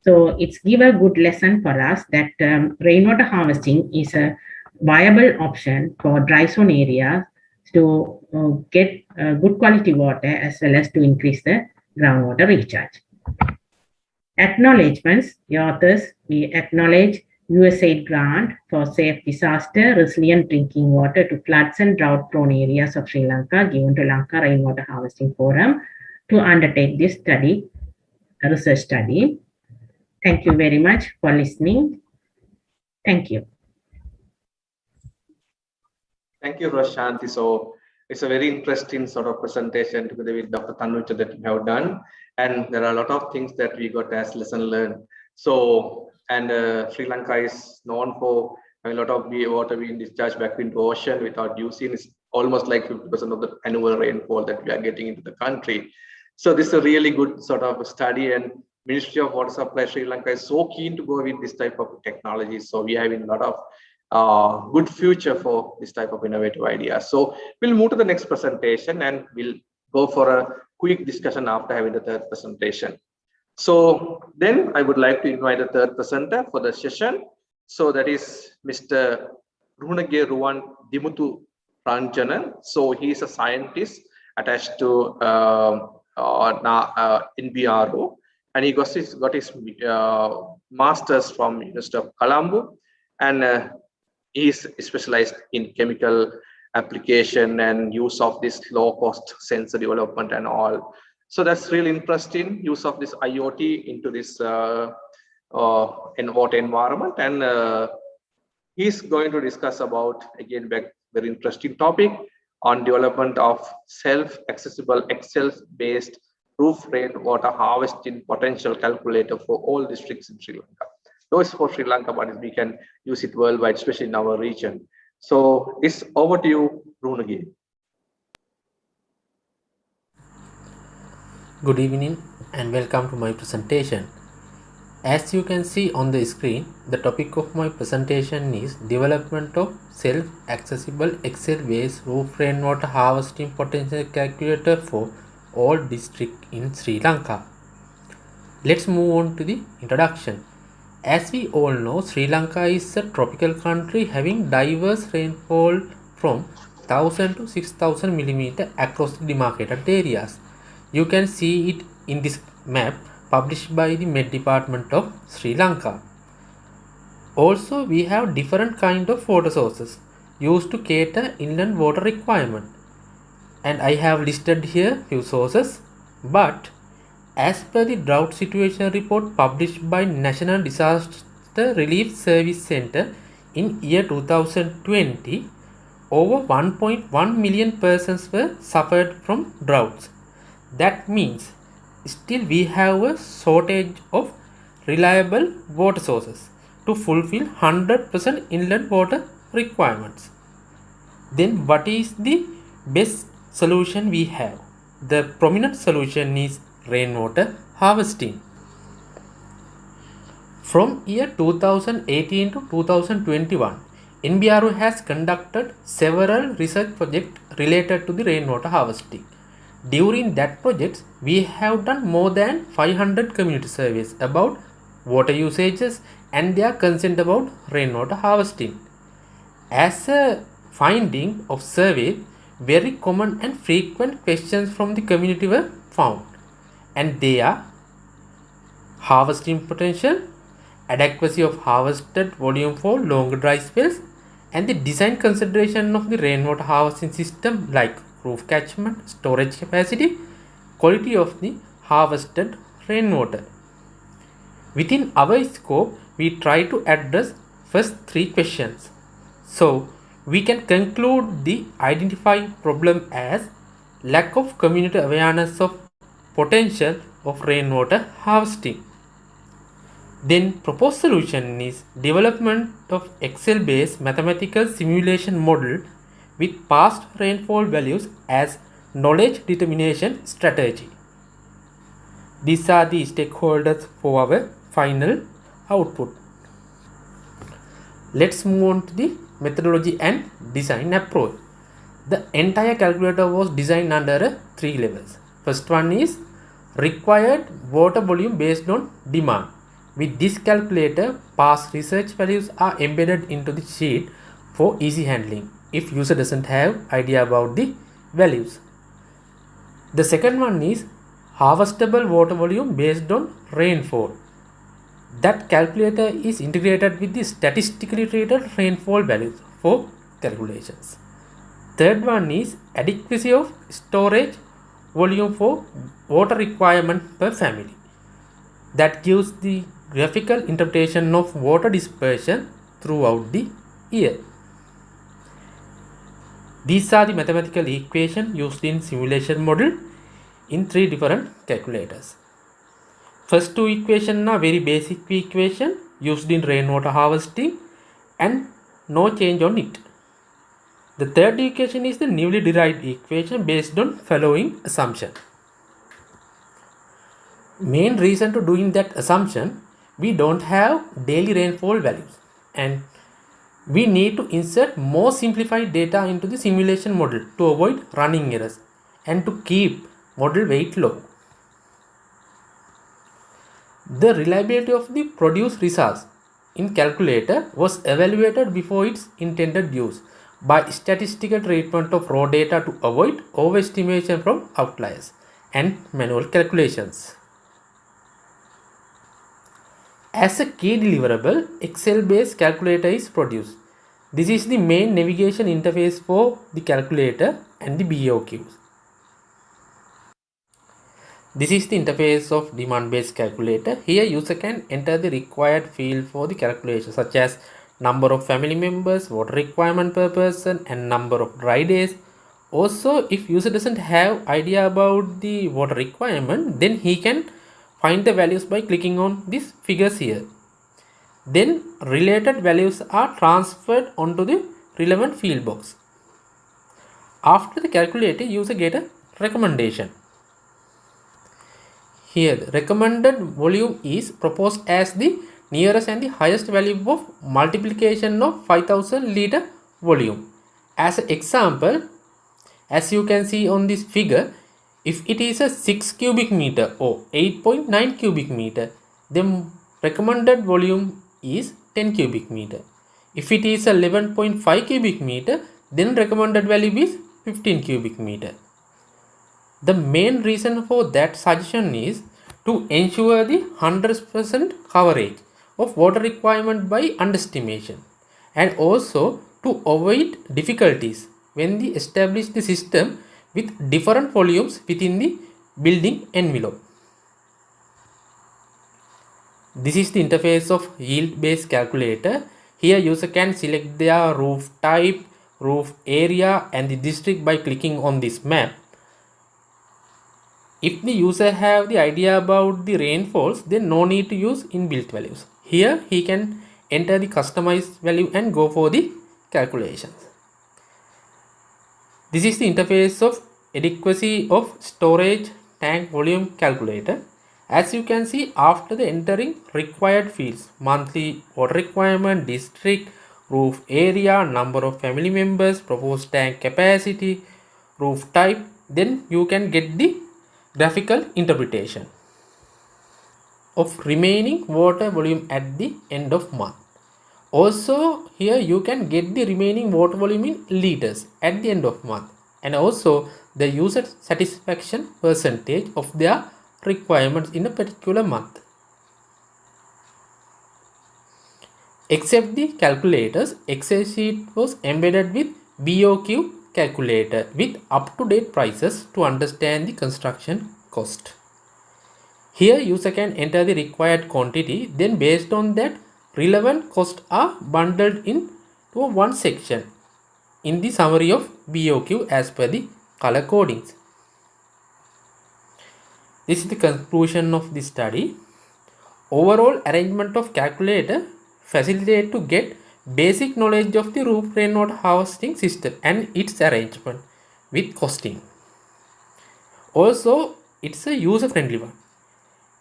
So it's give a good lesson for us that rainwater harvesting is a viable option for dry zone areas to get good quality water as well as to increase the groundwater recharge. Acknowledgements. The authors, we acknowledge USAID grant for safe disaster resilient drinking water to floods and drought prone areas of Sri Lanka given to Lanka Rainwater Harvesting Forum to undertake this study, research study. Thank you very much for listening. Thank you. Thank you, Roshanti. So it's a very interesting sort of presentation together with Dr. Tanuja that you have done. And there are a lot of things that we got as lesson learned. So, and Sri Lanka is known for a lot of water being discharged back into ocean without using. It's almost like 50% of the annual rainfall that we are getting into the country. So this is a really good sort of study, and Ministry of Water Supply Sri Lanka is so keen to go with this type of technology. So we are having a lot of good future for this type of innovative ideas. So we'll move to the next presentation and we'll go for a quick discussion after having the third presentation. So then I would like to invite the third presenter for the session. So that is Mr. Runage Ruwan Dimuthu Ranjanan. So he is a scientist attached to NBRO, and he got his master's from University of Colombo, and he is specialized in chemical application and use of this low-cost sensor development and all. So that's really interesting, use of this IoT into this in water environment, and he's going to discuss about, again, very interesting topic on development of self-accessible Excel-based roof rainwater harvesting potential calculator for all districts in Sri Lanka. Though it's for Sri Lanka, but we can use it worldwide, especially in our region. So it's over to you, Runage. Good evening and welcome to my presentation. As you can see on the screen, the topic of my presentation is development of self-accessible Excel-based roof rainwater harvesting potential calculator for all districts in Sri Lanka. Let's move on to the introduction. As we all know, Sri Lanka is a tropical country having diverse rainfall from 1000 to 6000 millimeter across the demarcated areas. You can see it in this map published by the Met Department of Sri Lanka. Also, we have different kind of water sources used to cater inland water requirement, and I have listed here few sources, but as per the drought situation report published by National Disaster Relief Service Center in year 2020, over 1.1 million persons were suffered from droughts. That means still we have a shortage of reliable water sources to fulfill 100% inland water requirements. Then what is the best solution we have? The prominent solution is rainwater harvesting. From year 2018 to 2021, NBRO has conducted several research projects related to the rainwater harvesting. During that project, we have done more than 500 community surveys about water usages and their consent about rainwater harvesting. As a finding of survey, very common and frequent questions from the community were found, and they are harvesting potential, adequacy of harvested volume for longer dry spells, and the design consideration of the rainwater harvesting system like roof catchment, storage capacity, quality of the harvested rainwater. Within our scope, we try to address first three questions. So, we can conclude the identified problem as lack of community awareness of potential of rainwater harvesting. Then proposed solution is development of Excel-based mathematical simulation model with past rainfall values as knowledge determination strategy. These are the stakeholders for our final output. Let's move on to the methodology and design approach. The entire calculator was designed under 3 levels. First one is required water volume based on demand. With this calculator, past research values are embedded into the sheet for easy handling if user doesn't have idea about the values. The second one is harvestable water volume based on rainfall. That calculator is integrated with the statistically treated rainfall values for calculations. Third one is adequacy of storage volume for water requirement per family. That gives the graphical interpretation of water dispersion throughout the year. These are the mathematical equations used in simulation model in 3 different calculators. First 2 equations are very basic equation used in rainwater harvesting and no change on it. The third equation is the newly derived equation based on following assumption. Main reason to doing that assumption, we don't have daily rainfall values and we need to insert more simplified data into the simulation model to avoid running errors and to keep model weight low. The reliability of the produced results in calculator was evaluated before its intended use by statistical treatment of raw data to avoid overestimation from outliers and manual calculations. As a key deliverable, Excel-based calculator is produced. This is the main navigation interface for the calculator and the BOQs. This is the interface of demand-based calculator. Here user can enter the required field for the calculation such as number of family members, water requirement per person and number of dry days. Also, if user doesn't have idea about the water requirement, then he can find the values by clicking on these figures here. Then related values are transferred onto the relevant field box. After the calculator, user get a recommendation. Here the recommended volume is proposed as the nearest and the highest value of multiplication of 5000 liter volume. As an example, as you can see on this figure, if it is a 6 cubic meter or 8.9 cubic meter, then recommended volume is 10 cubic meter. If it is 11.5 cubic meter, then recommended value is 15 cubic meter. The main reason for that suggestion is to ensure the 100% coverage of water requirement by underestimation and also to avoid difficulties when we establish the system with different volumes within the building envelope. This is the interface of yield-based calculator. Here user can select their roof type, roof area and the district by clicking on this map. If the user have the idea about the rainfalls, then no need to use inbuilt values. Here he can enter the customized value and go for the calculations. This is the interface of adequacy of storage tank volume calculator. As you can see, after the entering required fields, monthly water requirement, district, roof area, number of family members, proposed tank capacity, roof type, then you can get the graphical interpretation of remaining water volume at the end of month. Also here you can get the remaining water volume in liters at the end of month, and also the user satisfaction percentage of their requirements in a particular month. Except the calculators, Excel sheet was embedded with BOQ calculator with up-to-date prices to understand the construction cost. Here user can enter the required quantity, then based on that relevant costs are bundled into one section in the summary of BOQ as per the color codings. This is the conclusion of the study. Overall arrangement of calculator facilitate to get basic knowledge of the roof rainwater harvesting system and its arrangement with costing. Also, it's a user-friendly one,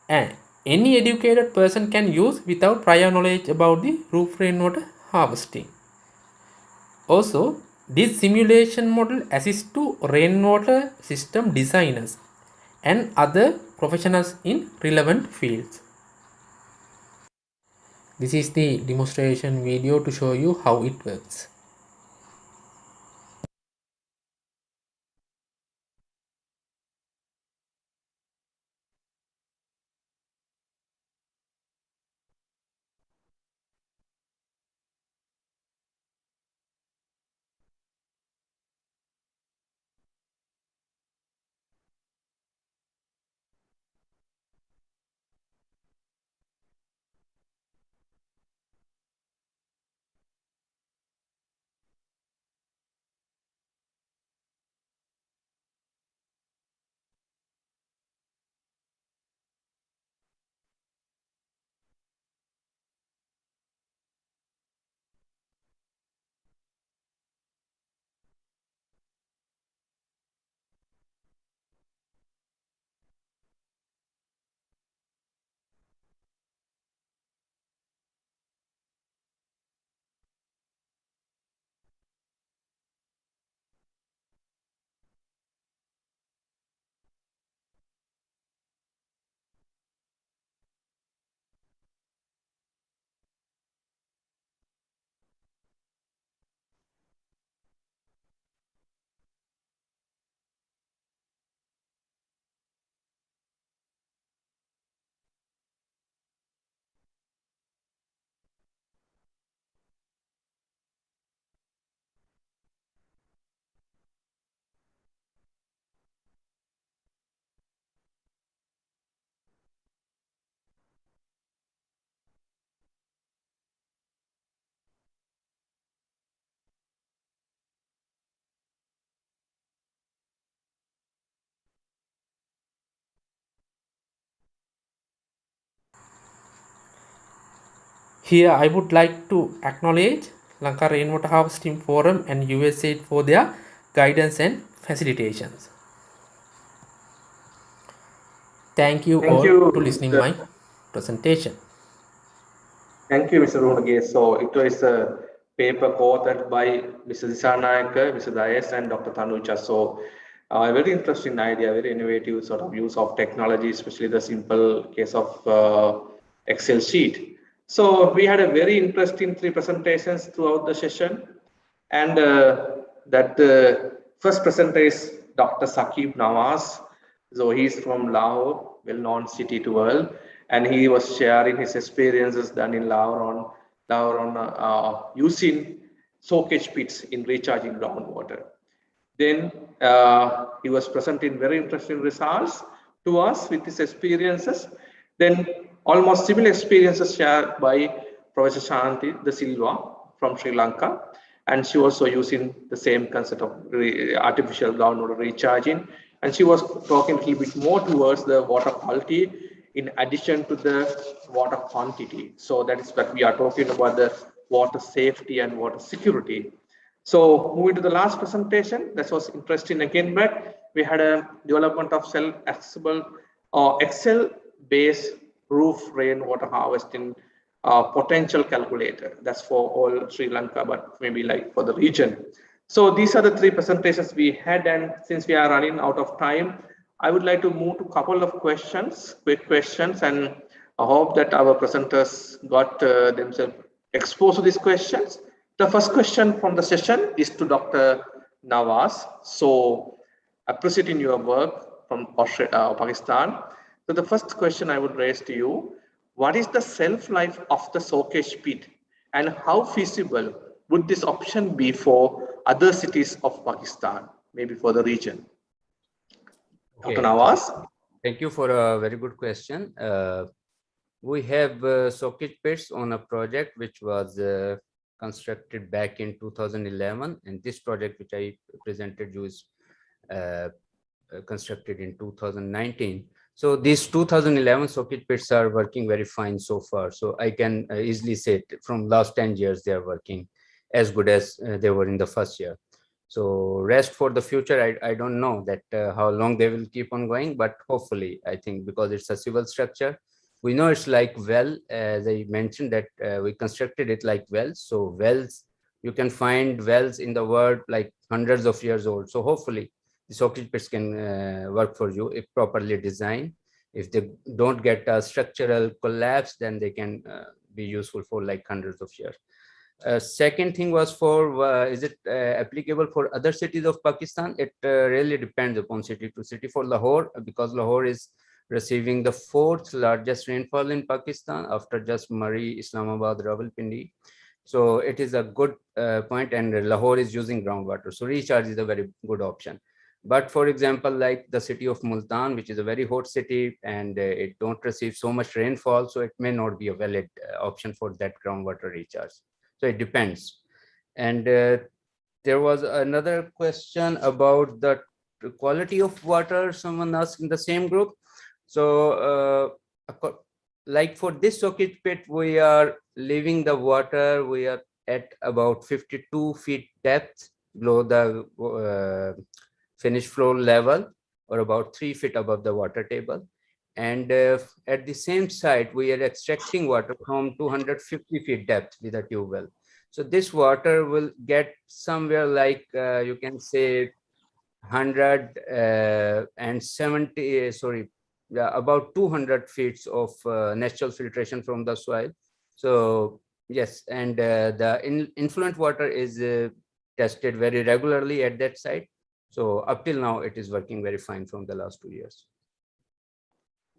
and any educated person can use without prior knowledge about the roof rainwater harvesting. Also, this simulation model assists to rainwater system designers and other professionals in relevant fields. This is the demonstration video to show you how it works. Here I would like to acknowledge Lanka Rainwater Harvesting Forum and USAID for their guidance and facilitations. Thank you all to listening my presentation. Thank you, Mr. Runage. So it was a paper co-authored by Mr. Disarnayaka, Mr. Dayas, and Dr. Tanuja. So a very interesting idea, very innovative sort of use of technology, especially the simple case of Excel sheet. So we had a very interesting 3 presentations throughout the session. And that first presenter is Dr. Saqib Nawaz. So he's from Lahore, well-known city to world, and he was sharing his experiences done in Lahore on using soakage pits in recharging groundwater. Then he was presenting very interesting results to us with his experiences. Then almost similar experiences shared by Professor Shanti De Silva from Sri Lanka, and she also using the same concept of artificial groundwater recharging, and she was talking a little bit more towards the water quality in addition to the water quantity. So that is what we are talking about, the water safety and water security. So moving to the last presentation, that was interesting again, but we had a development of self-accessible Excel-based roof rainwater harvesting potential calculator. That's for all Sri Lanka, but maybe like for the region. So these are the three presentations we had, and since we are running out of time, I would like to move to a couple of questions, quick questions, and I hope that our presenters got themselves exposed to these questions. The first question from the session is to Dr. Nawaz. So appreciating your work from Pakistan. So the first question I would raise to you, what is the shelf life of the soakage pit and how feasible would this option be for other cities of Pakistan, maybe for the region? Okay. Dr. Nawaz? Thank you for a very good question. We have soakage pits on a project which was constructed back in 2011, and this project which I presented you is constructed in 2019. So these 2011 soakage pits are working very fine so far. So I can easily say from last 10 years they are working as good as they were in the first year. So rest for the future, I don't know that how long they will keep on going, but hopefully I think because it's a civil structure, we know it's like well, as I mentioned that we constructed it like wells. So wells, you can find wells in the world like hundreds of years old. So hopefully the soakage pits can work for you if properly designed. If they don't get a structural collapse, then they can be useful for like hundreds of years. Second thing was for, is it applicable for other cities of Pakistan? It really depends upon city to city. For Lahore, because Lahore is receiving the fourth largest rainfall in Pakistan after just Murree, Islamabad, Rawalpindi. So it is a good point, and Lahore is using groundwater. So recharge is a very good option. But for example, like the city of Multan, which is a very hot city and it don't receive so much rainfall, so it may not be a valid option for that groundwater recharge. So it depends. And there was another question about the quality of water someone asked in the same group. So like for this soakage pit, we are leaving the water, we are at about 52 feet depth below the finished floor level, or about 3 feet above the water table. And at the same site, we are extracting water from 250 feet depth with a tube well. So this water will get somewhere like, you can say 170, about 200 feet of natural filtration from the soil. So yes, and the influent water is tested very regularly at that site. So up till now, it is working very fine from the last 2 years.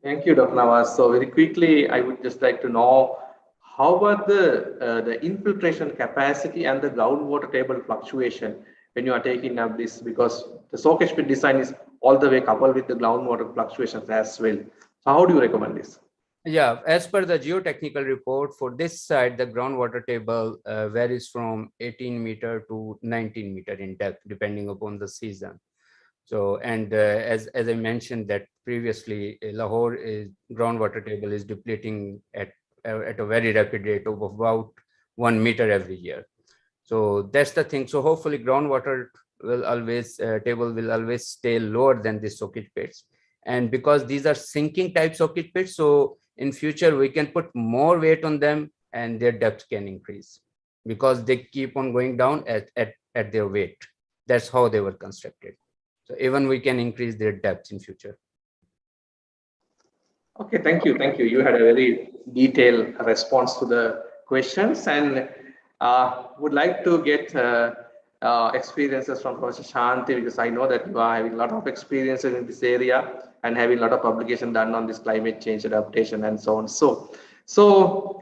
Thank you, Dr. Nawaz. So very quickly, I would just like to know how about the infiltration capacity and the groundwater table fluctuation when you are taking up this, because the soakage pit design is all the way coupled with the groundwater fluctuations as well. So how do you recommend this? Yeah, as per the geotechnical report for this site, the groundwater table varies from 18 meter to 19 meter in depth, depending upon the season. So, and as I mentioned that previously, Lahore groundwater table is depleting at a very rapid rate of about 1 meter every year. So that's the thing. So hopefully groundwater will always, table will always stay lower than the soakage pits. And because these are sinking type soakage pits, so in future we can put more weight on them and their depth can increase because they keep on going down at their weight. That's how they were constructed. So even we can increase their depth in future. Okay, thank you. Thank you. You had a very detailed response to the questions, and would like to get experiences from Professor Shanti, because I know that you are having a lot of experiences in this area and having a lot of publication done on this climate change adaptation and so on. So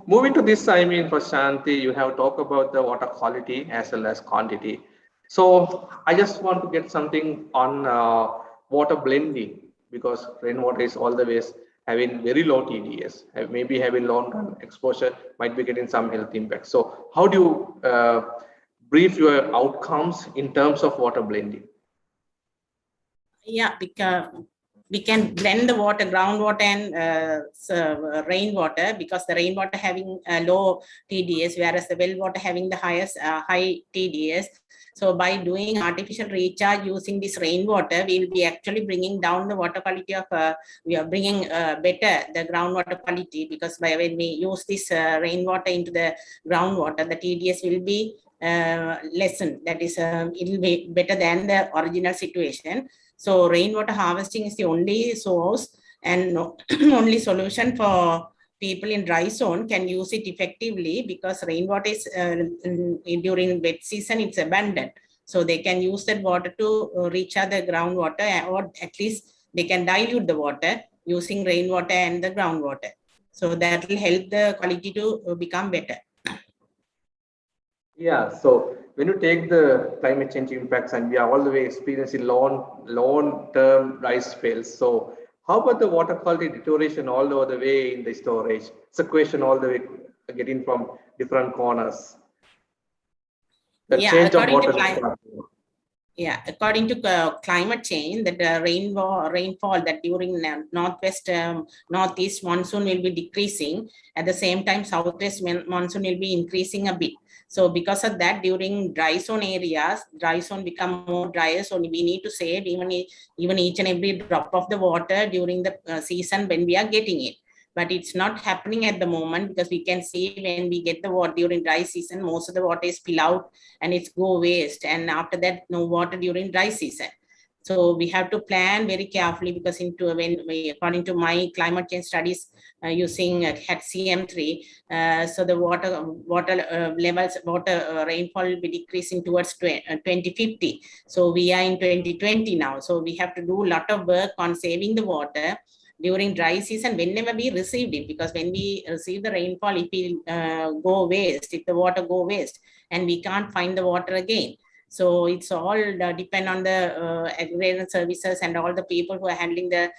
moving to this, I mean, for Shanti, you have talked about the water quality as well as quantity. So I just want to get something on water blending, because rainwater is always having very low TDS, maybe having long-term exposure, might be getting some health impact. So how do you brief your outcomes in terms of water blending? Yeah, because we can blend the water, groundwater and rainwater, because the rainwater having a low TDS, whereas the well water having the highest high TDS. So by doing artificial recharge using this rainwater, we will be actually bringing down the water quality of, we are bringing better the groundwater quality, because by when we use this rainwater into the groundwater, the TDS will be lessened. That is, it'll be better than the original situation. So rainwater harvesting is the only source and only solution for people in dry zone can use it effectively, because rainwater is during wet season, it's abundant. So they can use that water to recharge the groundwater, or at least they can dilute the water using rainwater and the groundwater. So that will help the quality to become better. Yeah, so when you take the climate change impacts, and we are all the way experiencing long-term rice spells. So how about the water quality deterioration all over the way in the storage? It's a question all the way getting from different corners. The change of water. According to climate change, that rainfall that during northwest northeast monsoon will be decreasing. At the same time, southwest monsoon will be increasing a bit. So because of that, during dry zone areas, dry zone become more drier. So we need to save even each and every drop of the water during the season when we are getting it. But it's not happening at the moment, because we can see when we get the water during dry season, most of the water is spill out and it's go waste. And after that, no water during dry season. So we have to plan very carefully, because according to my climate change studies using HCM3, so the water levels, rainfall will be decreasing towards 2050. So we are in 2020 now. So we have to do a lot of work on saving the water during dry season whenever we received it, because when we receive the rainfall, if the water go waste and we can't find the water again. So it's all depend on the agrarian services and all the people who are handling the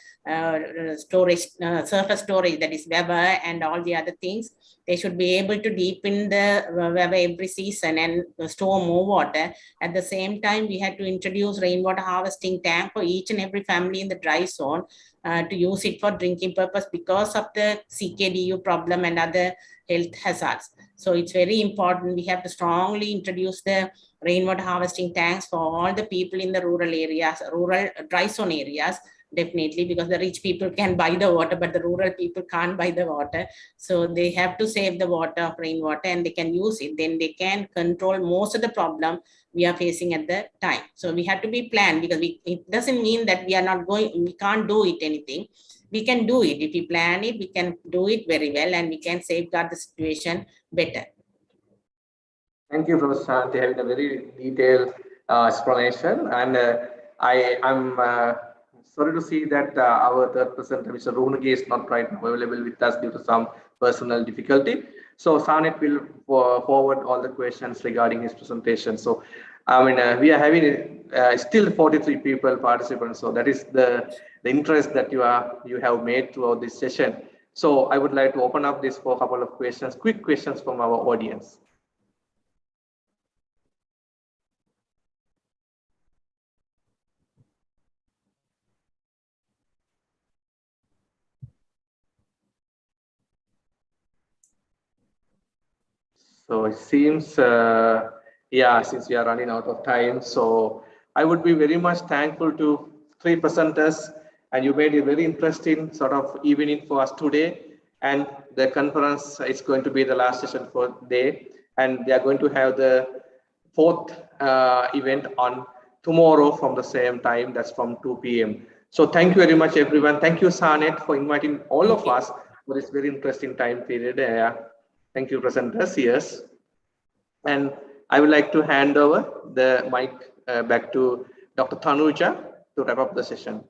storage, surface storage, that is weather and all the other things. They should be able to deepen the weather every season and store more water. At the same time, we had to introduce rainwater harvesting tank for each and every family in the dry zone to use it for drinking purpose, because of the CKDU problem and other health hazards. So it's very important. We have to strongly introduce the rainwater harvesting tanks for all the people in the rural areas, rural dry zone areas, definitely, because the rich people can buy the water, but the rural people can't buy the water. So they have to save the water of rainwater and they can use it. Then they can control most of the problem we are facing at the time. So we have to be planned, because it doesn't mean that we can't do it anything. We can do it. If we plan it, we can do it very well, and we can safeguard the situation better. Thank you, Professor Shanti, having a very detailed explanation. And I'm sorry to see that our third presenter, Mr. Runagi, is not right now available with us due to some personal difficulty. So SARNET will forward all the questions regarding his presentation. So I mean, we are having still 43 people participants. So that is the interest that you have made throughout this session. So I would like to open up this for a couple of questions, quick questions from our audience. So it seems, since we are running out of time, so I would be very much thankful to three presenters, and you made a very interesting sort of evening for us today. And the conference is going to be the last session for the day, and they are going to have the fourth event on tomorrow from the same time, that's from 2 p.m. So thank you very much, everyone. Thank you, SARNET, for inviting all of us for this very interesting time period. Thank you, presenters. Yes. And I would like to hand over the mic back to Dr. Tanuja to wrap up the session.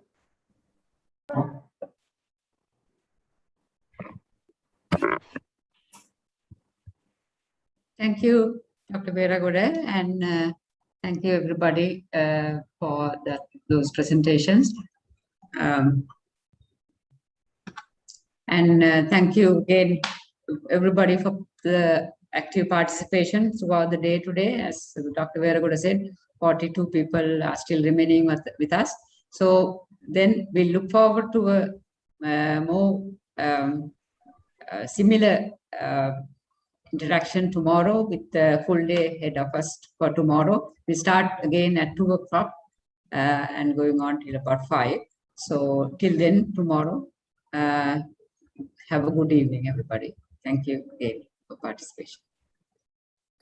Thank you, Dr. Veragude, and thank you, everybody, for those presentations. And thank you again, everybody, for the active participation throughout the day today. As Dr. Veragude said, 42 people are still remaining with us. So then we look forward to a more similar interaction tomorrow, with the full day ahead of us for tomorrow. We start again at 2 o'clock and going on till about 5. So till then, tomorrow, have a good evening, everybody. Thank you again for participation.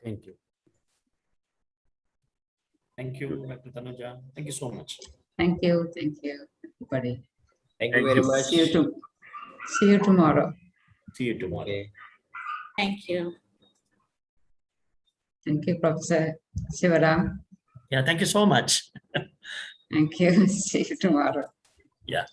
Thank you. Thank you, Dr. Tanuja. Thank you so much. Thank you, everybody. Thank you very much. See you tomorrow. See you tomorrow. Okay. Thank you. Thank you, Professor Sivaram. Yeah, thank you so much. Thank you. See you tomorrow. Yeah.